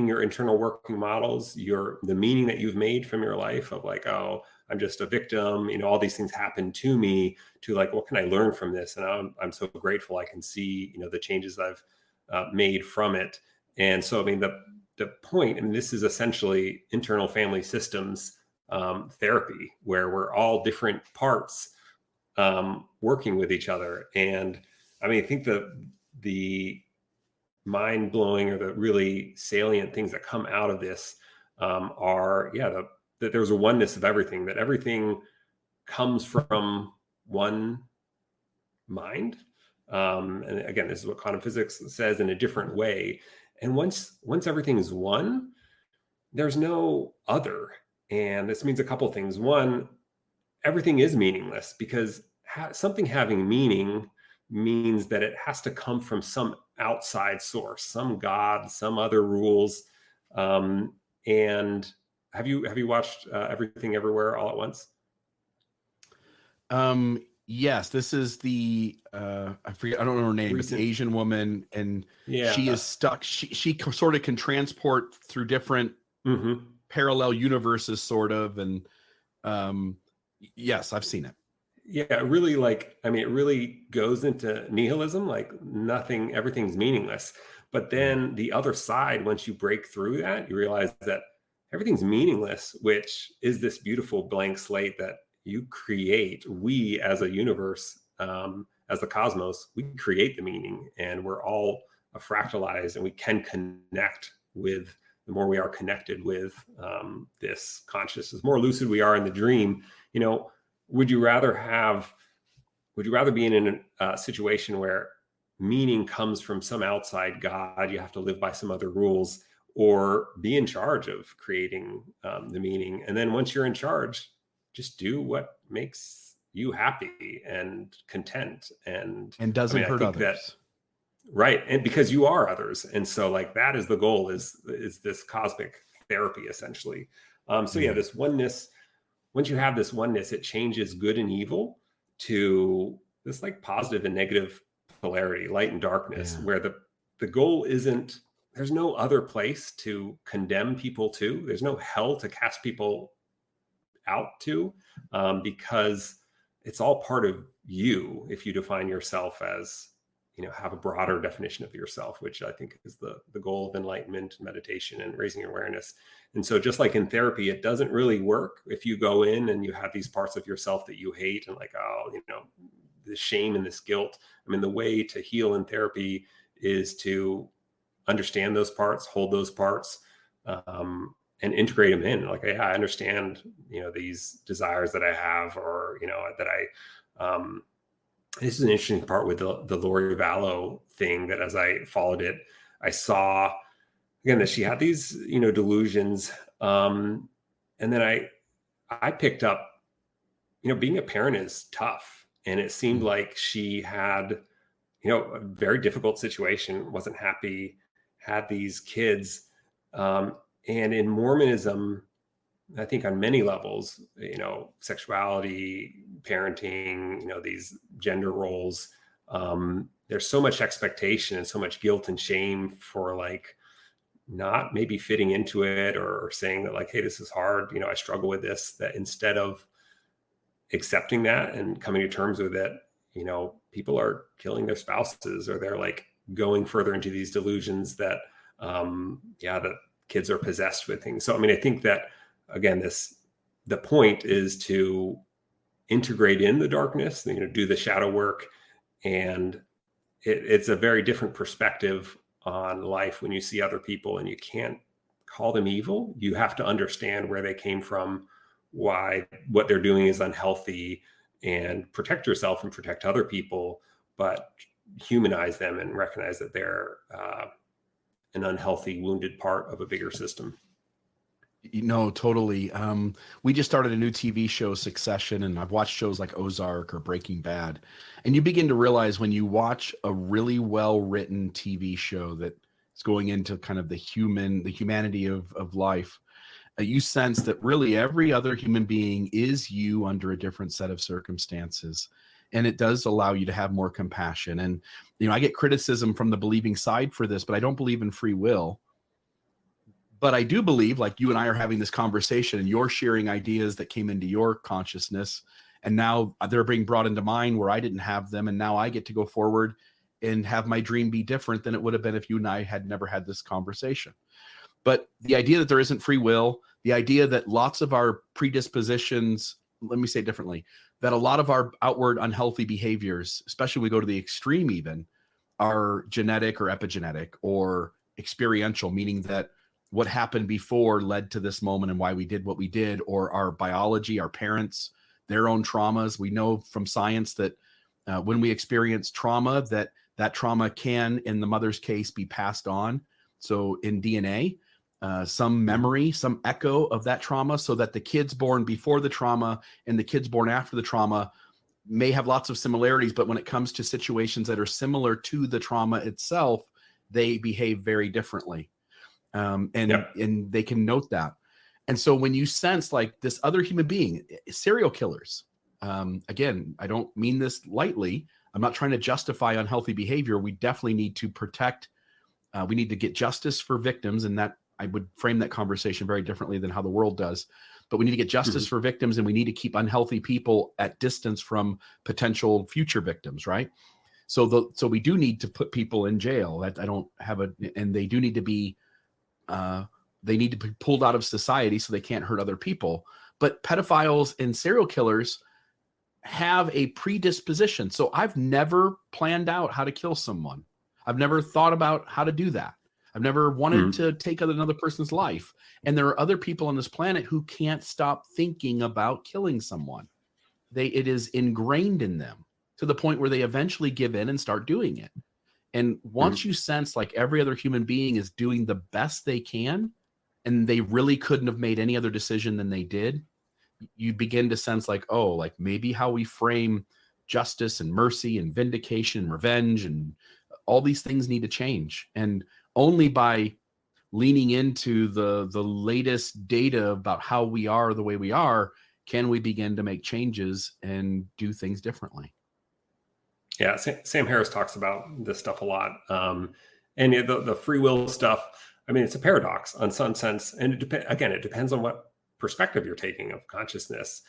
your internal working models, the meaning that you've made from your life of like, oh, I'm just a victim, all these things happen to me, to like, what can I learn from this? And I'm so grateful I can see, the changes I've made from it. And so, I mean, the point, and this is essentially internal family systems therapy, where we're all different parts working with each other. And I mean, I think the mind blowing, or the really salient things that come out of this are, that there's a oneness of everything, that everything comes from one mind. And again, this is what quantum physics says in a different way. And once everything is one, there's no other. And this means a couple of things. One, everything is meaningless, because something having meaning means that it has to come from some outside source, some God, some other rules. And have you watched Everything Everywhere All at Once?
Yes, this is the I forget, I don't know her name. It's the Asian woman, and she is stuck. She sort of can transport through different parallel universes, sort of. And yes, I've seen it.
Yeah, really, it really goes into nihilism, like everything's meaningless. But then the other side, once you break through that, you realize that everything's meaningless, which is this beautiful blank slate that you create. We, as a universe, as the cosmos, we create the meaning, and we're all fractalized, and we can connect with, the more we are connected with this consciousness, the more lucid we are in the dream. Would you rather be in a situation where meaning comes from some outside God, you have to live by some other rules, or be in charge of creating the meaning? And then once you're in charge, just do what makes you happy and content, and
doesn't hurt others.
Right. And because you are others. And so like, that is the goal, is this cosmic therapy, essentially. This oneness, once you have this oneness, it changes good and evil to this like positive and negative polarity, light and darkness, where the goal isn't, there's no other place to condemn people to. There's no hell to cast people out to, because it's all part of you. If you define yourself as, have a broader definition of yourself, which I think is the goal of enlightenment, meditation, and raising awareness. And so just like in therapy, it doesn't really work if you go in and you have these parts of yourself that you hate, and like, the shame and this guilt. I mean, the way to heal in therapy is to understand those parts, hold those parts, and integrate them in. Like, I understand, these desires that I have, or, that I this is an interesting part with the Lori Vallow thing, that as I followed it, I saw again that she had these, delusions. And then I picked up, being a parent is tough. And it seemed like she had, a very difficult situation, wasn't happy, had these kids. And in Mormonism, I think on many levels, sexuality, parenting, these gender roles, there's so much expectation and so much guilt and shame for like not maybe fitting into it, or saying that like, hey, this is hard, I struggle with this, that instead of accepting that and coming to terms with it, people are killing their spouses, or they're like going further into these delusions that, that kids are possessed with things. So, I mean, I think that again, the point is to integrate in the darkness, do the shadow work. And it's a very different perspective on life when you see other people, and you can't call them evil. You have to understand where they came from, why what they're doing is unhealthy, and protect yourself and protect other people, but humanize them and recognize that they're an unhealthy, wounded part of a bigger system.
Totally. We just started a new TV show, Succession, and I've watched shows like Ozark or Breaking Bad. And you begin to realize when you watch a really well-written TV show that is going into kind of the humanity of life, you sense that really every other human being is you under a different set of circumstances. And it does allow you to have more compassion. And, I get criticism from the believing side for this, but I don't believe in free will. But I do believe, like you and I are having this conversation and you're sharing ideas that came into your consciousness, and now they're being brought into mine where I didn't have them. And now I get to go forward and have my dream be different than it would have been if you and I had never had this conversation. But the idea that there isn't free will, the idea that lots of our predispositions, let me say it differently, that a lot of our outward unhealthy behaviors, especially when we go to the extreme even, are genetic or epigenetic or experiential, meaning that what happened before led to this moment and why we did what we did, or our biology, our parents, their own traumas. We know from science that when we experience trauma, that trauma can, in the mother's case, be passed on. So in DNA, some memory, some echo of that trauma, so that the kids born before the trauma and the kids born after the trauma may have lots of similarities, but when it comes to situations that are similar to the trauma itself, they behave very differently. And they can note that. And so when you sense like this other human being, serial killers, again, I don't mean this lightly. I'm not trying to justify unhealthy behavior. We definitely need to protect. We need to get justice for victims. And that I would frame that conversation very differently than how the world does. But we need to get justice for victims, and we need to keep unhealthy people at distance from potential future victims, right? So we do need to put people in jail. That I don't have and they do need to be they need to be pulled out of society so they can't hurt other people. But pedophiles and serial killers have a predisposition. So I've never planned out how to kill someone. I've never thought about how to do that. I've never wanted to take another person's life. And there are other people on this planet who can't stop thinking about killing someone. It is ingrained in them to the point where they eventually give in and start doing it. And once you sense like every other human being is doing the best they can, and they really couldn't have made any other decision than they did, you begin to sense like, oh, like maybe how we frame justice and mercy and vindication and revenge and all these things need to change. And only by leaning into the latest data about how we are the way we are, can we begin to make changes and do things differently.
Yeah, Sam Harris talks about this stuff a lot. And the free will stuff, I mean, it's a paradox on some sense. And it depends on what perspective you're taking of consciousness.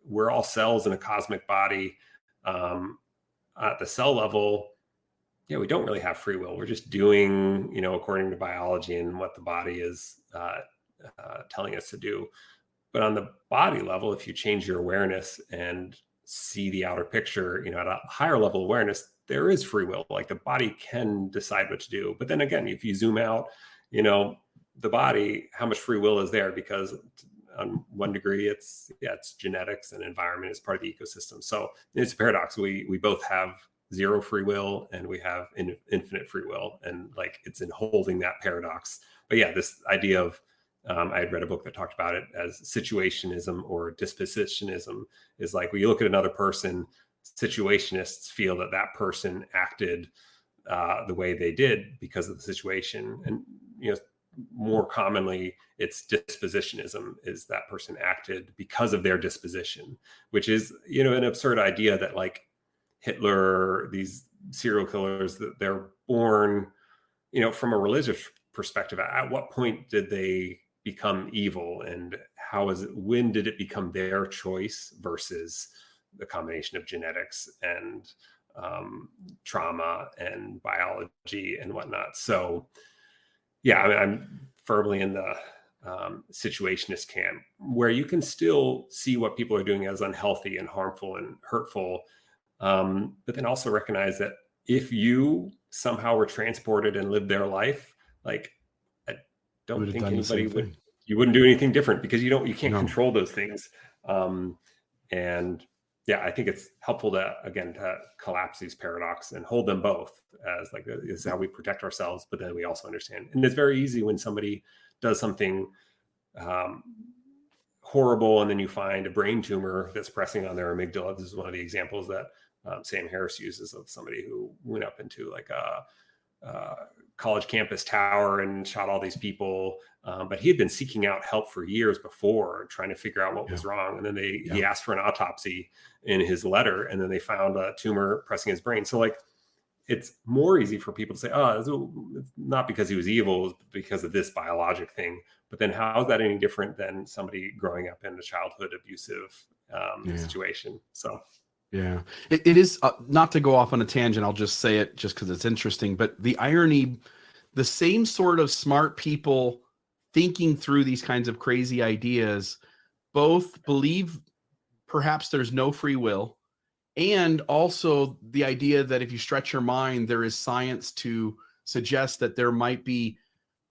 We're all cells in a cosmic body. At the cell level, we don't really have free will. We're just doing, according to biology and what the body is telling us to do. But on the body level, if you change your awareness and see the outer picture, at a higher level awareness, there is free will. Like the body can decide what to do. But then again, if you zoom out, the body, how much free will is there? Because on one degree, it's genetics, and environment is part of the ecosystem. So it's a paradox. We both have zero free will, and we have infinite free will, and like it's in holding that paradox. But yeah, this idea of I had read a book that talked about it as situationism or dispositionism, is like when you look at another person, situationists feel that that person acted the way they did because of the situation. And, more commonly it's dispositionism, is that person acted because of their disposition, which is, an absurd idea that like Hitler, these serial killers, that they're born, from a religious perspective. At what point did they become evil, and when did it become their choice versus the combination of genetics and trauma and biology and whatnot? So yeah, I mean, I'm firmly in the situationist camp, where you can still see what people are doing as unhealthy and harmful and hurtful, but then also recognize that if you somehow were transported and lived their life, like I don't think anybody would. You wouldn't do anything different, because you can't control those things. And yeah, I think it's helpful to collapse these paradoxes and hold them both as like, this is how we protect ourselves. But then we also understand, and it's very easy when somebody does something horrible, and then you find a brain tumor that's pressing on their amygdala. This is one of the examples that Sam Harris uses, of somebody who went up into like a college campus tower and shot all these people. But he had been seeking out help for years before, trying to figure out what was wrong. And then he asked for an autopsy in his letter, and then they found a tumor pressing his brain. So like, it's more easy for people to say, oh, it's not because he was evil, it's because of this biologic thing. But then how is that any different than somebody growing up in a childhood abusive situation? So
yeah, it is, not to go off on a tangent, I'll just say it just because it's interesting, but the irony, the same sort of smart people thinking through these kinds of crazy ideas both believe perhaps there's no free will, and also the idea that if you stretch your mind, there is science to suggest that there might be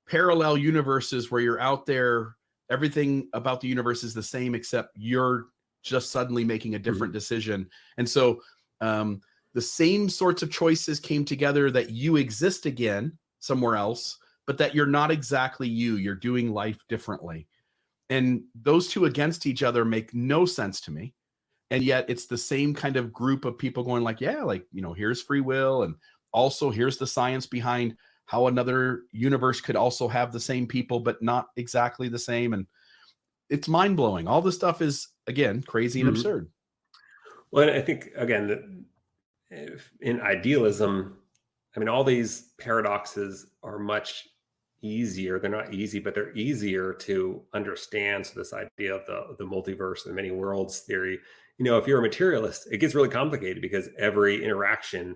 parallel universes where you're out there, everything about the universe is the same, except you're just suddenly making a different decision. And so the same sorts of choices came together, that you exist again somewhere else, but that you're not exactly you. You're doing life differently. And those two against each other make no sense to me. And yet it's the same kind of group of people going like, yeah, like, here's free will. And also here's the science behind how another universe could also have the same people, but not exactly the same. And it's mind blowing. All this stuff is, again, crazy and absurd.
Well, I think, again, that in idealism, I mean, all these paradoxes are much easier. They're not easy, but they're easier to understand. So this idea of the multiverse, the many worlds theory, if you're a materialist, it gets really complicated, because every interaction,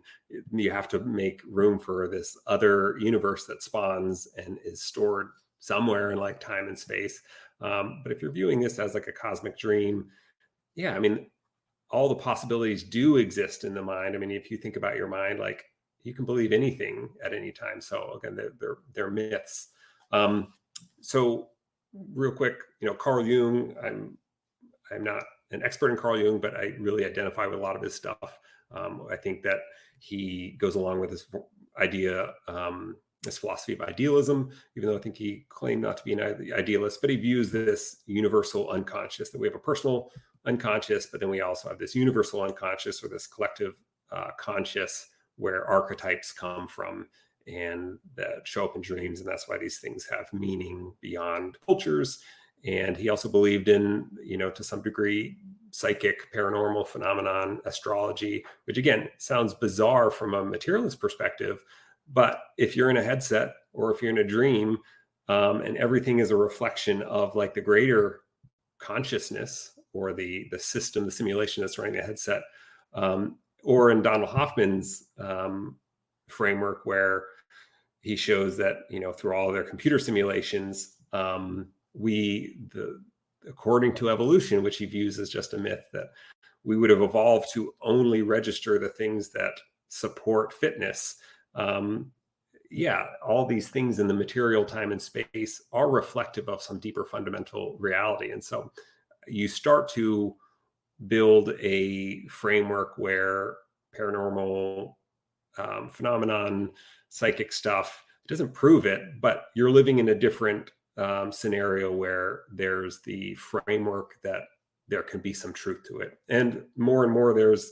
you have to make room for this other universe that spawns and is stored somewhere in like time and space. But if you're viewing this as like a cosmic dream, yeah, I mean, all the possibilities do exist in the mind. I mean, if you think about your mind, like, you can believe anything at any time. So again, they're myths. So real quick, Carl Jung, I'm not an expert in Carl Jung, but I really identify with a lot of his stuff. I think that he goes along with this idea, this philosophy of idealism, even though I think he claimed not to be an idealist, but he views this universal unconscious, that we have a personal unconscious, but then we also have this universal unconscious, or this collective conscious, where archetypes come from and that show up in dreams. And that's why these things have meaning beyond cultures. And he also believed in, to some degree, psychic, paranormal phenomenon, astrology, which again, sounds bizarre from a materialist perspective. But if you're in a headset, or if you're in a dream, and everything is a reflection of like the greater consciousness, or the system, the simulation that's running the headset, or in Donald Hoffman's framework, where he shows that, through all of their computer simulations, according to evolution, which he views as just a myth, that we would have evolved to only register the things that support fitness. yeah, all these things in the material time and space are reflective of some deeper fundamental reality. And so you start to build a framework where paranormal phenomenon, psychic stuff doesn't prove it, but you're living in a different scenario where there's the framework that there can be some truth to it. And more, there's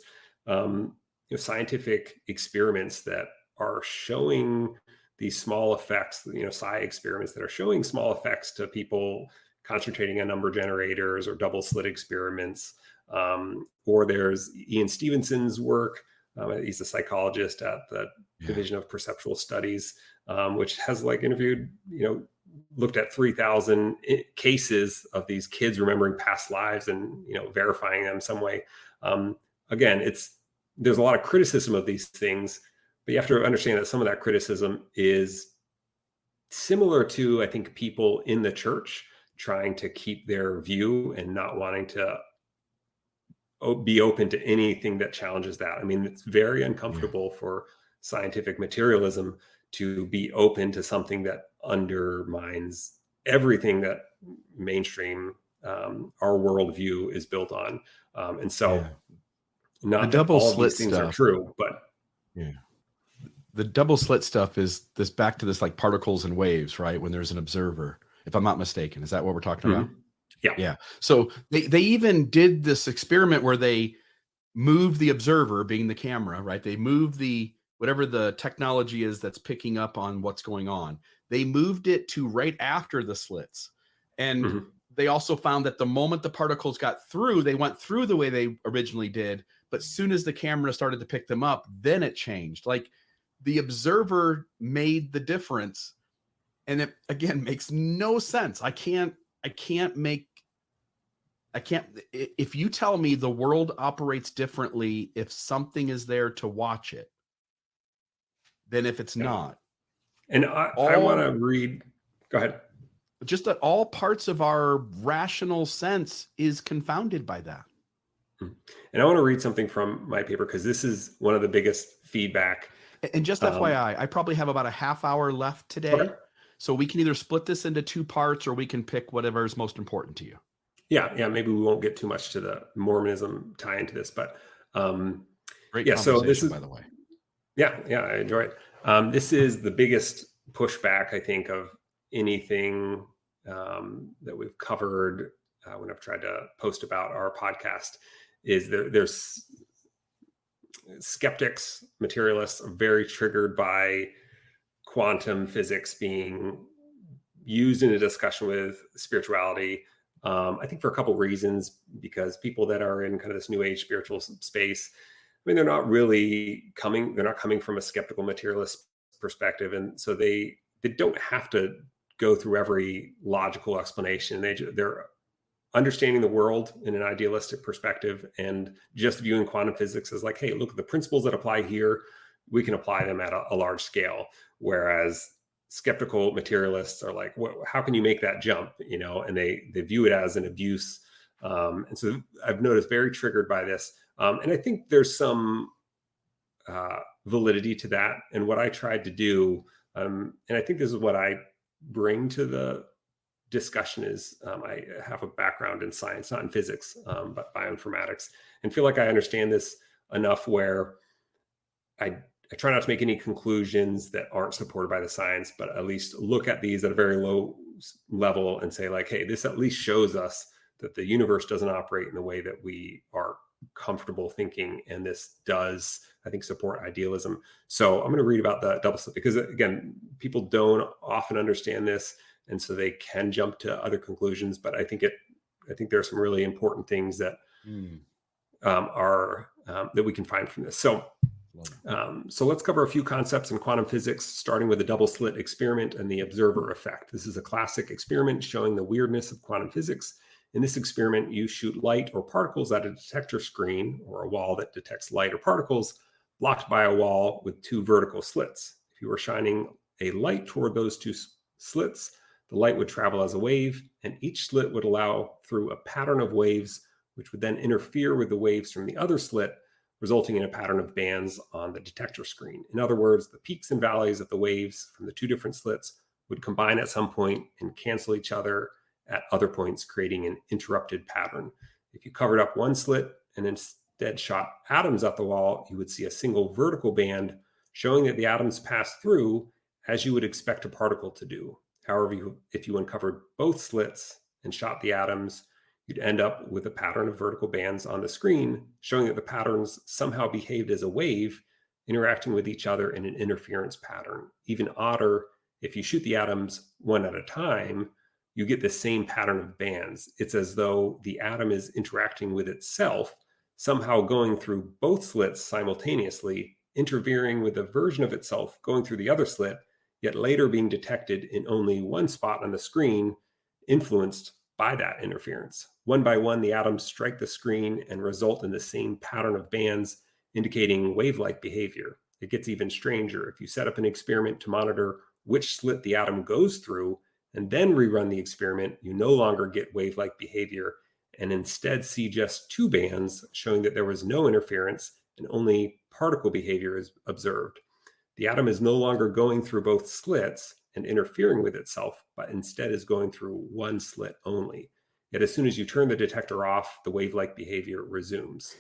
scientific experiments that are showing these small effects, psi experiments that are showing small effects to people concentrating on number generators, or double slit experiments. Or there's Ian Stevenson's work. He's a psychologist at the Division of Perceptual Studies, which has interviewed, looked at 3,000 cases of these kids remembering past lives and, verifying them some way. Again, there's a lot of criticism of these things, but you have to understand that some of that criticism is similar to, I think, people in the church trying to keep their view and not wanting to be open to anything that challenges that. I mean, it's very uncomfortable for scientific materialism to be open to something that undermines everything that mainstream our worldview is built on. And so not
the
that
double
all of
slit
these things
stuff
are true, but
the double slit stuff is this back to this particles and waves, right? When there's an observer, if I'm not mistaken, is that what we're talking about?
Yeah.
So they even did this experiment where they moved the observer, being the camera, right? They moved whatever the technology is that's picking up on what's going on. They moved it to right after the slits. And they also found that the moment the particles got through, they went through the way they originally did. But soon as the camera started to pick them up, then it changed. The observer made the difference. And it, again, makes no sense. If you tell me the world operates differently if something is there to watch it than if it's not.
And I want to read, go ahead.
Just that all parts of our rational sense is confounded by that.
And I want to read something from my paper, because this is one of the biggest feedback.
And just FYI, I probably have about a half hour left today.
Okay. So
we can either split this into 2 parts, or we can pick whatever is most important to you.
Yeah. Maybe we won't get too much to the Mormonism tie into this, but
great conversation,
so this is,
by the way.
Yeah, I enjoy it. This is the biggest pushback, I think, of anything that we've covered when I've tried to post about our podcast. Is there's skeptics, materialists are very triggered by quantum physics being used in a discussion with spirituality. I think for a couple of reasons, because people that are in kind of this new age spiritual space, I mean, they're not coming from a skeptical materialist perspective. And so they don't have to go through every logical explanation. They're understanding the world in an idealistic perspective and just viewing quantum physics as hey, look at the principles that apply here. We can apply them at a large scale. Whereas skeptical materialists are how can you make that jump? And they view it as an abuse. And so I've noticed very triggered by this. And I think there's some validity to that. And what I tried to do, and I think this is what I bring to the discussion, is I have a background in science, not in physics, but bioinformatics, and feel like I understand this enough where I try not to make any conclusions that aren't supported by the science, but at least look at these at a very low level and say hey, this at least shows us that the universe doesn't operate in the way that we are comfortable thinking. And this does, I think, support idealism. So I'm going to read about the double slit, because again, people don't often understand this. And so they can jump to other conclusions, but I think there are some really important things that that we can find from this. So let's cover a few concepts in quantum physics, starting with the double slit experiment and the observer effect. This is a classic experiment showing the weirdness of quantum physics. In this experiment, you shoot light or particles at a detector screen, or a wall that detects light or particles, blocked by a wall with 2 vertical slits. If you were shining a light toward those 2 slits, the light would travel as a wave, and each slit would allow through a pattern of waves, which would then interfere with the waves from the other slit, resulting in a pattern of bands on the detector screen. In other words, the peaks and valleys of the waves from the two different slits would combine at some point and cancel each other at other points, creating an interrupted pattern. If you covered up one slit and instead shot atoms at the wall, you would see a single vertical band showing that the atoms pass through as you would expect a particle to do. However, if you uncovered both slits and shot the atoms, you'd end up with a pattern of vertical bands on the screen, showing that the patterns somehow behaved as a wave, interacting with each other in an interference pattern. Even odder, if you shoot the atoms one at a time, you get the same pattern of bands. It's as though the atom is interacting with itself, somehow going through both slits simultaneously, interfering with a version of itself going through the other slit, yet later being detected in only one spot on the screen, influenced by that interference. One by one, the atoms strike the screen and result in the same pattern of bands, indicating wave-like behavior. It gets even stranger. If you set up an experiment to monitor which slit the atom goes through and then rerun the experiment, you no longer get wave-like behavior and instead see just two bands, showing that there was no interference and only particle behavior is observed. The atom is no longer going through both slits and interfering with itself, but instead is going through one slit only. Yet as soon as you turn the detector off, the wave-like behavior resumes.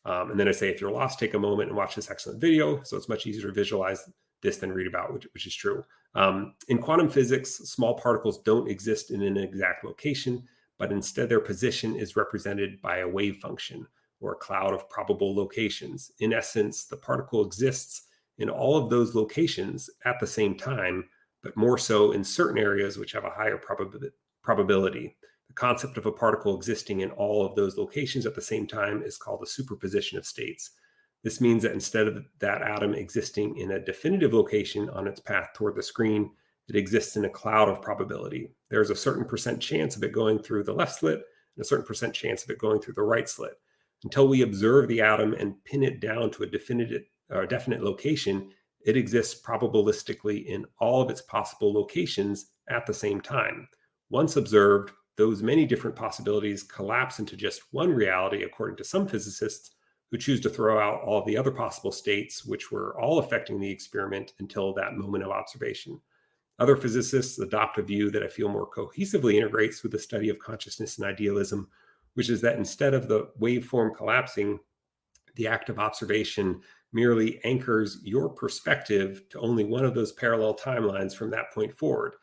And then I say, if you're lost, take a moment and watch this excellent video. So it's much easier to visualize this than read about, which is true. In quantum physics, small particles don't exist in an exact location, but instead their position is represented by a wave function or a cloud of probable locations. In essence, the particle exists in all of those locations at the same time, but more so in certain areas which have a higher probability. The concept of a particle existing in all of those locations at the same time is called a superposition of states. This means that instead of that atom existing in a definitive location on its path toward the screen, it exists in a cloud of probability. There's a certain percent chance of it going through the left slit and a certain percent chance of it going through the right slit. Until we observe the atom and pin it down to a definite location, it exists probabilistically in all of its possible locations at the same time. Once observed, those many different possibilities collapse into just one reality, according to some physicists who choose to throw out all of the other possible states, which were all affecting the experiment until that moment of observation. Other physicists adopt a view that I feel more cohesively integrates with the study of consciousness and idealism, which is that instead of the waveform collapsing, the act of observation merely anchors your perspective to only one of those parallel timelines from that point forward.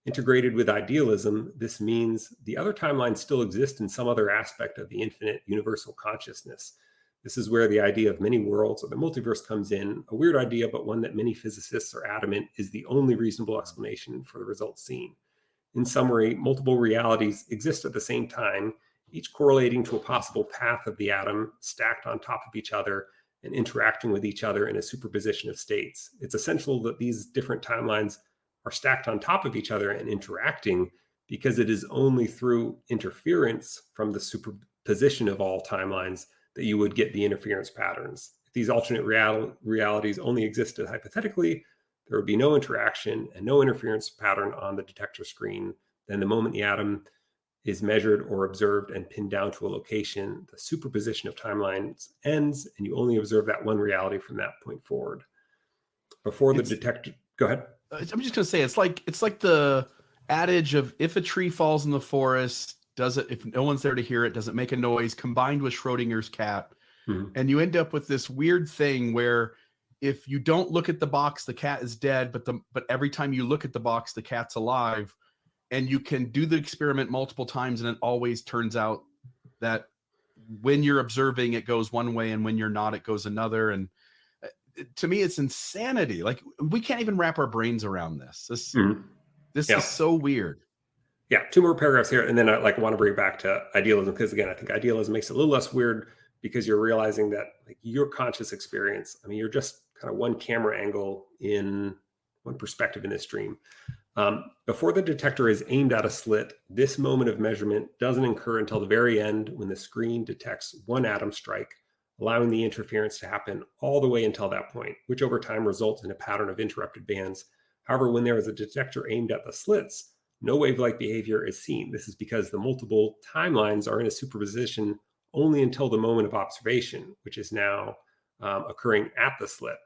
Integrated with idealism, this means the other timelines still exist in some other aspect of the infinite universal consciousness. This is where the idea of many worlds or the multiverse comes in, a weird idea, but one that many physicists are adamant is the only reasonable explanation for the results seen. In summary, multiple realities exist at the same time, each correlating to a possible path of the atom stacked on top of each other and interacting with each other in a superposition of states. It's essential that these different timelines are stacked on top of each other and interacting, because it is only through interference from the superposition of all timelines that you would get the interference patterns. If these alternate realities only existed hypothetically, there would be no interaction and no interference pattern on the detector screen. Then the moment the atom is measured or observed and pinned down to a location, the superposition of timelines ends, and you only observe that one reality from that point forward. Before the detector, go ahead.
I'm just going to say, it's like the adage of, if a tree falls in the forest, if no one's there to hear it, does it make a noise, combined with Schrodinger's cat. Mm-hmm. And you end up with this weird thing where if you don't look at the box, the cat is dead, but every time you look at the box, the cat's alive. And you can do the experiment multiple times, and it always turns out that when you're observing, it goes one way, and when you're not, it goes another. And to me, it's insanity. Like, we can't even wrap our brains around this. This is so weird.
Yeah, two more paragraphs here, and then I want to bring it back to idealism, because again, I think idealism makes it a little less weird, because you're realizing that your conscious experience, you're just kind of one camera angle in one perspective in this dream. Before the detector is aimed at a slit, this moment of measurement doesn't occur until the very end, when the screen detects one atom strike, allowing the interference to happen all the way until that point, which over time results in a pattern of interrupted bands. However, when there is a detector aimed at the slits, no wave-like behavior is seen. This is because the multiple timelines are in a superposition only until the moment of observation, which is now occurring at the slit.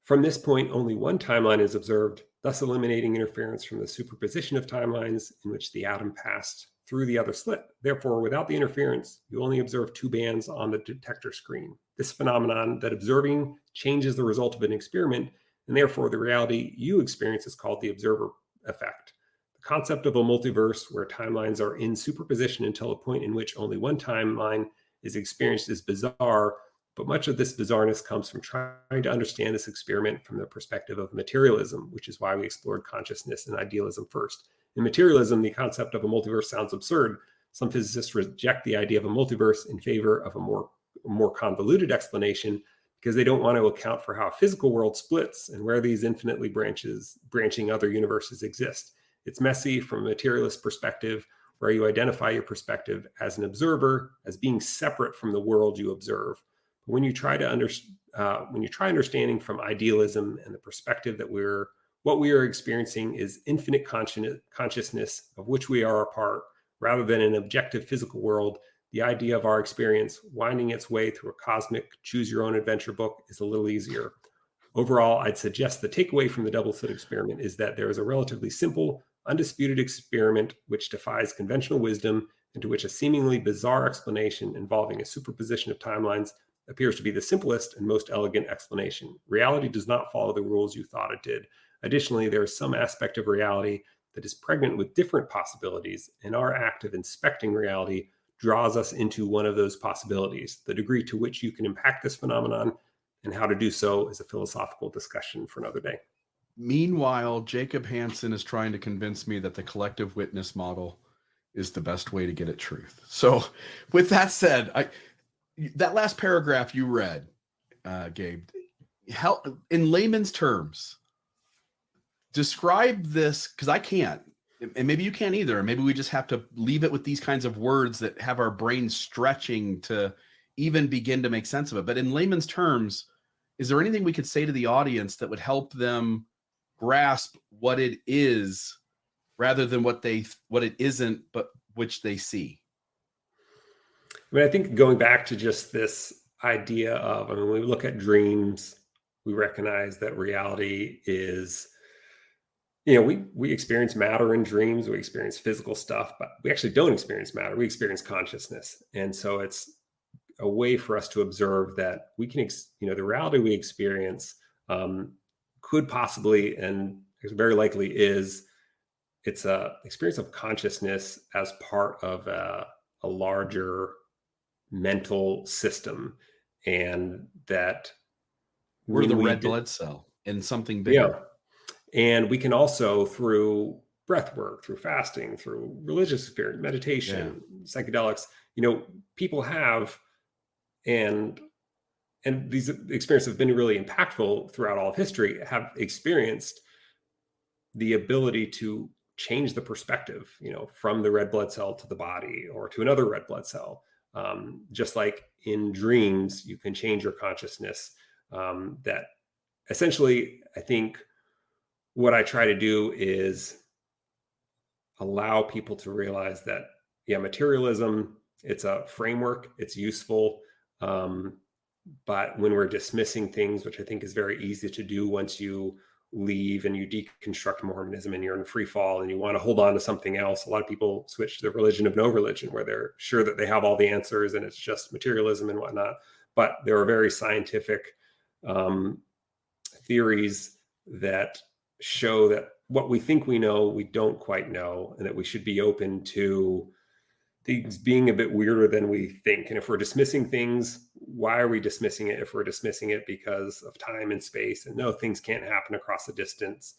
From this point, only one timeline is observed, thus eliminating interference from the superposition of timelines in which the atom passed through the other slit. Therefore, without the interference, you only observe two bands on the detector screen. This phenomenon that observing changes the result of an experiment, and therefore the reality you experience is called the observer effect. The concept of a multiverse where timelines are in superposition until a point in which only one timeline is experienced is bizarre, but much of this bizarreness comes from trying to understand this experiment from the perspective of materialism, which is why we explored consciousness and idealism first. In materialism, the concept of a multiverse sounds absurd. Some physicists reject the idea of a multiverse in favor of a more convoluted explanation because they don't want to account for how a physical world splits and where these infinitely branching other universes exist. It's messy from a materialist perspective, where you identify your perspective as an observer, as being separate from the world you observe. When you try understanding from idealism and the perspective that what we are experiencing is infinite consciousness of which we are a part, rather than an objective physical world, the idea of our experience winding its way through a cosmic choose-your-own-adventure book is a little easier. Overall, I'd suggest the takeaway from the double-slit experiment is that there is a relatively simple, undisputed experiment which defies conventional wisdom, and to which a seemingly bizarre explanation involving a superposition of timelines appears to be the simplest and most elegant explanation. Reality does not follow the rules you thought it did. Additionally, there is some aspect of reality that is pregnant with different possibilities, and our act of inspecting reality draws us into one of those possibilities. The degree to which you can impact this phenomenon and how to do so is a philosophical discussion for another day.
Meanwhile, Jacob Hansen is trying to convince me that the collective witness model is the best way to get at truth. So with that said, that last paragraph you read, Gabe, in layman's terms, describe this, because I can't, and maybe you can't either. Maybe we just have to leave it with these kinds of words that have our brains stretching to even begin to make sense of it. But in layman's terms, is there anything we could say to the audience that would help them grasp what it is rather than what it isn't, but which they see?
I mean, I think going back to just this idea of, when we look at dreams, we recognize that reality is, we experience matter in dreams, we experience physical stuff, but we actually don't experience matter. We experience consciousness. And so it's a way for us to observe that we can, the reality we experience could possibly, and very likely is, it's a experience of consciousness as part of a larger mental system, and that
we're the red blood cell in something bigger.
Yeah. And we can also, through breath work, through fasting, through religious experience, meditation, psychedelics, people have, and these experiences have been really impactful throughout all of history, have experienced the ability to change the perspective, from the red blood cell to the body or to another red blood cell. Just like in dreams, you can change your consciousness. That essentially, I think what I try to do is allow people to realize that, materialism, it's a framework, it's useful. But when we're dismissing things, which I think is very easy to do once you leave and you deconstruct Mormonism and you're in free fall and you want to hold on to something else, a lot of people switch to the religion of no religion, where they're sure that they have all the answers and it's just materialism and whatnot. But there are very scientific theories that show that what we think we know, we don't quite know, and that we should be open to things being a bit weirder than we think. And if we're dismissing things, why are we dismissing it? If we're dismissing it because of time and space, and no, things can't happen across a distance.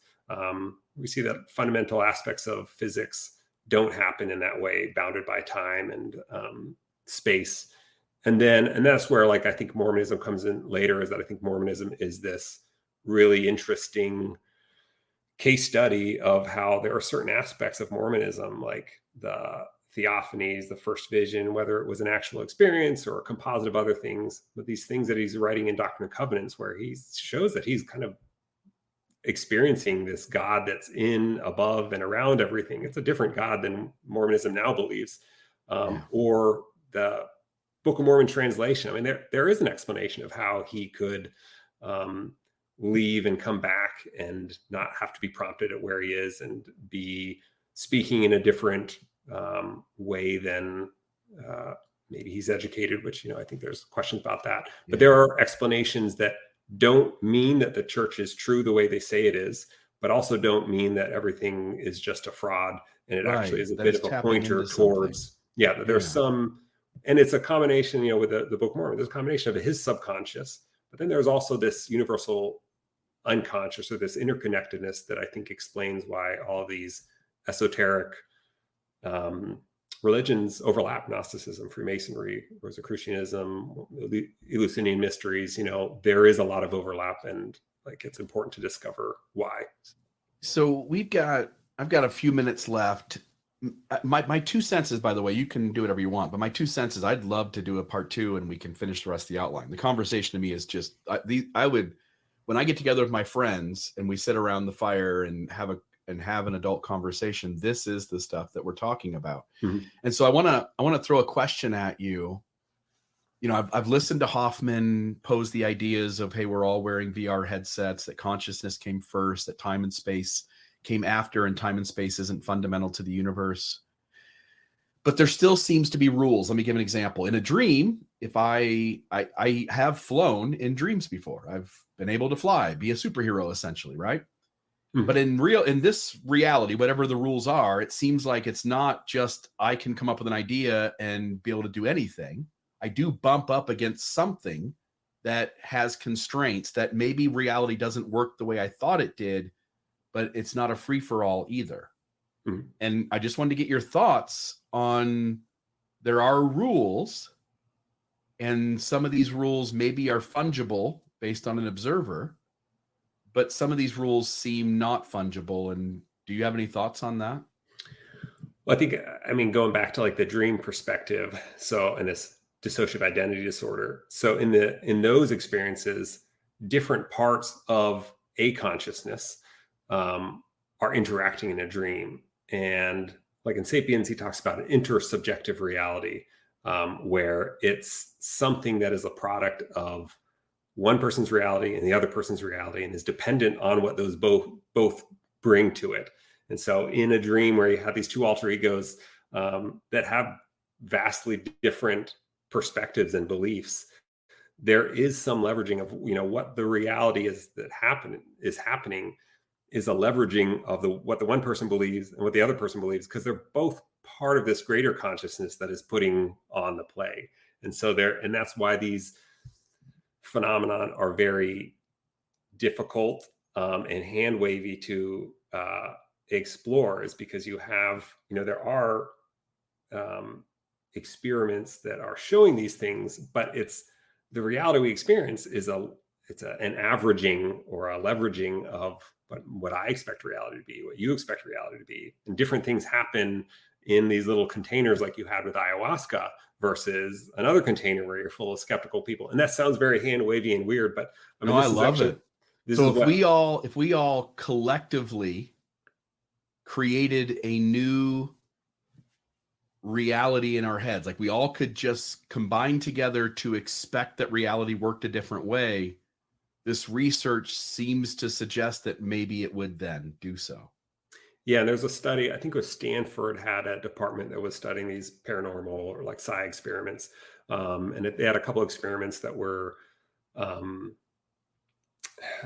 We see that fundamental aspects of physics don't happen in that way, bounded by time and space. And that's where, I think Mormonism comes in later, is that I think Mormonism is this really interesting case study of how there are certain aspects of Mormonism, like the theophanies, the first vision, whether it was an actual experience or a composite of other things, but these things that he's writing in Doctrine and Covenants, where he shows that he's kind of experiencing this God that's in, above, and around everything. It's a different God than Mormonism now believes, or the Book of Mormon translation, I mean, there is an explanation of how he could leave and come back and not have to be prompted at where he is and be speaking in a different way than maybe he's educated, which, I think there's questions about that. But there are explanations that don't mean that the church is true the way they say it is, but also don't mean that everything is just a fraud. And it actually is a bit of a pointer towards, that there's some, and it's a combination, with the Book of Mormon, there's a combination of his subconscious, but then there's also this universal unconscious, or this interconnectedness that I think explains why all of these esoteric religions overlap: Gnosticism, Freemasonry, Rosicrucianism, Eleusinian mysteries. There is a lot of overlap, and like it's important to discover why.
So I've got a few minutes left. My 2 cents is, by the way, you can do whatever you want, but my 2 cents is I'd love to do a part 2 and we can finish the rest of the outline. The conversation to me is just, I would, when I get together with my friends and we sit around the fire and have an adult conversation, this is the stuff that we're talking about. Mm-hmm. And so I want to throw a question at you. I've listened to Hoffman pose the ideas of, hey, we're all wearing VR headsets, that consciousness came first, that time and space came after, and time and space isn't fundamental to the universe. But there still seems to be rules. Let me give an example. In a dream, if I have flown in dreams before, I've been able to fly, be a superhero essentially, right? Mm-hmm. But in this reality, whatever the rules are, it seems like it's not just I can come up with an idea and be able to do anything. I do bump up against something that has constraints, that maybe reality doesn't work the way I thought it did, but it's not a free-for-all either. Mm-hmm. And I just wanted to get your thoughts on, there are rules, and some of these rules maybe are fungible based on an observer, but some of these rules seem not fungible. And do you have any thoughts on that?
Well, I mean, going back to like the dream perspective, so in this dissociative identity disorder, so in those experiences, different parts of a consciousness are interacting in a dream. And like in Sapiens, he talks about an intersubjective reality, where it's something that is a product of one person's reality and the other person's reality, and is dependent on what those both bring to it. And so in a dream where you have these two alter egos that have vastly different perspectives and beliefs, there is some leveraging of, what the reality is that is happening is a leveraging of what the one person believes and what the other person believes, because they're both part of this greater consciousness that is putting on the play. And so and that's why these phenomenon are very difficult and hand wavy to explore, is because you have, there are experiments that are showing these things, but it's the reality we experience is an averaging or a leveraging of what I expect reality to be, what you expect reality to be. And different things happen in these little containers like you had with ayahuasca versus another container where you're full of skeptical people. And that sounds very hand wavy and weird, but I mean,
I love it. So if we all collectively created a new reality in our heads, like we all could just combine together to expect that reality worked a different way, this research seems to suggest that maybe it would then do so.
Yeah, and there's a study, I think it was Stanford had a department that was studying these paranormal or like psi experiments. And they had a couple of experiments that were, I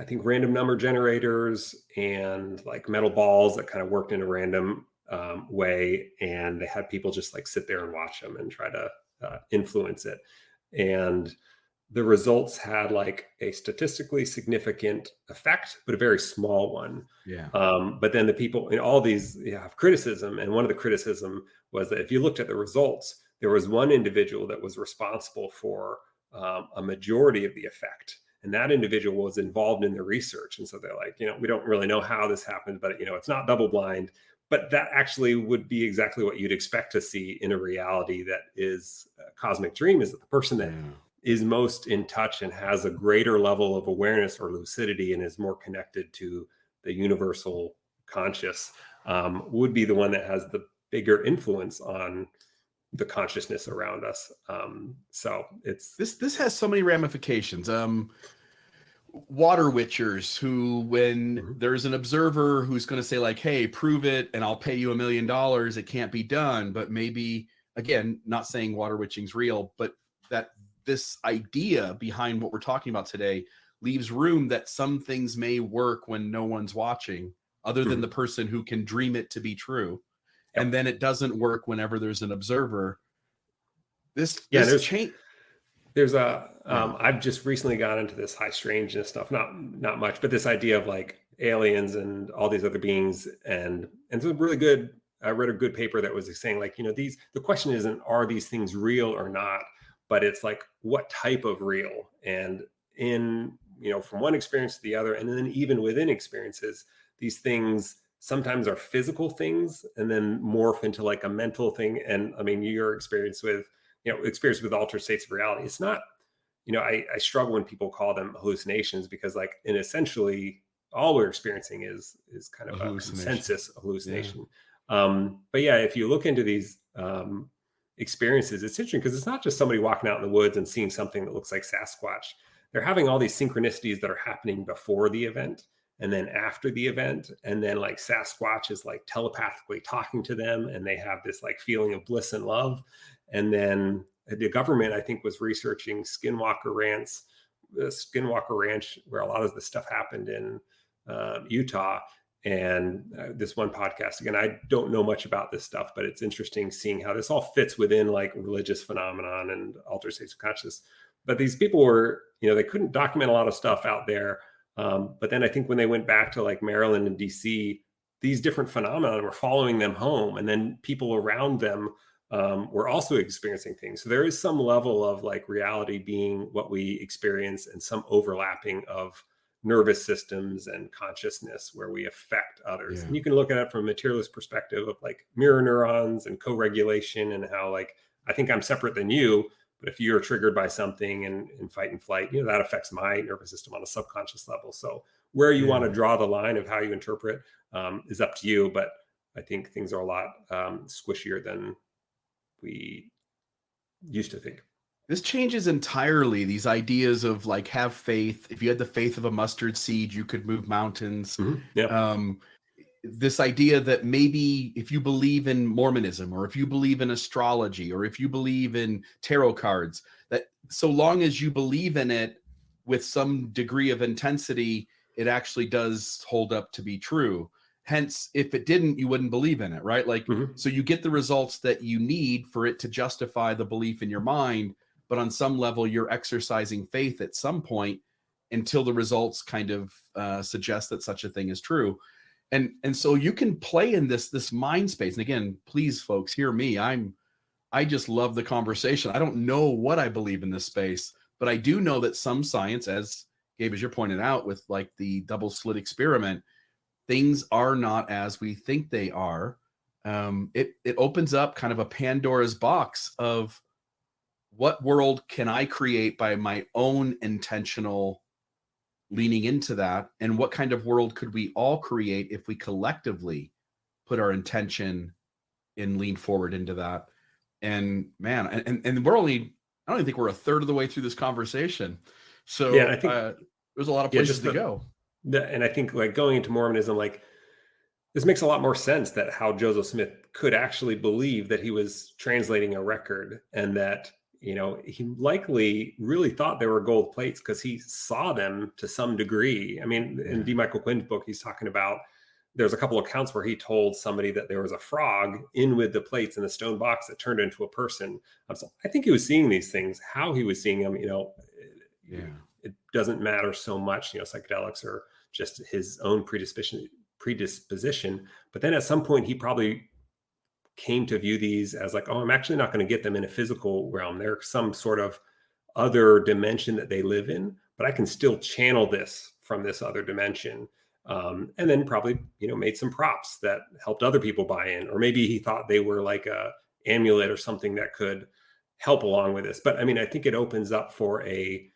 think, random number generators and like metal balls that kind of worked in a random way. And they had people just like sit there and watch them and try to influence it. And the results had like a statistically significant effect, but a very small one.
Yeah.
But then the people in all these have criticism. And one of the criticism was that if you looked at the results, there was one individual that was responsible for a majority of the effect. And that individual was involved in the research. And so they're like, we don't really know how this happened, but it's not double blind. But that actually would be exactly what you'd expect to see in a reality that is a cosmic dream, is that the person that is most in touch and has a greater level of awareness or lucidity and is more connected to the universal conscious would be the one that has the bigger influence on the consciousness around us. So it's
This has so many ramifications. Water witchers who, when
Mhm.
there's an observer who's going to say like, hey, prove it and I'll pay you $1 million, it can't be done. But maybe, again, not saying water witching's real, but that this idea behind what we're talking about today leaves room that some things may work when no one's watching, other than the
Mhm.
person who can dream it to be true. And
Yep.
then it doesn't work whenever there's an observer.
Yeah,
This change.
there's a
Yeah.
I've just recently got into this high strangeness stuff, not much, but this idea of like aliens and all these other beings, and it's really good. I read a good paper that was saying like, these, the question isn't are these things real or not, but it's like what type of real. And in, from one experience to the other, and then even within experiences, these things sometimes are physical things and then morph into like a mental thing. And I mean, your experience with altered states of reality, it's not, I struggle when people call them hallucinations, because like, and essentially all we're experiencing is kind
A
of a
hallucination.
consensus
Yeah.
hallucination. But yeah, if you look into these experiences, it's interesting because it's not just somebody walking out in the woods and seeing something that looks like Sasquatch. They're having all these synchronicities that are happening before the event and then after the event. And then like Sasquatch is like telepathically talking to them and they have this like feeling of bliss and love. And then the government, I think, was researching Skinwalker Ranch, where a lot of the stuff happened in Utah. And this one podcast, again, I don't know much about this stuff, but it's interesting seeing how this all fits within like religious phenomenon and altered states of consciousness. But these people were, they couldn't document a lot of stuff out there. But then I think when they went back to like Maryland and DC, these different phenomena were following them home, and then people around them we're also experiencing things. So there is some level of like reality being what we experience, and some overlapping of nervous systems and consciousness where we affect others.
Yeah.
And you can look at it from a materialist perspective of like mirror neurons and co-regulation, and how like, I think I'm separate than you, but if you're triggered by something in fight and flight, that affects my nervous system on a subconscious level. So where you want
Yeah.
to draw the line of how you interpret is up to you. But I think things are a lot squishier than we used to think.
This changes entirely these ideas of like, have faith. If you had the faith of a mustard seed, you could move mountains.
Yeah.
Um, this idea that maybe if you believe in Mormonism, or if you believe in astrology, or if you believe in tarot cards, that so long as you believe in it with some degree of intensity, it actually does hold up to be true. Hence, if it didn't, you wouldn't believe in it, right? Like,
Hmm.
so you get the results that you need for it to justify the belief in your mind, but on some level, you're exercising faith at some point until the results kind of suggest that such a thing is true. And so you can play in this mind space. And again, please folks, hear me. I just love the conversation. I don't know what I believe in this space, but I do know that some science, as Gabe, as you pointed out with like the double slit experiment, things are not as we think they are. It opens up kind of a Pandora's box of what world can I create by my own intentional leaning into that, and what kind of world could we all create if we collectively put our intention and lean forward into that. And man, and we're only, I don't even think we're a third of the way through this conversation,
Yeah. And I
so
think,
there's a lot of
yeah,
places
just
to go.
and I think like going into Mormonism, like this makes a lot more sense that how Joseph Smith could actually believe that he was translating a record, and that, he likely really thought they were gold plates because he saw them to some degree. I mean, in
Yeah.
D. Michael Quinn's book, he's talking about, there's a couple of accounts where he told somebody that there was a frog in with the plates in the stone box that turned into a person. So I think he was seeing these things. How he was seeing them,
Yeah.
it doesn't matter so much. Psychedelics are just his own predisposition. But then at some point, he probably came to view these as like, oh, I'm actually not going to get them in a physical realm. They're some sort of other dimension that they live in, but I can still channel this from this other dimension. And then probably, made some props that helped other people buy in, or maybe he thought they were like a amulet or something that could help along with this. But I mean, I think it opens up for a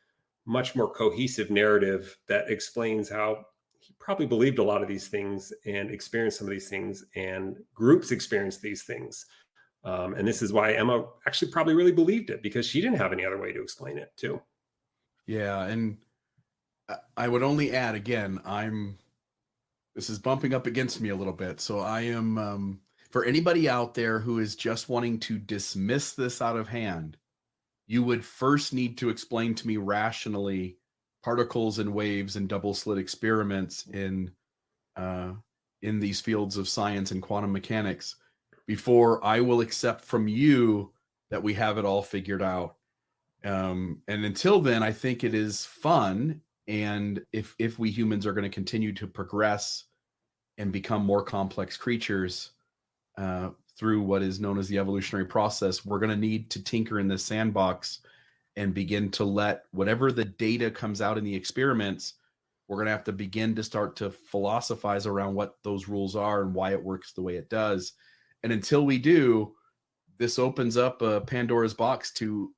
much more cohesive narrative that explains how he probably believed a lot of these things and experienced some of these things, and groups experience these things. And this is why Emma actually probably really believed it, because she didn't have any other way to explain it too.
Yeah. And I would only add again, this is bumping up against me a little bit. So I am, for anybody out there who is just wanting to dismiss this out of hand, you would first need to explain to me rationally particles and waves and double slit experiments in these fields of science and quantum mechanics before I will accept from you that we have it all figured out. And until then, I think it is fun. And if we humans are going to continue to progress and become more complex creatures through what is known as the evolutionary process, we're going to need to tinker in this sandbox and begin to let whatever the data comes out in the experiments, we're going to have to begin to start to philosophize around what those rules are and why it works the way it does. And until we do, this opens up a Pandora's box to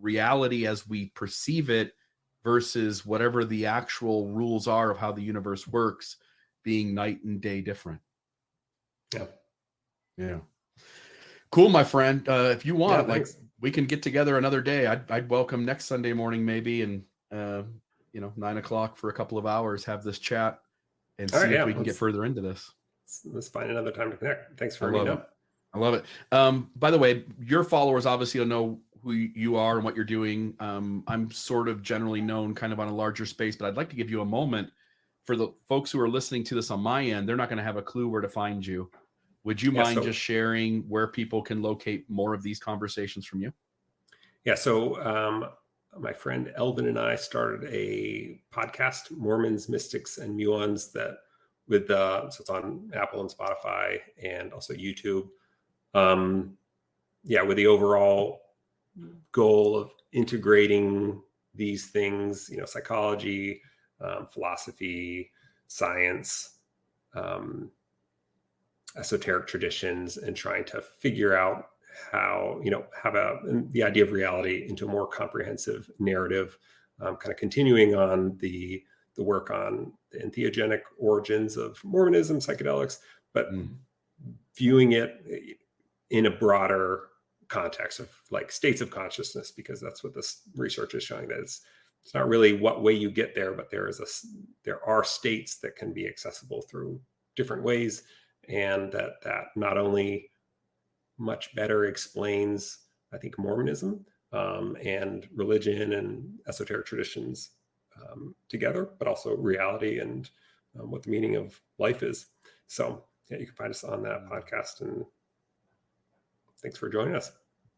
reality as we perceive it versus whatever the actual rules are of how the universe works being night and day different.
Yeah.
Yeah. Cool, my friend. If you want,
Yeah,
like, we can get together another day. I'd welcome next Sunday morning, maybe, and 9:00 for a couple of hours, have this chat and
All
see
right,
if we can get further into this.
Let's find another time to connect. Thanks for meeting up.
I love it. By the way, your followers obviously will know who you are and what you're doing. I'm sort of generally known kind of on a larger space, but I'd like to give you a moment for the folks who are listening to this on my end. They're not going to have a clue where to find you. Would you mind just sharing where people can locate more of these conversations from you?
Yeah. So my friend Elvin and I started a podcast, Mormons, Mystics, and Muons, so it's on Apple and Spotify and also YouTube. With the overall goal of integrating these things, psychology, philosophy, science, esoteric traditions, and trying to figure out how, have the idea of reality into a more comprehensive narrative, kind of continuing on the work on the entheogenic origins of Mormonism, psychedelics, but viewing it in a broader context of like states of consciousness, because that's what this research is showing, that it's not really what way you get there, but there are states that can be accessible through different ways, and that not only much better explains, I think, Mormonism and religion and esoteric traditions together, but also reality and what the meaning of life is. So yeah, you can find us on that podcast, and thanks for joining us.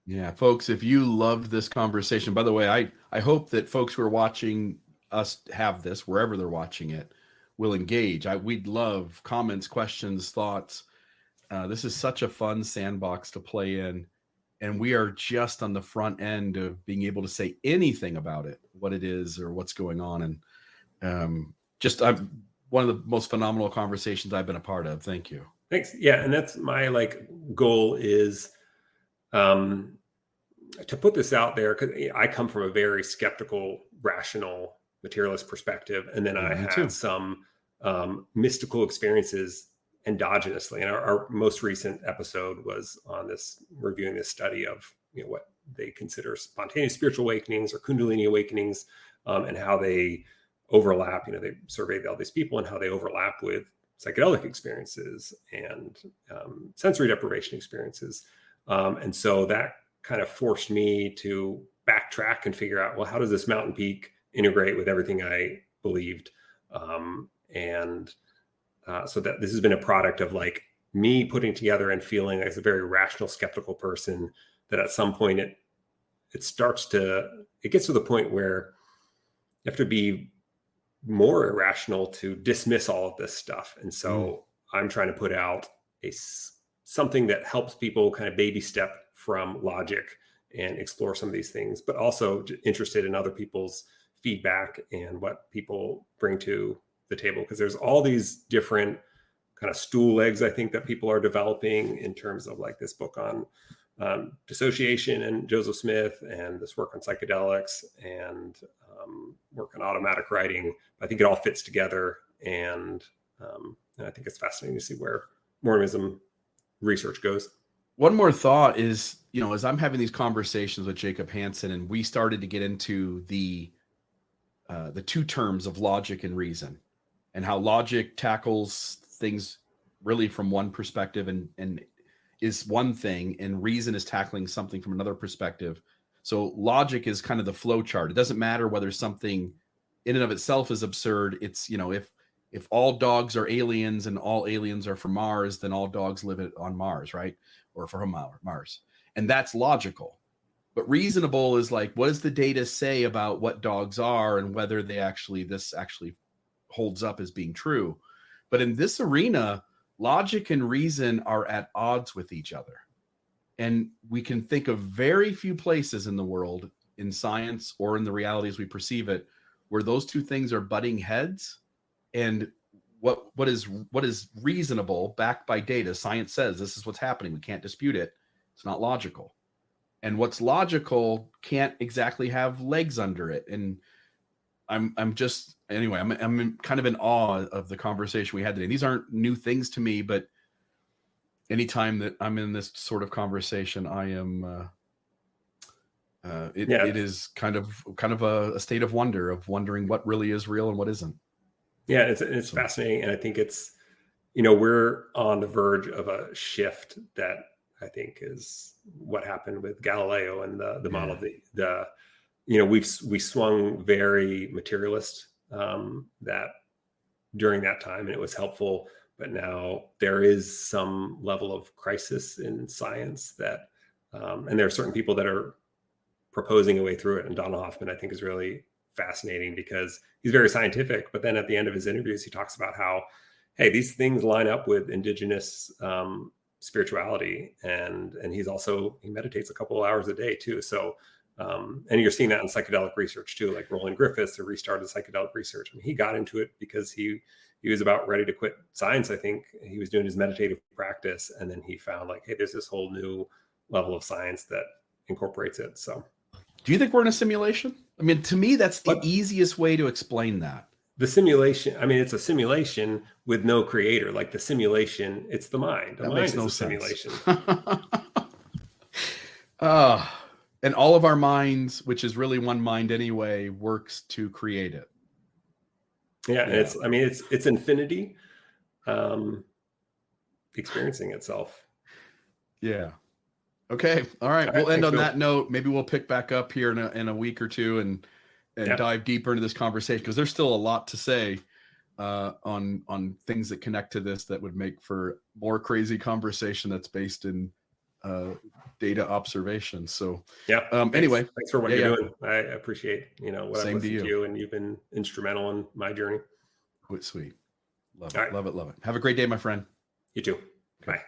Yeah, folks, if you loved this conversation, by the way, I hope that folks who are watching us have this, wherever they're watching it, will engage. We'd love comments, questions, thoughts. This is such a fun sandbox to play in. And we are just on the front end of being able to say anything about it, what it is or what's going on. And I'm one of the most phenomenal conversations I've been a part of. Thank you.
Thanks. Yeah. And that's my goal is to put this out there, because I come from a very skeptical, rational, materialist perspective. And then I had some mystical experiences endogenously. And our most recent episode was on this, reviewing this study of what they consider spontaneous spiritual awakenings or Kundalini awakenings, and how they overlap. They surveyed all these people and how they overlap with psychedelic experiences and sensory deprivation experiences. And so that kind of forced me to backtrack and figure out, well, how does this mountain peak integrate with everything I believed? So that this has been a product of me putting together and feeling as a very rational, skeptical person, that at some point it gets to the point where you have to be more irrational to dismiss all of this stuff. And so I'm trying to put out something that helps people kind of baby step from logic and explore some of these things, but also interested in other people's feedback and what people bring to the table. Because there's all these different kind of stool legs, I think, that people are developing in terms of this book on dissociation and Joseph Smith, and this work on psychedelics, and work on automatic writing. I think it all fits together. And I think it's fascinating to see where Mormonism research goes.
one more thought is, as I'm having these conversations with Jacob Hansen, and we started to get into the two terms of logic and reason, and how logic tackles things really from one perspective and is one thing, and reason is tackling something from another perspective. So logic is kind of the flow chart. It doesn't matter whether something in and of itself is absurd. It's, if all dogs are aliens and all aliens are from Mars, then all dogs live on Mars, right? Or from Mars. And that's logical. But reasonable is like, what does the data say about what dogs are and whether this actually holds up as being true? But in this arena, logic and reason are at odds with each other. And we can think of very few places in the world, in science or in the reality as we perceive it, where those two things are butting heads. And what is reasonable, backed by data, science says this is what's happening, we can't dispute it, it's not logical. And what's logical can't exactly have legs under it. And I'm kind of in awe of the conversation we had today. These aren't new things to me, but anytime that I'm in this sort of conversation, I am it is kind of a state of wondering what really is real and what isn't.
Yeah, it's fascinating. And I think it's, we're on the verge of a shift that I think is what happened with Galileo and the model of we swung very materialist that during that time, and it was helpful. But now there is some level of crisis in science that, and there are certain people that are proposing a way through it. And Donald Hoffman, I think, is really fascinating because he's very scientific. But then at the end of his interviews, he talks about how, hey, these things line up with indigenous spirituality, and he meditates a couple of hours a day too. So, and you're seeing that in psychedelic research too, like Roland Griffiths, who restarted psychedelic research. And he got into it because he was about ready to quit science. I think he was doing his meditative practice, and then he found like, hey, there's this whole new level of science that incorporates it. So,
do you think we're in a simulation? I mean, to me, that's the easiest way to explain that.
The simulation, I mean, it's a simulation with no creator. Like the simulation, it's the mind. The mind makes no sense. Simulation.
And all of our minds, which is really one mind anyway, works to create it.
Yeah. And it's infinity experiencing itself.
Yeah. Okay. All right. We'll end on that note. Maybe we'll pick back up here in a week or two and dive deeper into this conversation, because there's still a lot to say on things that connect to this that would make for more crazy conversation that's based in data observation. So anyway,
thanks for what you're doing. I appreciate what I've listened to you, and you've been instrumental in my journey.
Sweet. Love it. Have a great day, my friend.
You too. Bye.